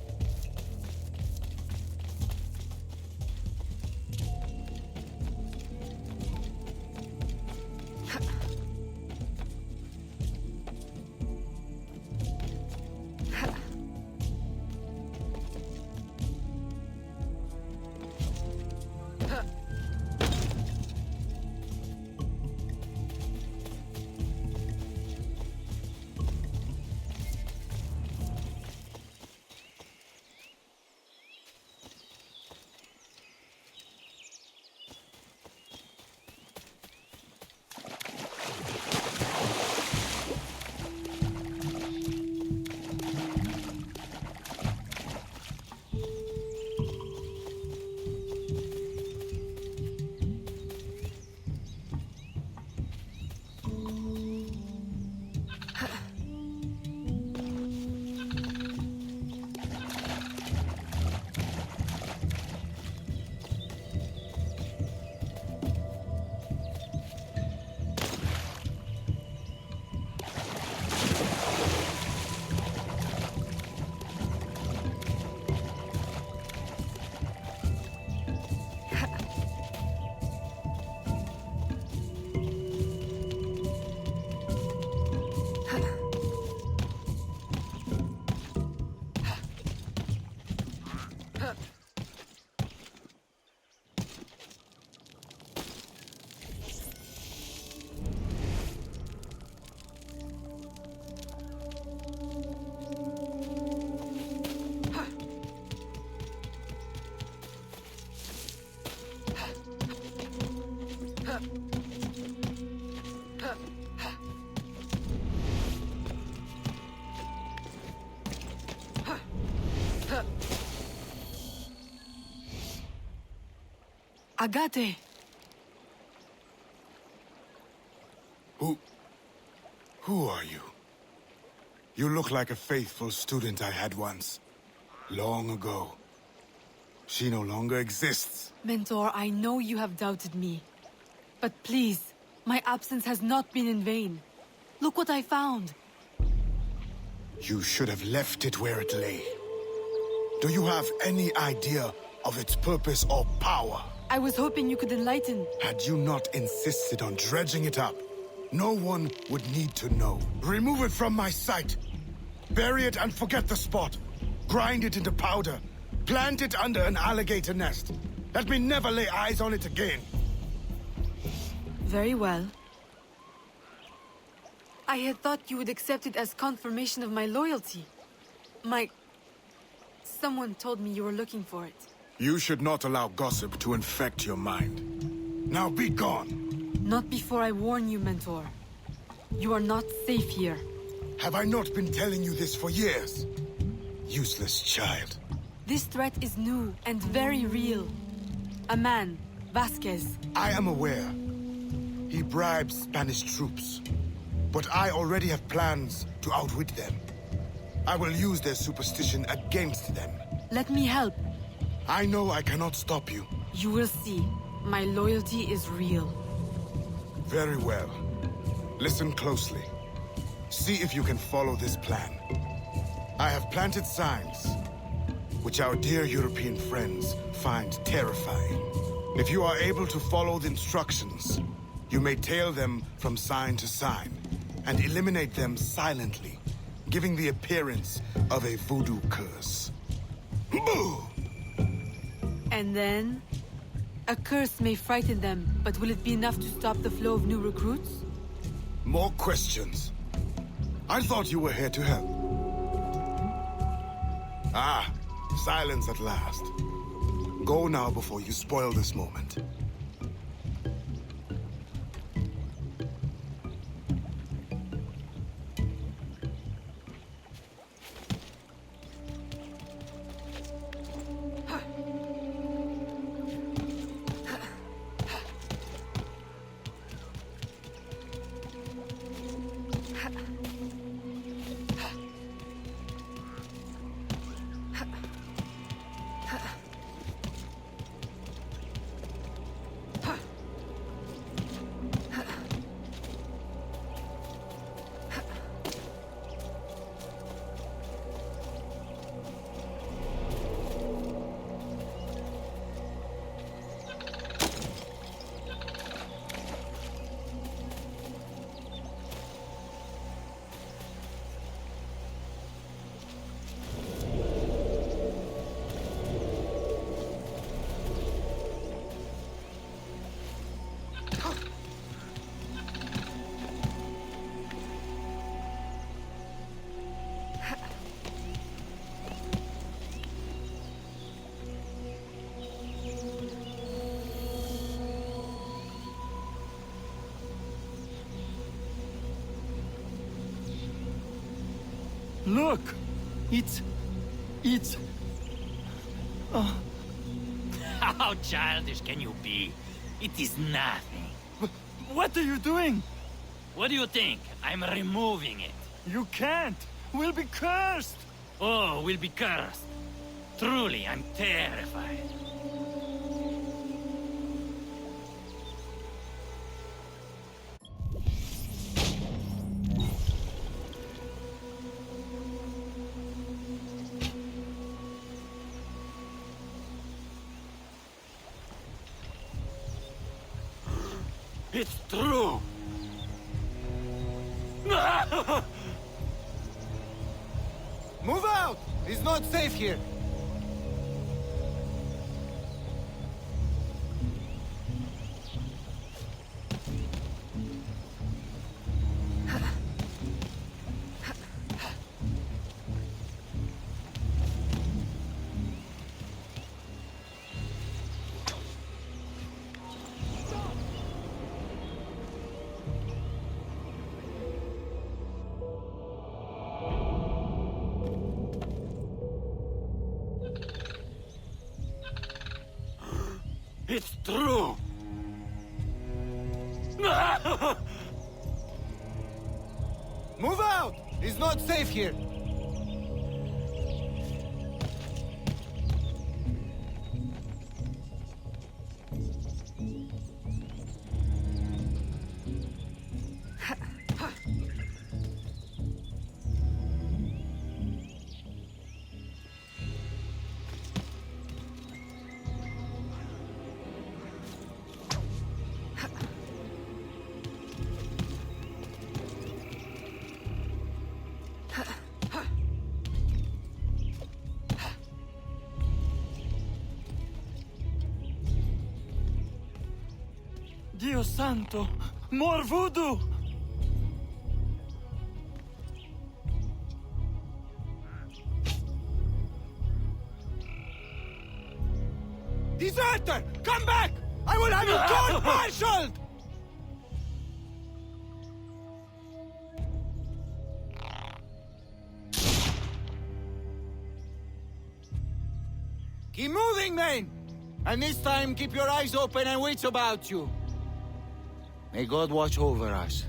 Agate! Who are you? You look like a faithful student I had once. Long ago. She no longer exists. Mentor, I know you have doubted me. But please, my absence has not been in vain. Look what I found. You should have left it where it lay. Do you have any idea of its purpose or power? I was hoping you could enlighten. Had you not insisted on dredging it up, no one would need to know. Remove it from my sight. Bury it and forget the spot. Grind it into powder. Plant it under an alligator nest. Let me never lay eyes on it again. Very well. I had thought you would accept it as confirmation of my loyalty. Someone told me you were looking for it. You should not allow gossip to infect your mind. Now be gone! Not before I warn you, Mentor. You are not safe here. Have I not been telling you this for years? Useless child. This threat is new and very real. A man, Vasquez. I am aware. He bribes Spanish troops. But I already have plans to outwit them. I will use their superstition against them. Let me help. I know I cannot stop you. You will see. My loyalty is real. Very well. Listen closely. See if you can follow this plan. I have planted signs, which our dear European friends find terrifying. If you are able to follow the instructions, you may tail them from sign to sign, and eliminate them silently, giving the appearance of a voodoo curse. Boo! And then? A curse may frighten them, but will it be enough to stop the flow of new recruits? More questions. I thought you were here to help. Ah, silence at last. Go now before you spoil this moment. Look! It's... Oh. How childish can you be? It is nothing. What are you doing? What do you think? I'm removing it. You can't! We'll be cursed! Oh, we'll be cursed. Truly, I'm terrified. It's true! Move out! It's not safe here. It's true! Move out! It's not safe here. Dio santo! More voodoo! Deserter! Come back! I will have you court-martialed! Keep moving, man! And this time, keep your eyes open and wits about you. May God watch over us.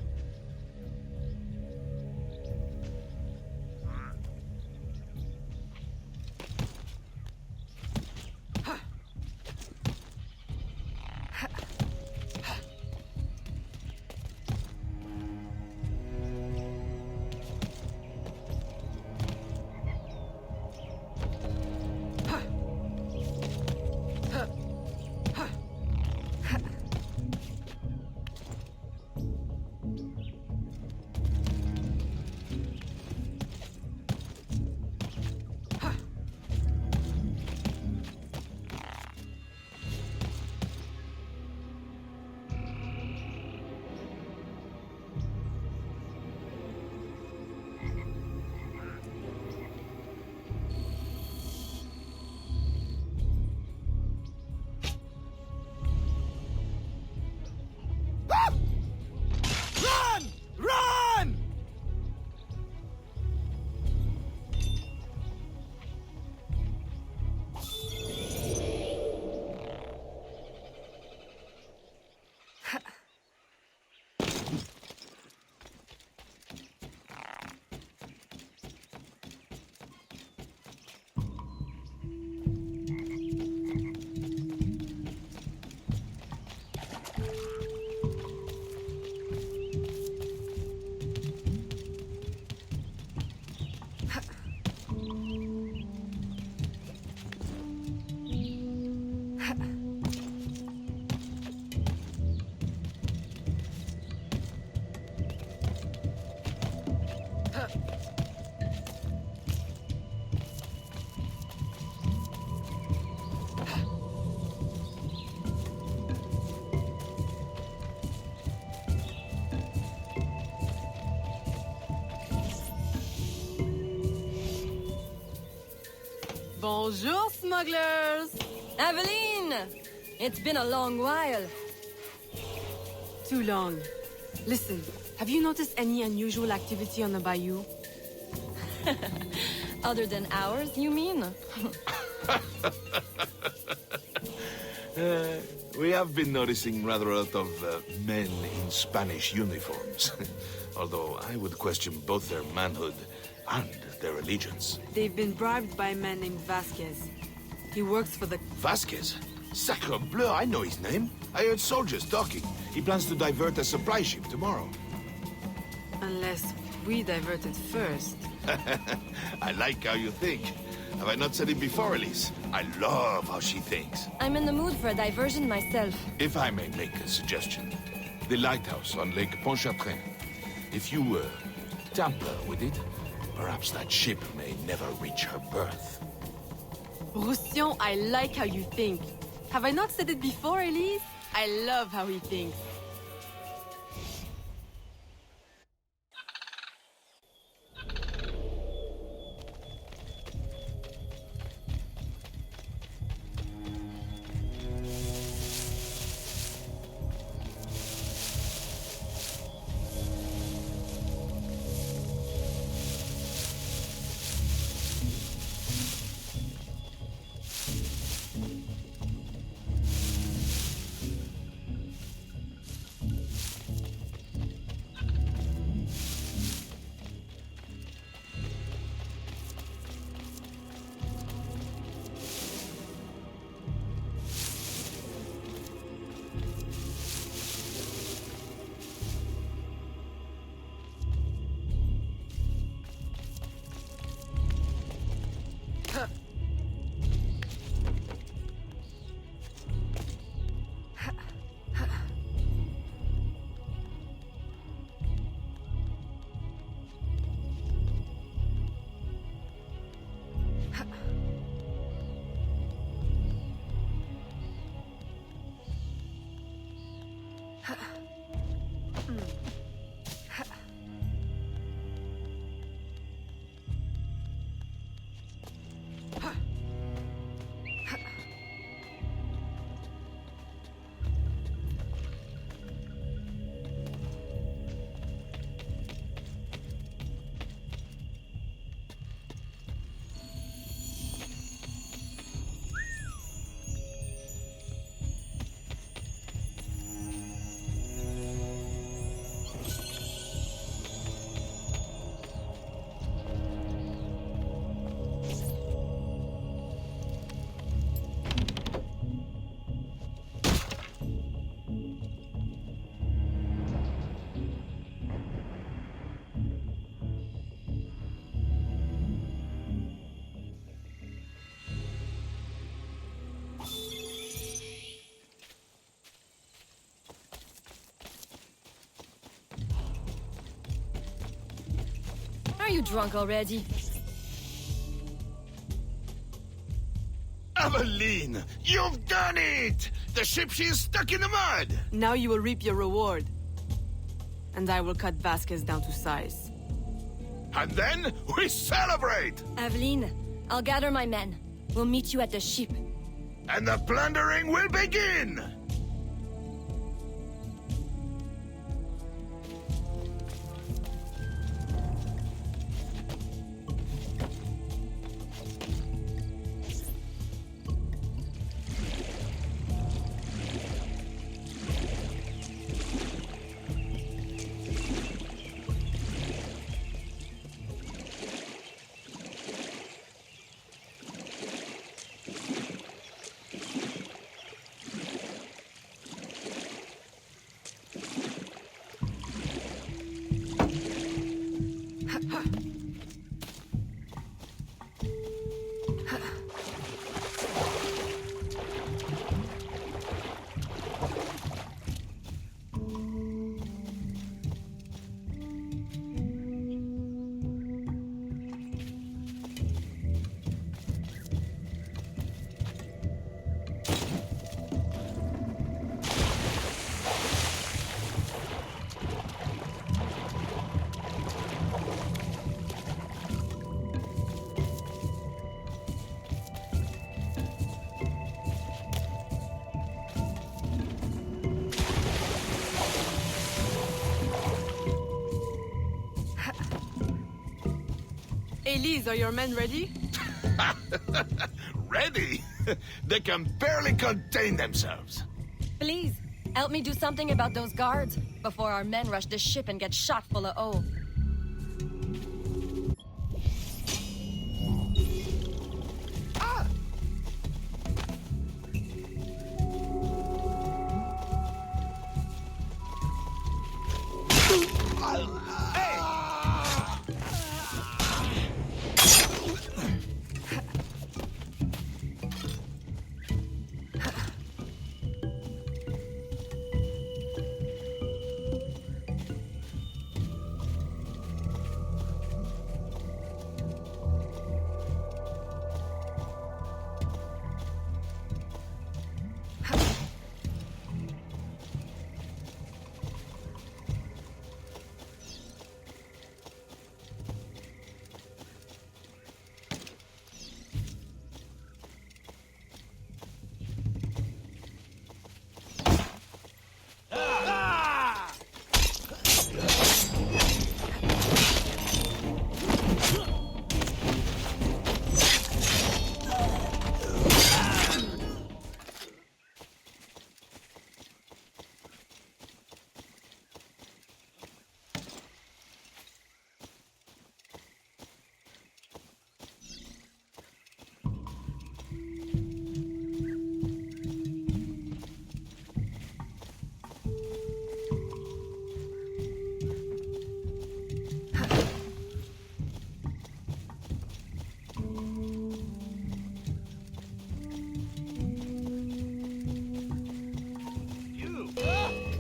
Bonjour, smugglers! Aveline! It's been a long while. Too long. Listen, have you noticed any unusual activity on the bayou? Other than ours, you mean? We have been noticing rather a lot of men in Spanish uniforms. Although I would question both their manhood and their allegiance. They've been bribed by a man named Vasquez. He works for the... Vasquez? Sacre bleu, I know his name. I heard soldiers talking. He plans to divert a supply ship tomorrow. Unless we divert it first. I like how you think. Have I not said it before, Elise? I love how she thinks. I'm in the mood for a diversion myself. If I may make a suggestion. The lighthouse on Lake Pontchartrain. If you, tamper with it, perhaps that ship may never reach her berth. Roussillon, I like how you think. Have I not said it before, Elise? I love how he thinks. Are you drunk already? Aveline! You've done it! The ship, she is stuck in the mud! Now you will reap your reward. And I will cut Vasquez down to size. And then we celebrate! Aveline, I'll gather my men. We'll meet you at the ship. And the plundering will begin! Elise, are your men ready? Ready? They can barely contain themselves. Please, help me do something about those guards before our men rush the ship and get shot full of oath.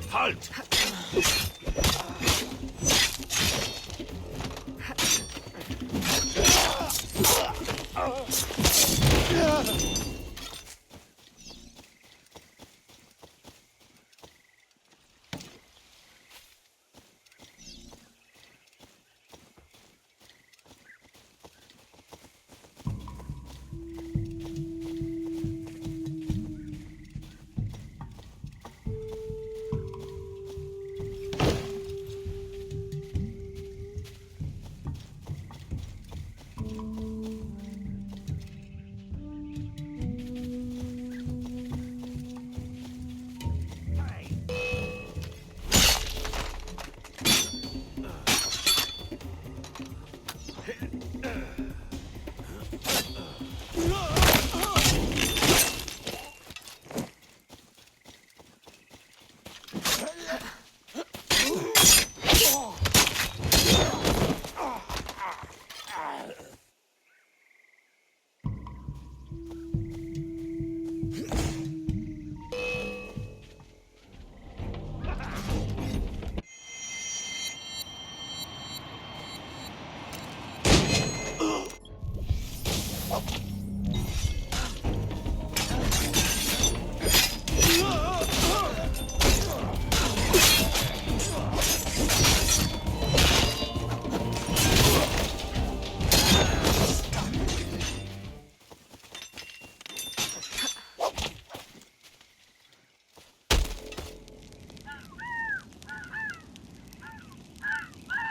Halt!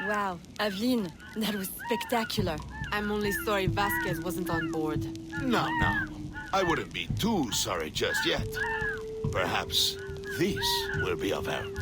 Wow, Aveline, that was spectacular. I'm only sorry Vasquez wasn't on board. No, no. I wouldn't be too sorry just yet. Perhaps this will be of help.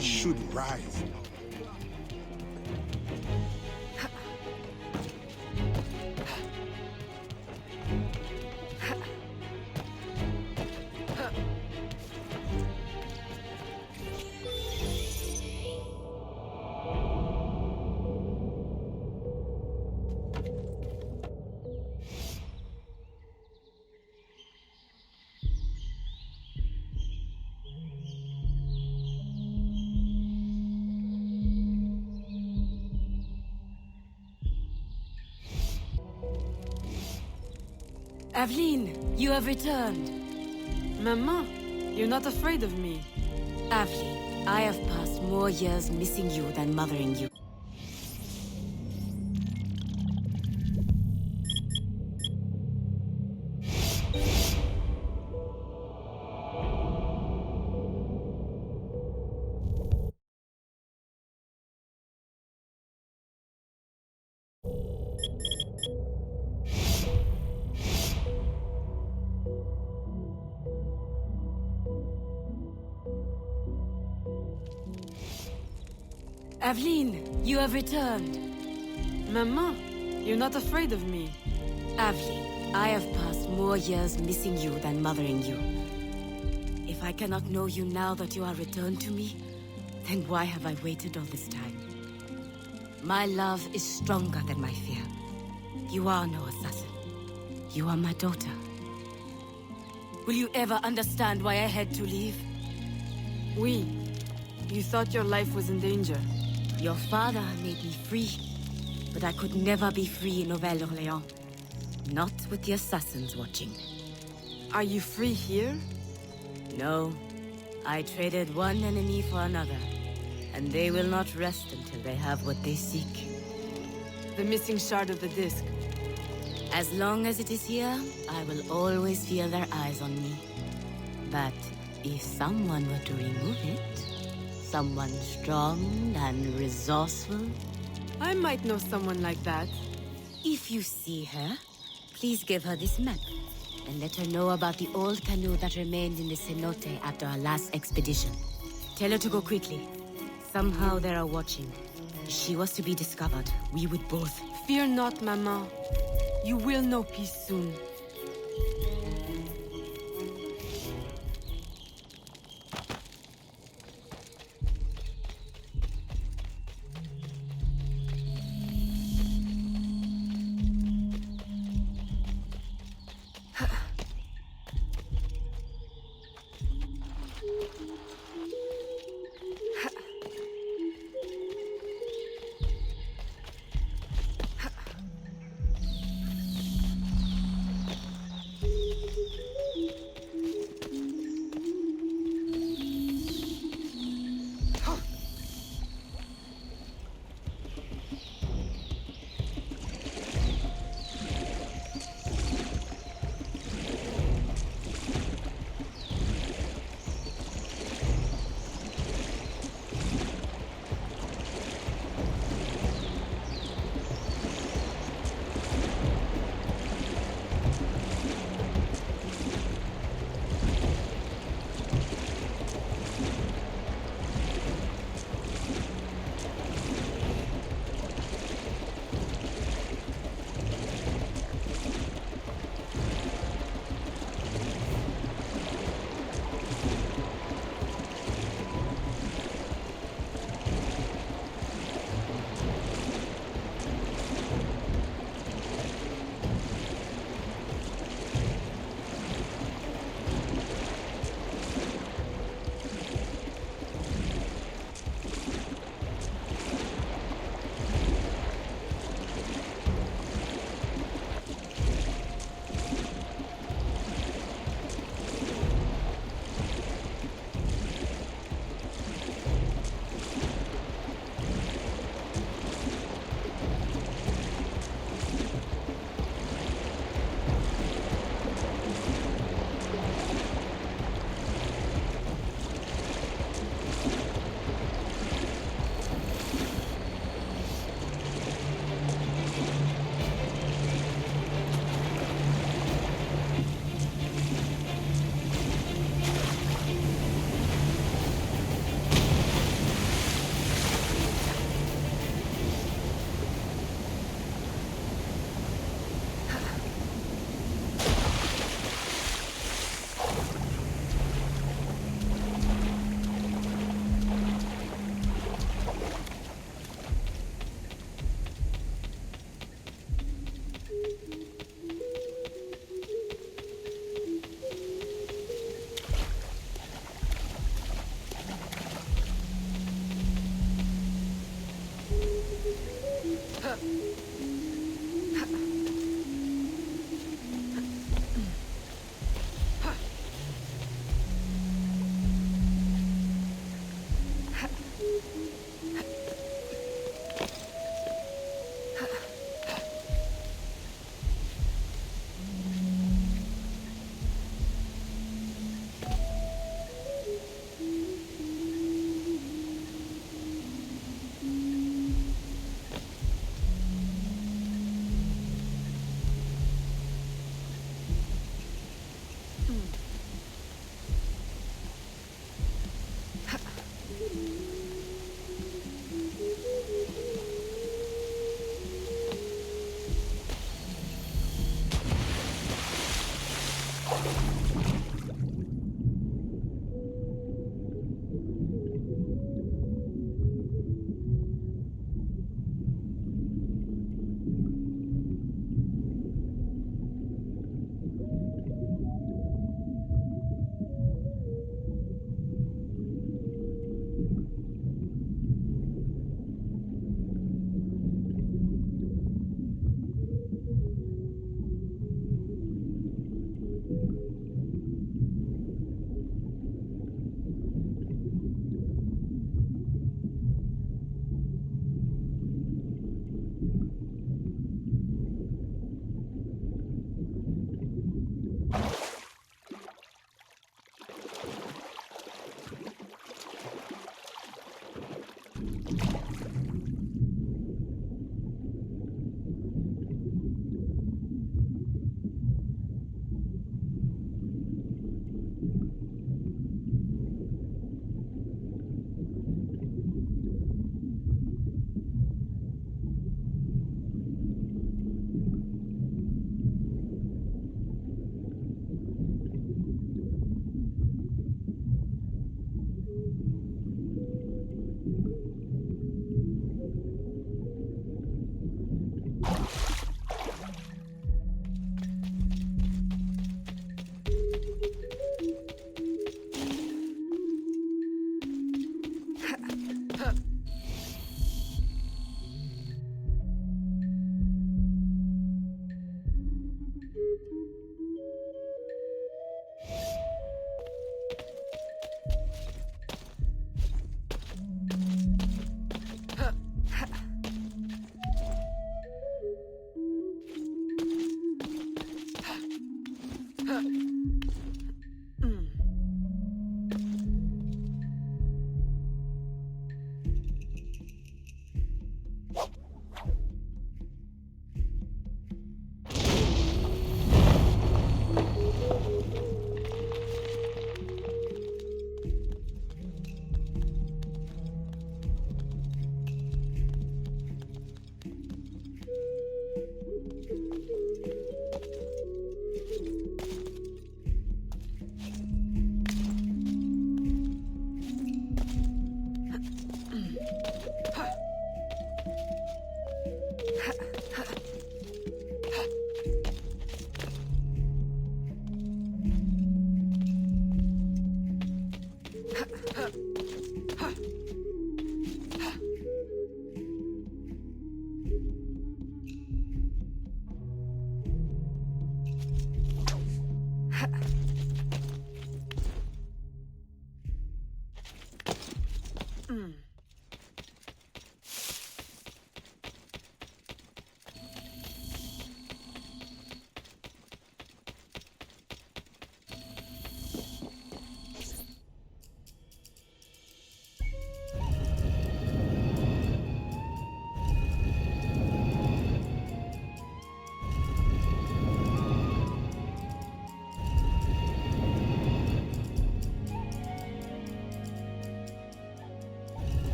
should rise. Aveline, you have returned. Maman, you're not afraid of me. Aveline, I have passed more years missing you than mothering you. Aveline, you have returned. Maman, you're not afraid of me. Aveline, I have passed more years missing you than mothering you. If I cannot know you now that you are returned to me, then why have I waited all this time? My love is stronger than my fear. You are no assassin. You are my daughter. Will you ever understand why I had to leave? Oui. You thought your life was in danger. Your father made me free, but I could never be free in Nouvelle-Orléans. Not with the assassins watching. Are you free here? No. I traded one enemy for another, and they will not rest until they have what they seek. The missing shard of the disc. As long as it is here, I will always feel their eyes on me. But if someone were to remove it, someone strong and resourceful, I might know someone like that. If you see her, please give her this map, and let her know about the old canoe that remained in the cenote after our last expedition. Tell her to go quickly. Somehow they are watching. If she was to be discovered, we would both... Fear not, Maman. You will know peace soon.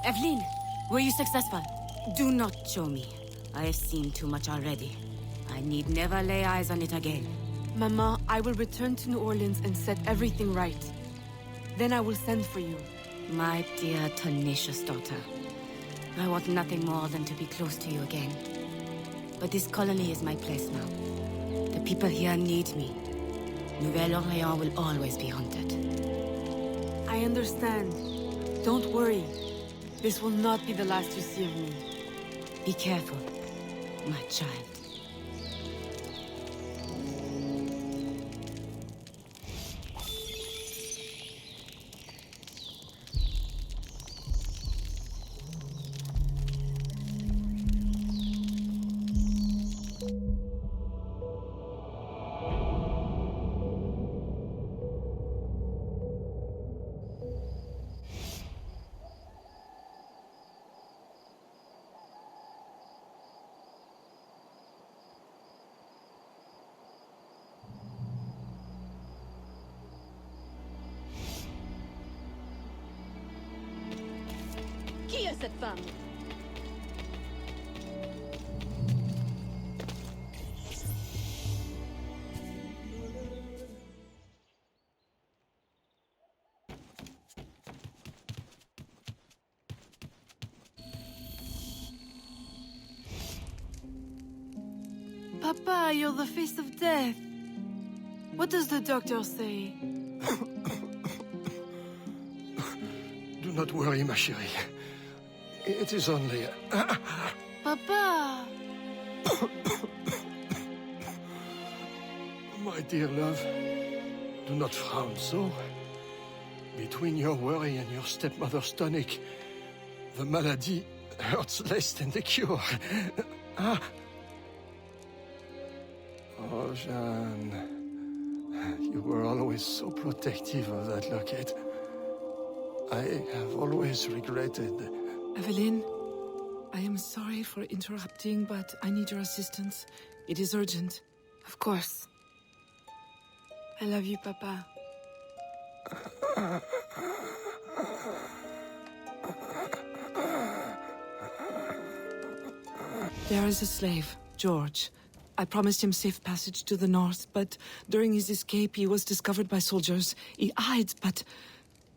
Aveline, were you successful? Do not show me. I have seen too much already. I need never lay eyes on it again. Mama, I will return to New Orleans and set everything right. Then I will send for you. My dear, tenacious daughter. I want nothing more than to be close to you again. But this colony is my place now. The people here need me. Nouvelle-Orléans will always be haunted. I understand. Don't worry. This will not be the last you see of me. Be careful, my child. Qui est cette femme? Papa, you're the face of death. What does the doctor say? Do not worry, ma chérie. It is only... Papa! My dear love, do not frown so. Between your worry and your stepmother's tonic, the malady hurts less than the cure. Ah. Oh, Jeanne. You were always so protective of that locket. I have always regretted. Aveline, I am sorry for interrupting, but I need your assistance. It is urgent. Of course. I love you, Papa. There is a slave, George. I promised him safe passage to the north, but during his escape he was discovered by soldiers. He hides, but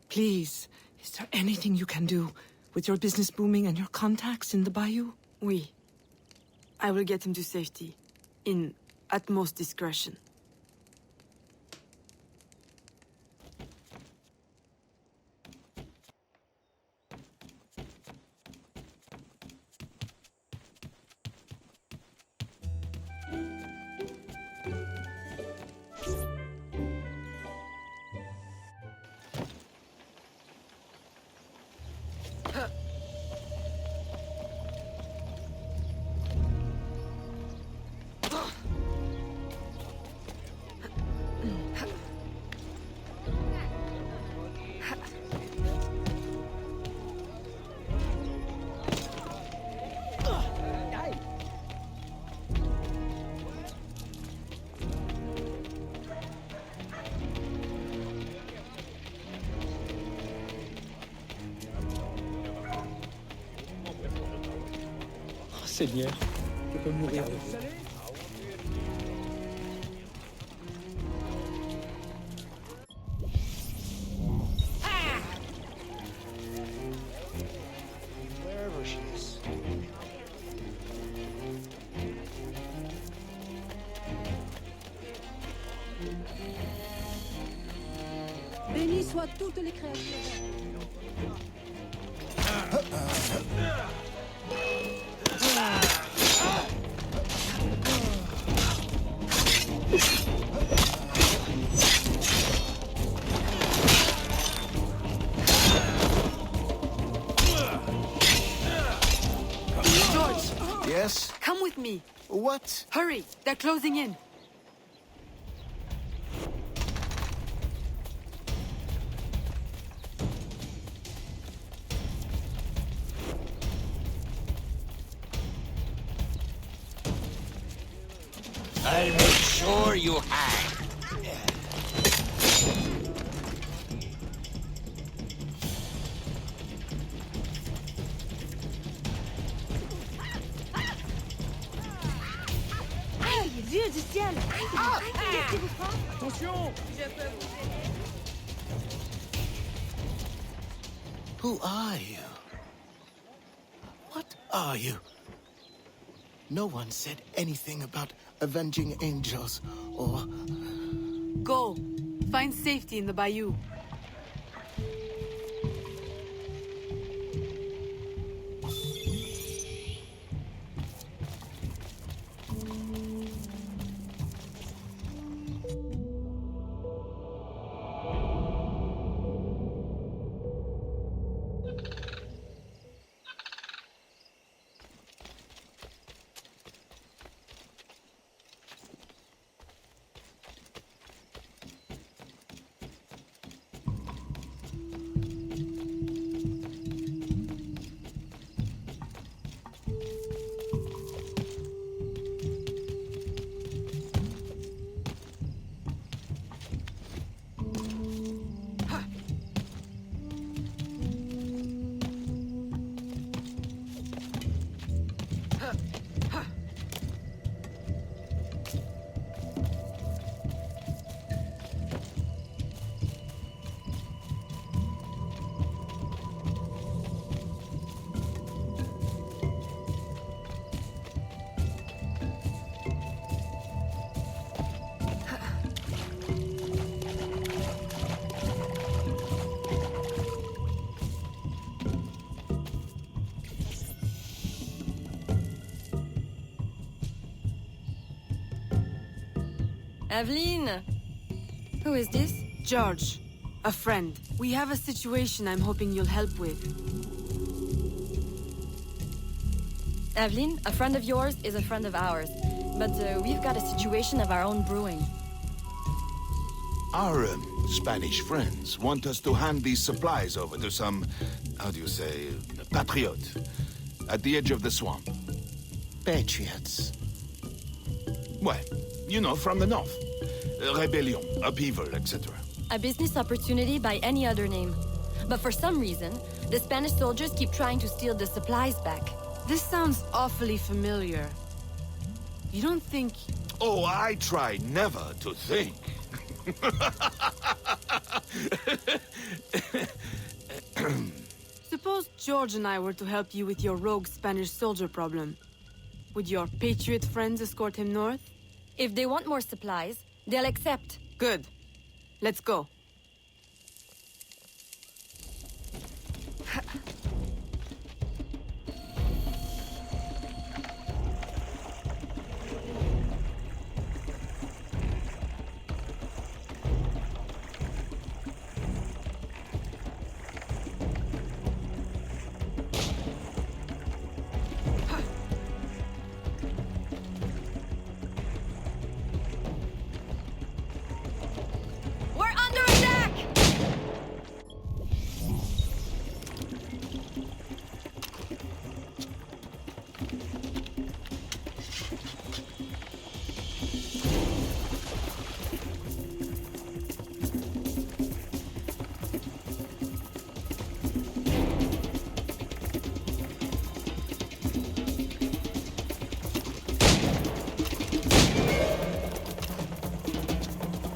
please, is there anything you can do? With your business booming and your contacts in the bayou? Oui. I will get him to safety. In utmost discretion. Seigneur, je peux mourir de vous. Wherever she is. Bénis soient toutes les créatures. Yes? Come with me. What? Hurry, they're closing in. I'll make sure you hang. Aïe, Dieu du ciel! Laissez-vous prendre. Attention! Je peux vous aider. Who are you? What are you? No one said anything about avenging angels, or... Go. Find safety in the bayou. Aveline! Who is this? George, a friend. We have a situation I'm hoping you'll help with. Aveline, a friend of yours is a friend of ours. But we've got a situation of our own brewing. Our Spanish friends want us to hand these supplies over to some, how do you say, patriot, at the edge of the swamp. Patriots. Well, you know, from the north. Rebellion, upheaval, etc. A business opportunity by any other name. But for some reason, the Spanish soldiers keep trying to steal the supplies back. This sounds awfully familiar. You don't think... Oh, I try never to think. Suppose George and I were to help you with your rogue Spanish soldier problem. Would your patriot friends escort him north? If they want more supplies, they'll accept. Good. Let's go.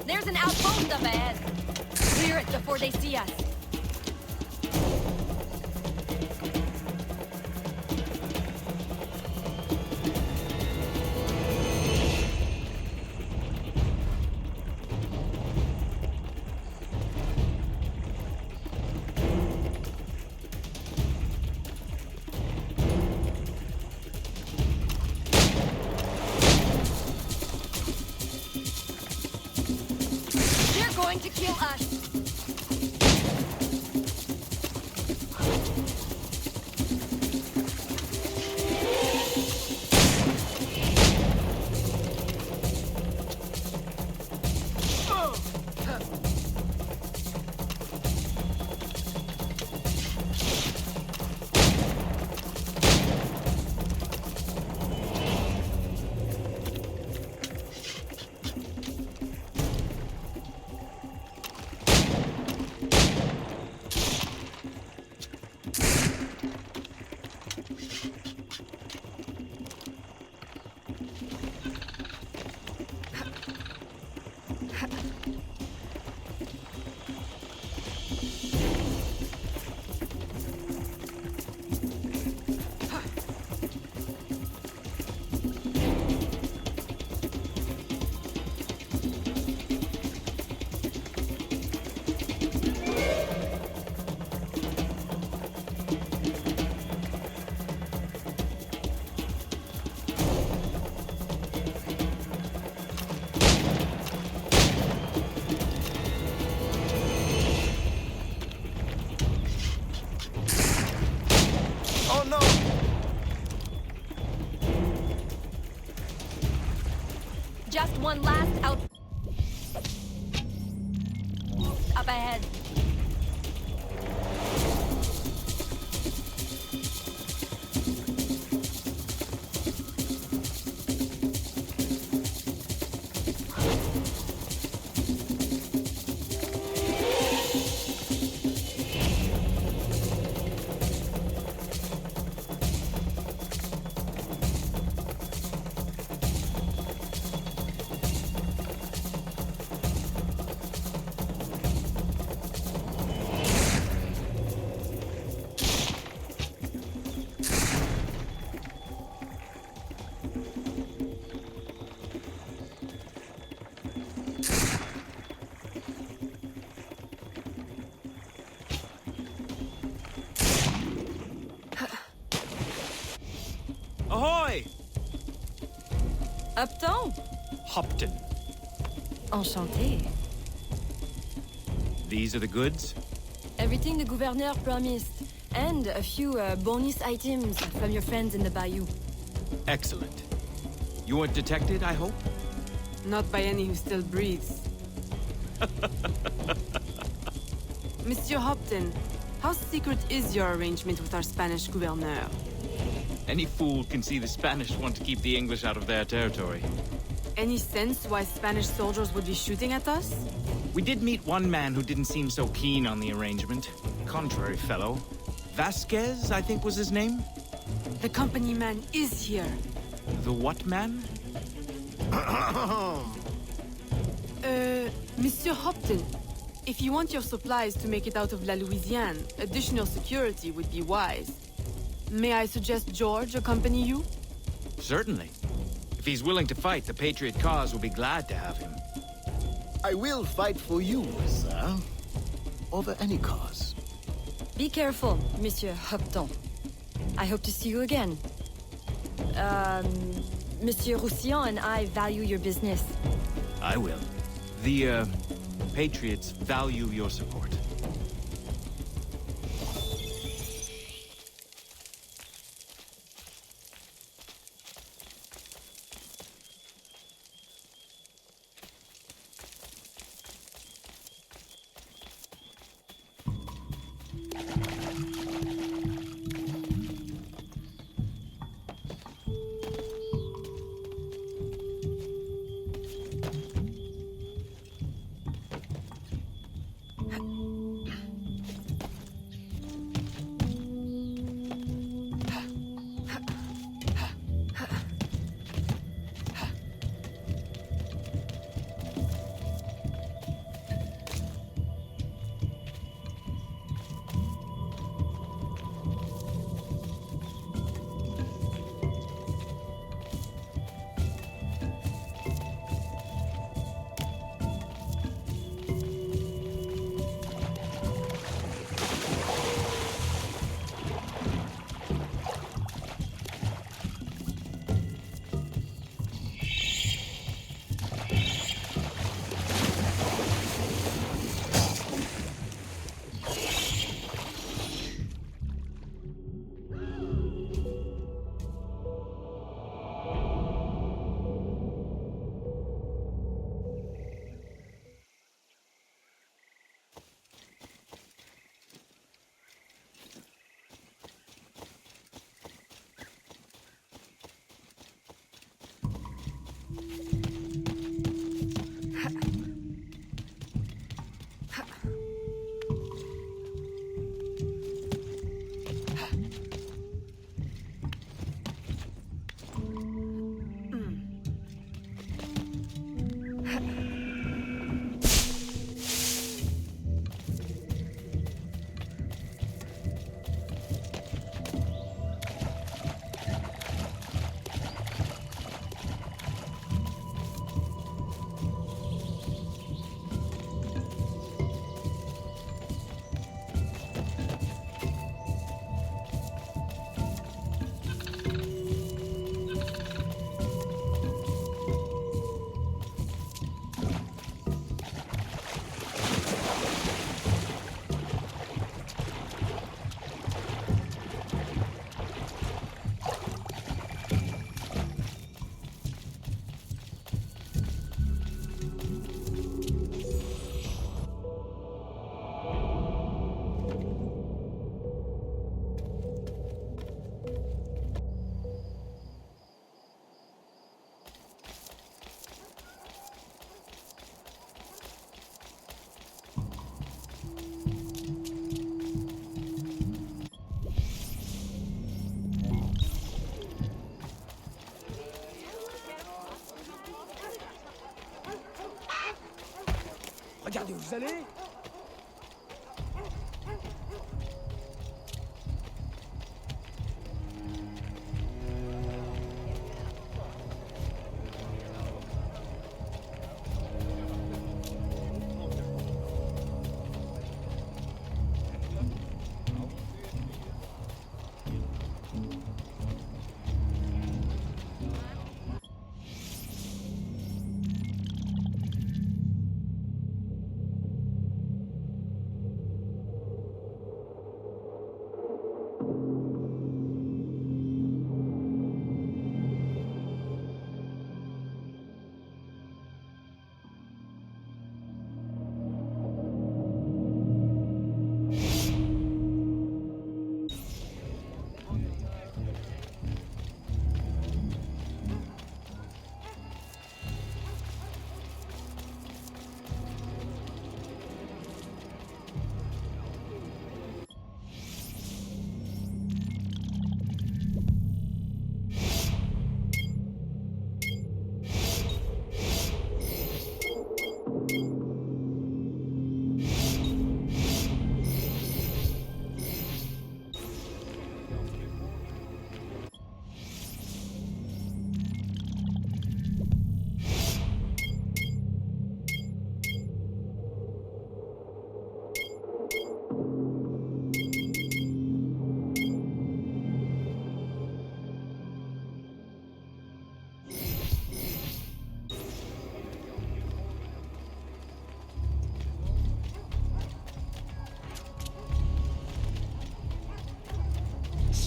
There's an outpost up ahead. Clear it before they see us. To kill us. Just one last out. Up ahead. Ahoy! Upton. Hopton. Enchanté. These are the goods? Everything the gouverneur promised. And a few bonus items from your friends in the bayou. Excellent. You weren't detected, I hope? Not by any who still breathes. Monsieur Hopton, how secret is your arrangement with our Spanish gouverneur? Any fool can see the Spanish want to keep the English out of their territory. Any sense why Spanish soldiers would be shooting at us? We did meet one man who didn't seem so keen on the arrangement. Contrary fellow. Vasquez, I think was his name? The company man is here. The what man? Monsieur Hopton, if you want your supplies to make it out of La Louisiane, additional security would be wise. May I suggest George accompany you? Certainly. If he's willing to fight, the Patriot cause will be glad to have him. I will fight for you, sir. Over any cause. Be careful, Monsieur Hopton. I hope to see you again. Monsieur Roussillon and I value your business. I will. The, Patriots value your support. Regardez où vous allez!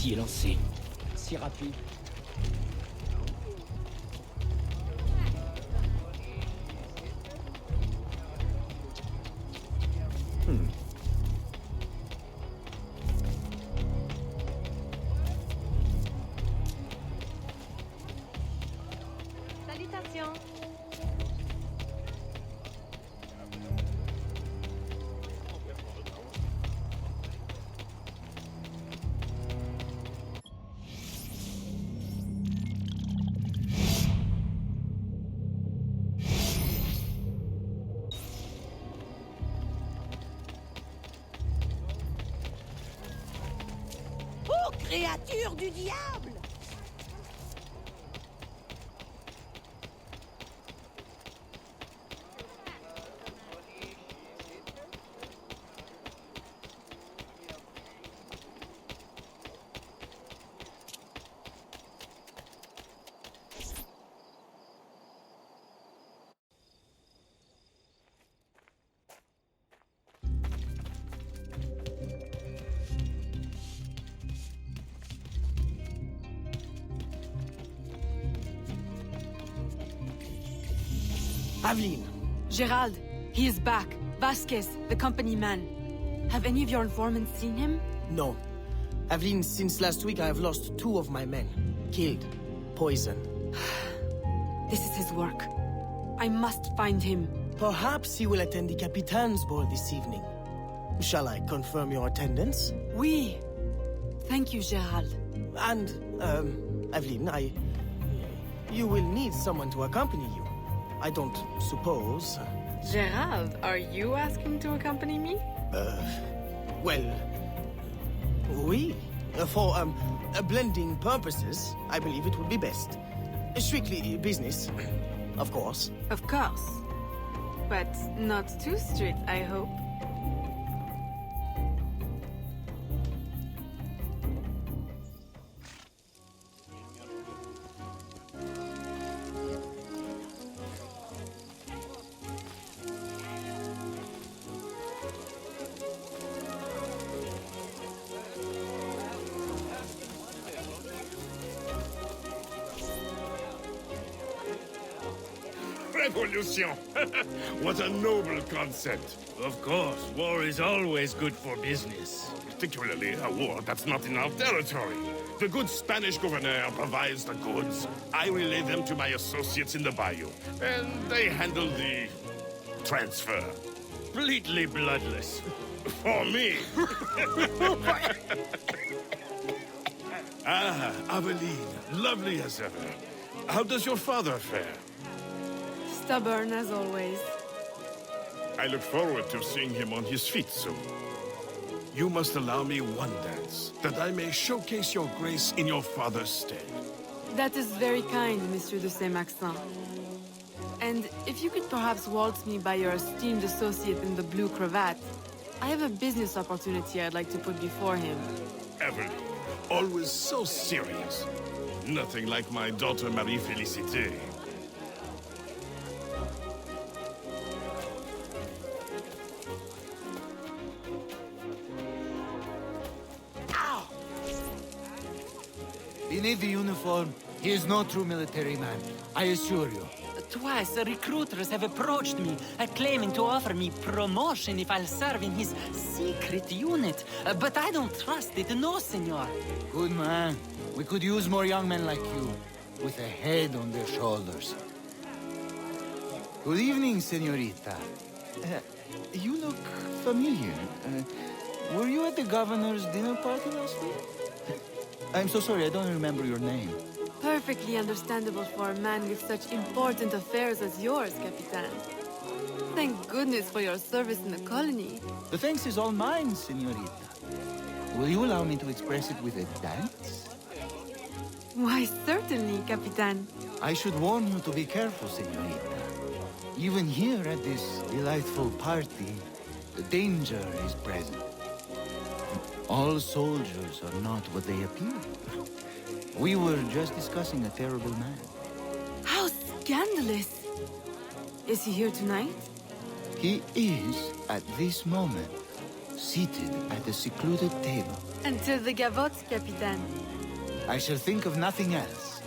défi est lancé. Si rapide. Salutations. Oh, créature du diable! Aveline! Gerald, he is back. Vasquez, the company man. Have any of your informants seen him? No. Aveline, since last week I have lost 2 of my men. Killed. Poison. This is his work. I must find him. Perhaps he will attend the Capitan's ball this evening. Shall I confirm your attendance? Oui. Thank you, Gerald. And, Aveline, you will need someone to accompany you. I don't suppose... Gerald, are you asking to accompany me? Well... Oui. For, blending purposes, I believe it would be best. Strictly business, of course. Of course. But not too strict, I hope. Revolution! What a noble concept. Of course, war is always good for business. Particularly a war that's not in our territory. The good Spanish governor provides the goods. I relay them to my associates in the bayou. And they handle the transfer. Completely bloodless. For me. Ah, Aveline, lovely as ever. How does your father fare? Stubborn as always. I look forward to seeing him on his feet soon. You must allow me one dance, that I may showcase your grace in your father's stead. That is very kind, Monsieur de Saint-Maxent. And if you could perhaps waltz me by your esteemed associate in the blue cravat, I have a business opportunity I'd like to put before him. Aveline, always so serious. Nothing like my daughter Marie-Félicité. Beneath the uniform, he is no true military man, I assure you. Twice, recruiters have approached me, claiming to offer me promotion if I'll serve in his secret unit. But I don't trust it, no, senor. Good man. We could use more young men like you, with a head on their shoulders. Good evening, senorita. You look familiar. Were you at the governor's dinner party last week? I'm so sorry, I don't remember your name. Perfectly understandable for a man with such important affairs as yours, Capitan. Thank goodness for your service in the colony. The thanks is all mine, senorita. Will you allow me to express it with a dance? Why, certainly, Capitan. I should warn you to be careful, senorita. Even here at this delightful party, the danger is present. All soldiers are not what they appear. We were just discussing a terrible man. How scandalous! Is he here tonight? He is, at this moment, seated at a secluded table. Until the gavotte, Capitan. I shall think of nothing else.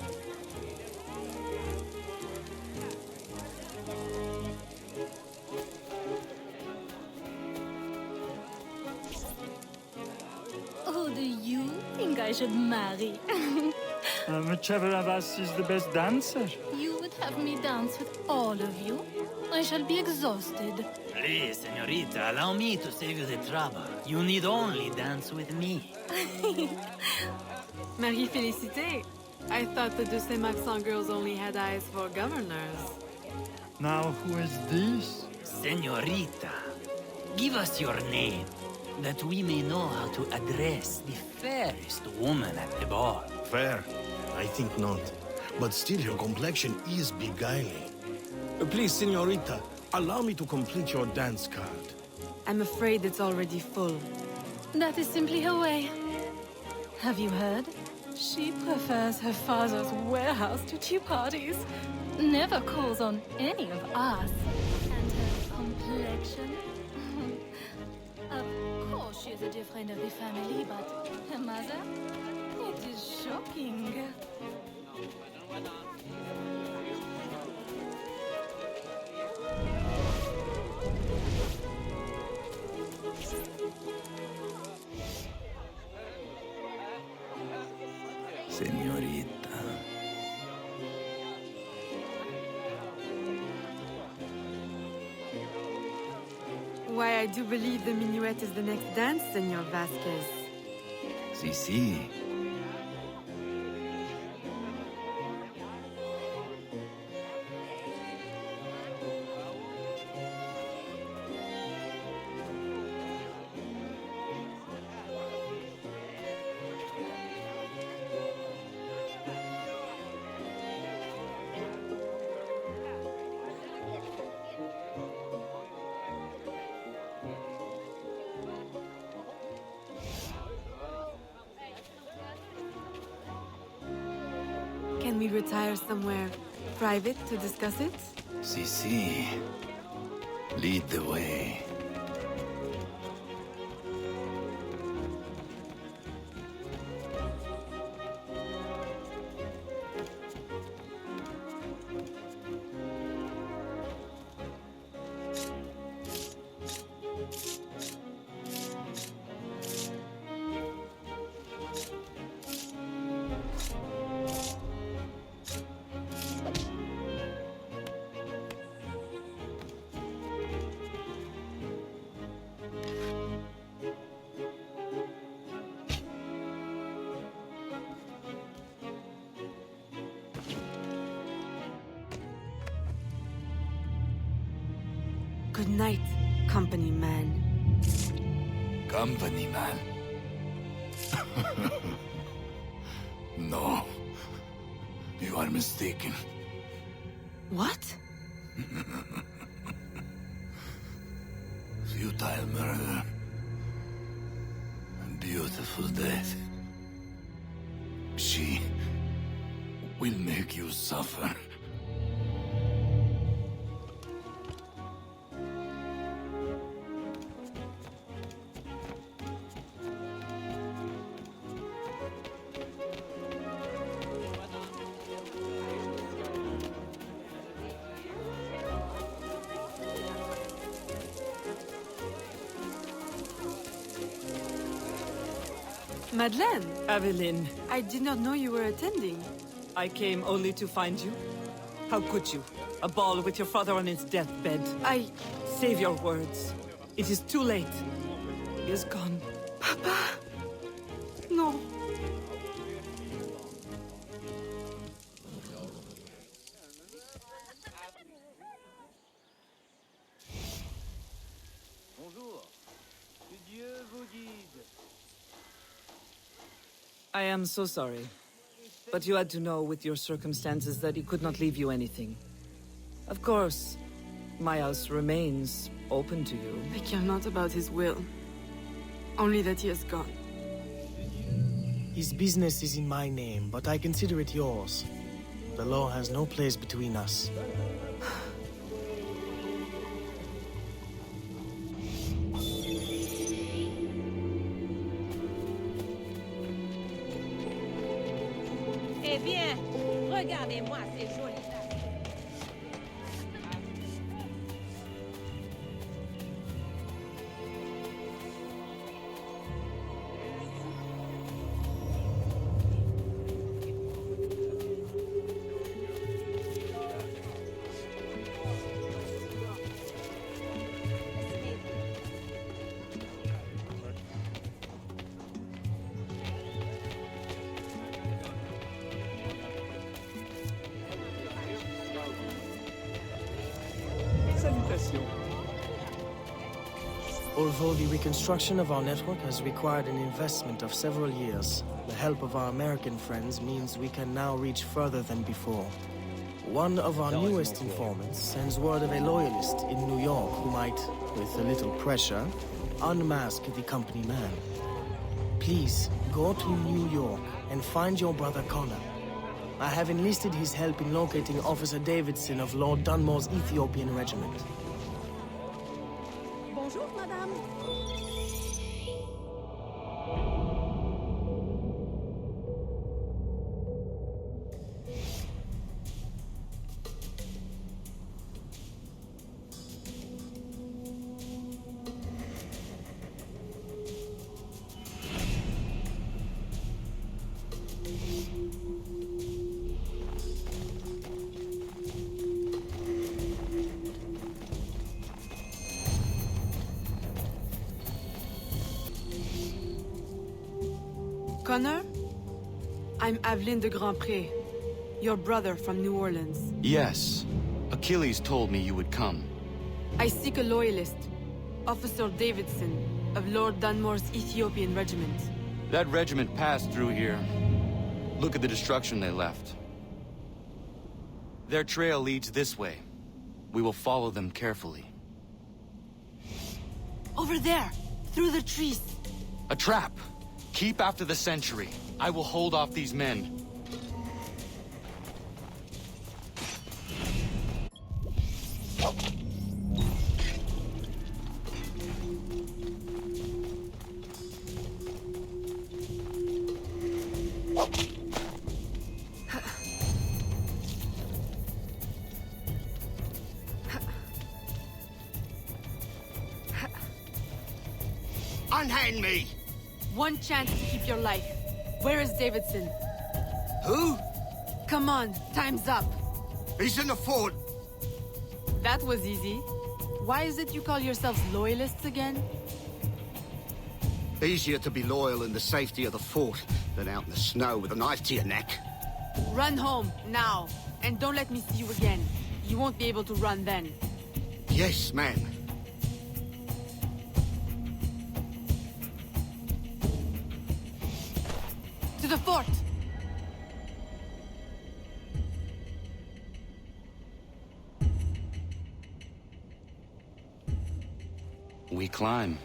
Who do you think I should marry? Whichever of us is the best dancer. You would have me dance with all of you? I shall be exhausted. Please, señorita, allow me to save you the trouble. You need only dance with me. Marie Félicité. I thought the de Saint-Maxent girls only had eyes for governors. Now who is this? Señorita, give us your name, that we may know how to address the fairest woman at the ball. Fair? I think not. But still, your complexion is beguiling. Please, señorita, allow me to complete your dance card. I'm afraid it's already full. That is simply her way. Have you heard? She prefers her father's warehouse to tea parties. Never calls on any of us. And her complexion? Of course she is a dear friend of the family, but her mother? It is shocking. Señorita. Why, I do believe the minuet is the next dance, Senor Vasquez. Sí. Can we retire somewhere private to discuss it? Sí. Lead the way. Good night, company man. Company man. No. You are mistaken. What? Futile murder. Beautiful death. She will make you suffer. Madeleine! Aveline. I did not know you were attending. I came only to find you. How could you? A ball with your father on his deathbed. Save your words. It is too late. He is gone. Papa! No. Bonjour. Que Dieu vous guide. I am so sorry. But you had to know with your circumstances that he could not leave you anything. Of course, my house remains open to you. I care not about his will. Only that he has gone. His business is in my name, but I consider it yours. The law has no place between us. Eh bien, regardez-moi ces jolies Although the reconstruction of our network has required an investment of several years, the help of our American friends means we can now reach further than before. One of our newest informants sends word of a loyalist in New York who might, with a little pressure, unmask the company man. Please, go to New York and find your brother Connor. I have enlisted his help in locating Officer Davidson of Lord Dunmore's Ethiopian regiment. Bonjour, madame. Connor? I'm Aveline de Grandpré, your brother from New Orleans. Yes. Achilles told me you would come. I seek a loyalist, Officer Davidson, of Lord Dunmore's Ethiopian regiment. That regiment passed through here. Look at the destruction they left. Their trail leads this way. We will follow them carefully. Over there! Through the trees! A trap! Keep after the sentry. I will hold off these men. Unhand me! One chance to keep your life. Where is Davidson? Who? Come on, time's up. He's in the fort. That was easy. Why is it you call yourselves loyalists again? Easier to be loyal in the safety of the fort than out in the snow with a knife to your neck. Run home, now. And don't let me see you again. You won't be able to run then. Yes, ma'am. To the fort! We climb.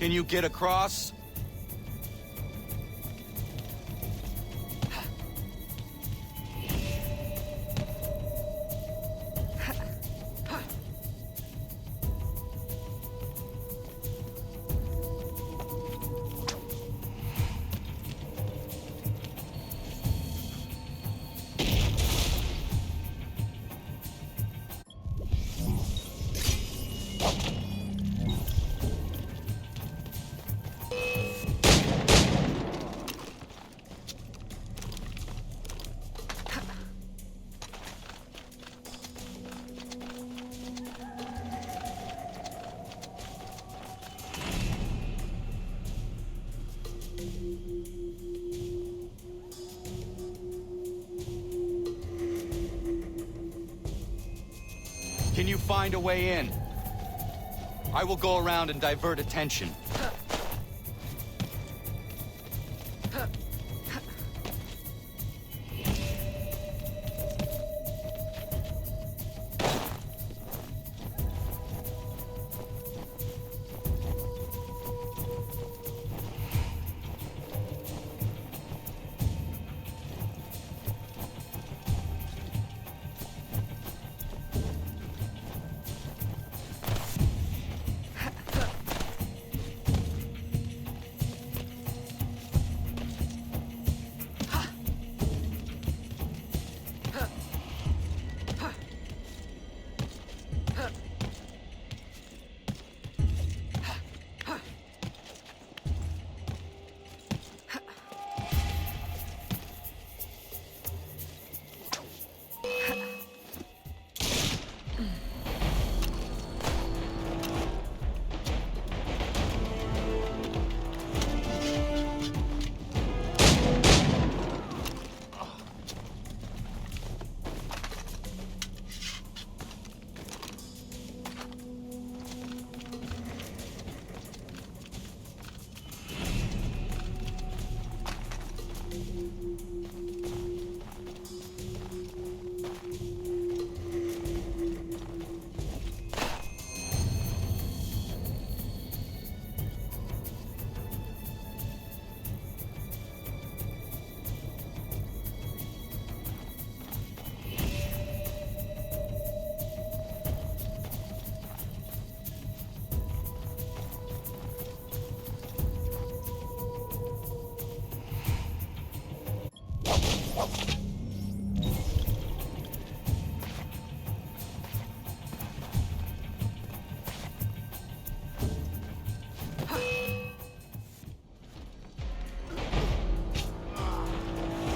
Can you get across? Can you find a way in? I will go around and divert attention.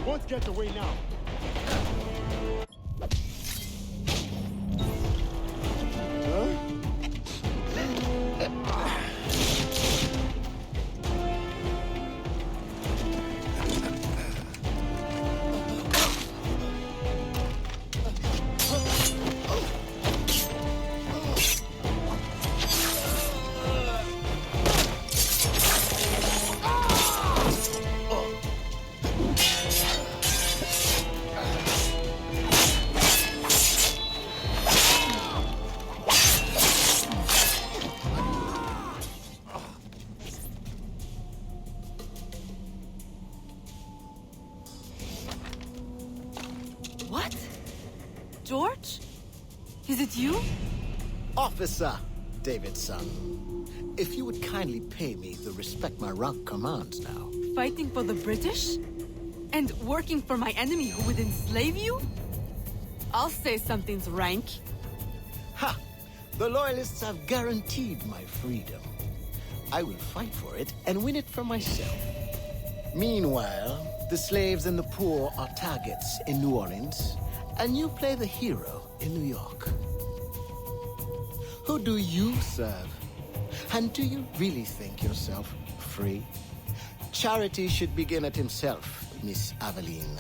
Won't get away now. What? George? Is it you? Officer Davidson, if you would kindly pay me the respect my rank commands now. Fighting for the British? And working for my enemy who would enslave you? I'll say something's rank. Ha! The Loyalists have guaranteed my freedom. I will fight for it and win it for myself. Meanwhile, the slaves and the poor are targets in New Orleans, and you play the hero in New York. Who do you serve? And do you really think yourself free? Charity should begin at himself, Miss Aveline.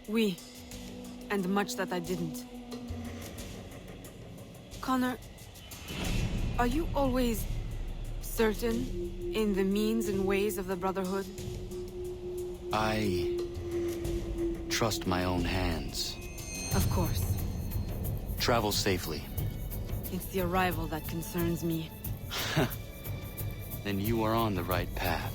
Oui. And much that I didn't. Connor, are you always certain in the means and ways of the Brotherhood? I trust my own hands. Of course. Travel safely. It's the arrival that concerns me. Then you are on the right path.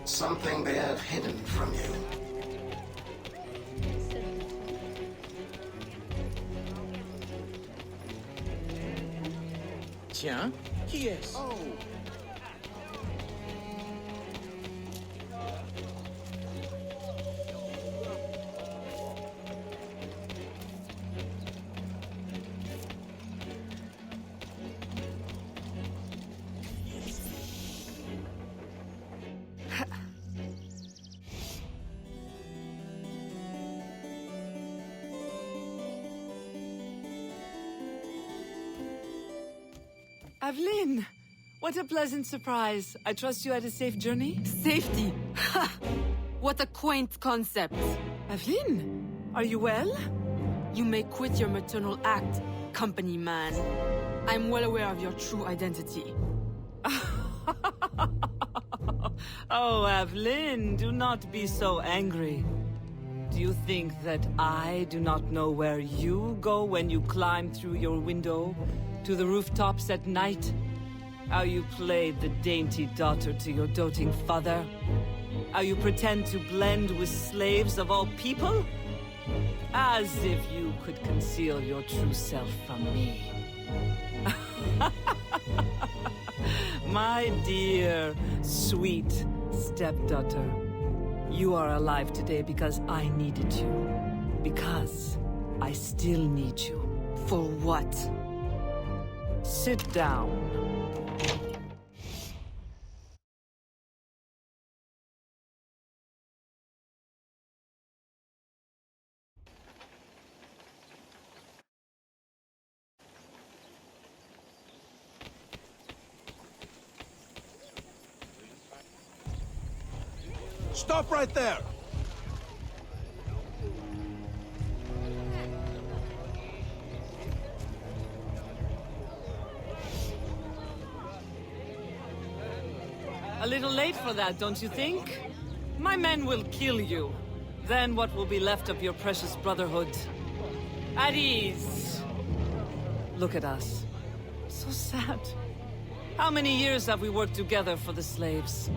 Something they have hidden from you. Tiens, qui est-ce? Oh. Aveline! What a pleasant surprise. I trust you had a safe journey? Safety! Ha! What a quaint concept. Aveline, are you well? You may quit your maternal act, company man. I'm well aware of your true identity. Oh, Aveline, do not be so angry. Do you think that I do not know where you go when you climb through your window to the rooftops at night? How you play the dainty daughter to your doting father? How you pretend to blend with slaves of all people? As if you could conceal your true self from me. My dear, sweet stepdaughter, you are alive today because I needed you. Because I still need you. For what? Sit down. Stop right there! A little late for that, don't you think? My men will kill you. Then what will be left of your precious brotherhood? At ease. Look at us. So sad. How many years have we worked together for the slaves?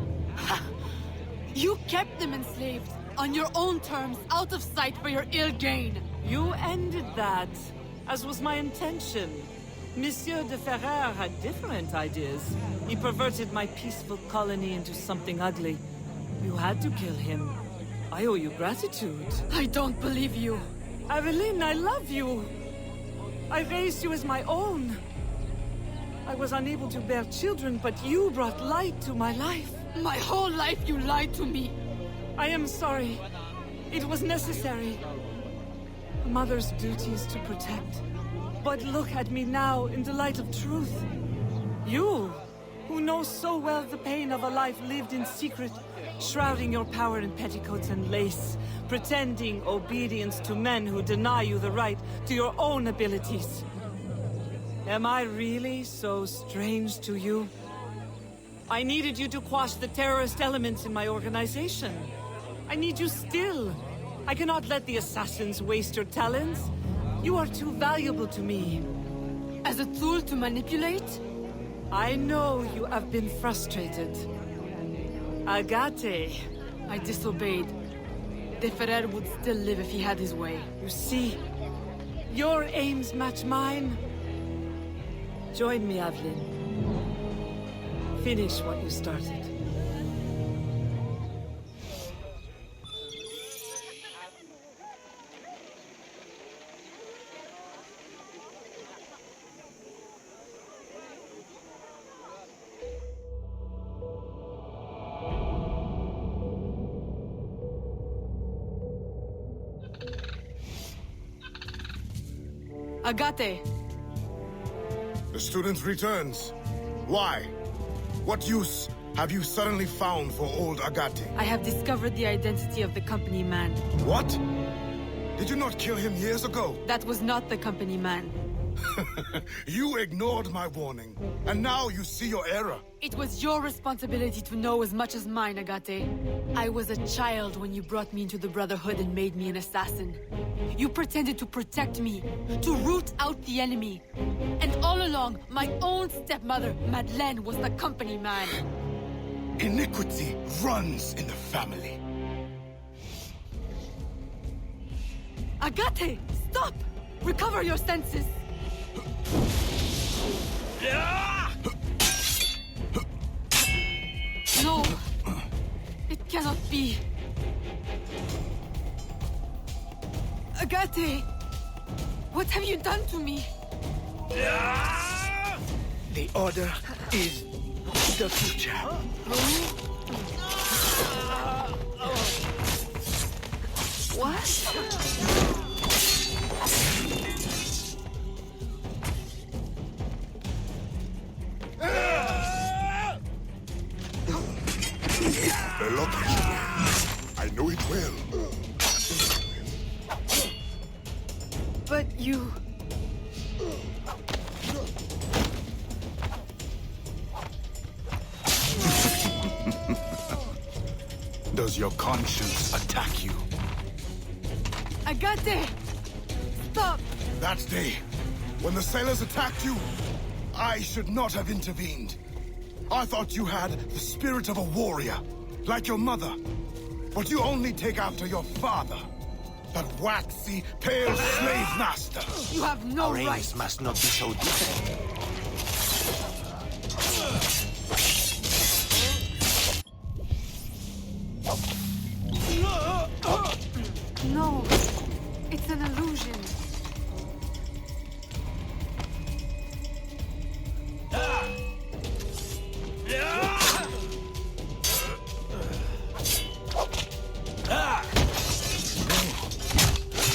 You kept them enslaved. On your own terms, out of sight for your ill gain. You ended that, as was my intention. Monsieur de Ferrer had different ideas. He perverted my peaceful colony into something ugly. You had to kill him. I owe you gratitude. I don't believe you. Aveline, I love you. I raised you as my own. I was unable to bear children, but you brought light to my life. My whole life you lied to me. I am sorry. It was necessary. A mother's duty is to protect. But look at me now in the light of truth. You, who know so well the pain of a life lived in secret, shrouding your power in petticoats and lace, pretending obedience to men who deny you the right to your own abilities. Am I really so strange to you? I needed you to quash the terrorist elements in my organization. I need you still. I cannot let the assassins waste your talents. You are too valuable to me. As a tool to manipulate? I know you have been frustrated. Agate. I disobeyed. De Ferrer would still live if he had his way. You see, your aims match mine. Join me, Aveline. Finish what you started. Agate! The student returns. Why? What use have you suddenly found for old Agate? I have discovered the identity of the company man. What? Did you not kill him years ago? That was not the company man. You ignored my warning, and now you see your error. It was your responsibility to know as much as mine, Agate. I was a child when you brought me into the Brotherhood and made me an assassin. You pretended to protect me, to root out the enemy. And all along, my own stepmother, Madeleine, was the company man. Iniquity runs in the family. Agate, stop! Recover your senses! No! It cannot be! Agate! What have you done to me? The Order is the future. What? The location. I know it well. But you... Does your conscience attack you? Agate! Stop! That day, when the sailors attacked you, I should not have intervened. I thought you had the spirit of a warrior, like your mother. But you only take after your father, that waxy, pale slave master. You have no right. Our aims must not be so different. No, it's an illusion.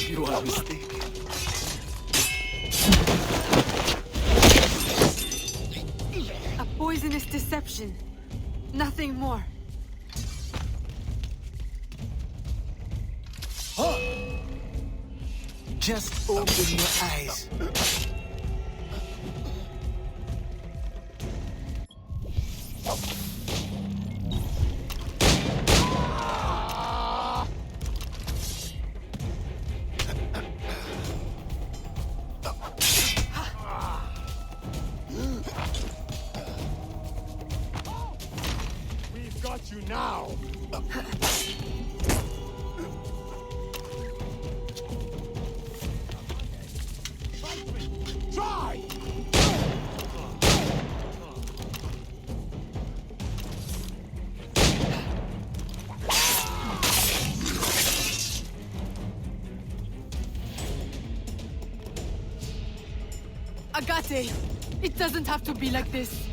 You are mistaken. A poisonous deception. Nothing more. Just open your eyes. We've got you now. Agate! It doesn't have to be like this.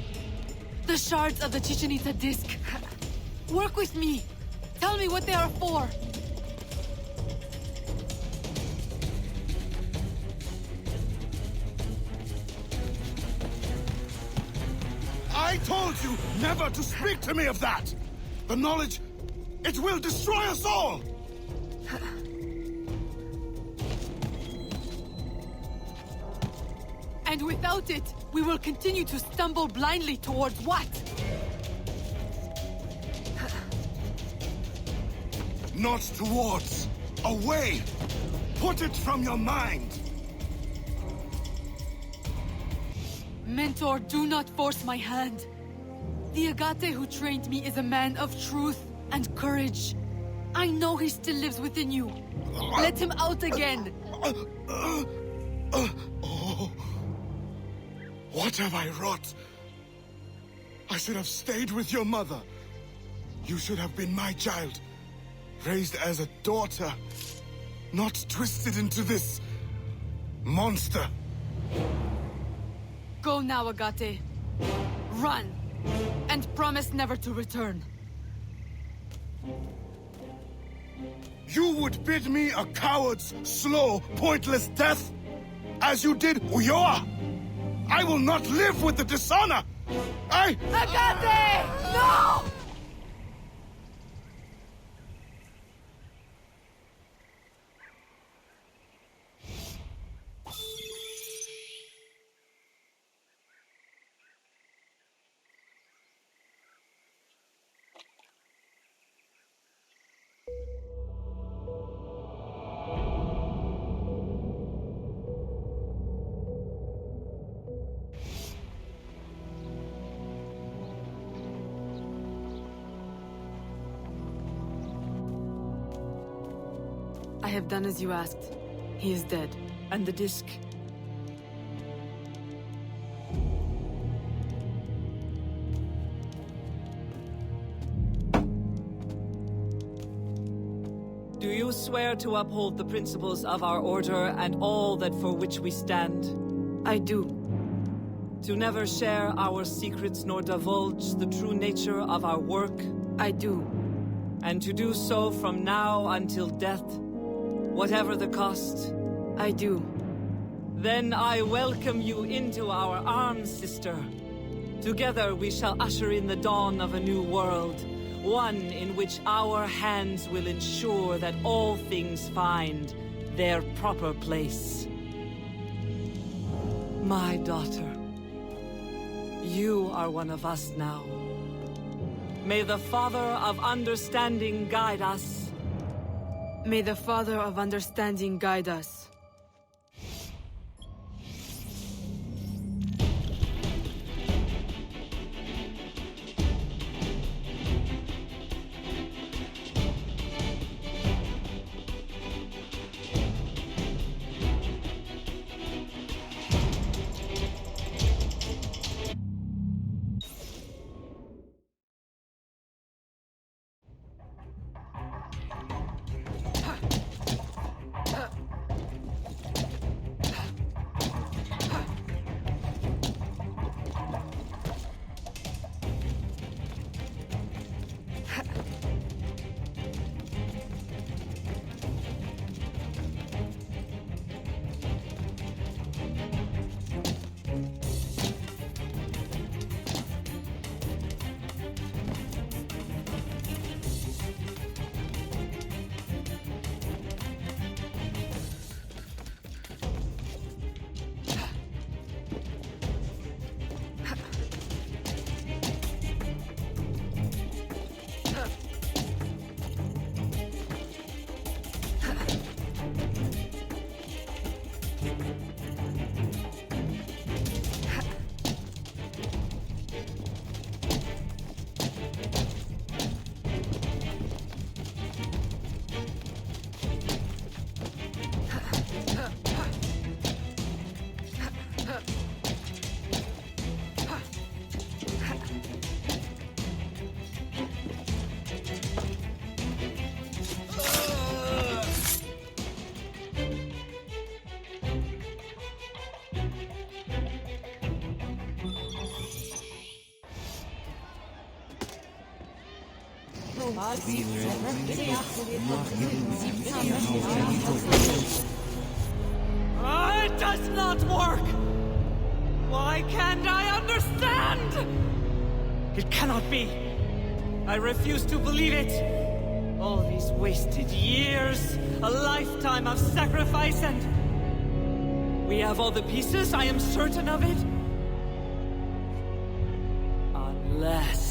The shards of the Chichen Itza disc. Work with me. Tell me what they are for. I told you never to speak to me of that! The knowledge, it will destroy us all! And without it, we will continue to stumble blindly towards what? Not towards. Away! Put it from your mind! Mentor, do not force my hand. The Agate who trained me is a man of truth and courage. I know he still lives within you. Let him out again! What have I wrought? I should have stayed with your mother. You should have been my child. Raised as a daughter. Not twisted into this... monster. Go now, Agate. Run! And promise never to return. You would bid me a coward's, slow, pointless death? As you did Ulloa? I will not live with the dishonor! Agate! No! I have done as you asked. He is dead. And the disc? Do you swear to uphold the principles of our order and all that for which we stand? I do. To never share our secrets nor divulge the true nature of our work? I do. And to do so from now until death? Whatever the cost? I do. Then I welcome you into our arms, sister. Together we shall usher in the dawn of a new world. One in which our hands will ensure that all things find their proper place. My daughter, you are one of us now. May the Father of Understanding guide us. May the Father of Understanding guide us. It does not work! Why can't I understand? It cannot be. I refuse to believe it. All these wasted years, a lifetime of sacrifice, and... we have all the pieces, I am certain of it. Unless...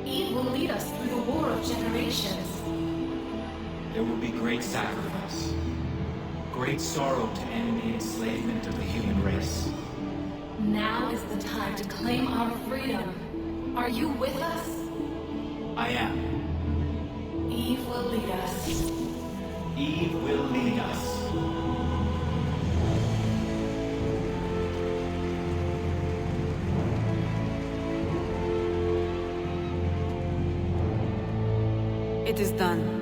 Eve will lead us through the war of generations. There will be great sacrifice, great sorrow to end the enslavement of the human race. Now is the time to claim our freedom. Are you with us? I am. Eve will lead us. Eve will lead us. It is done.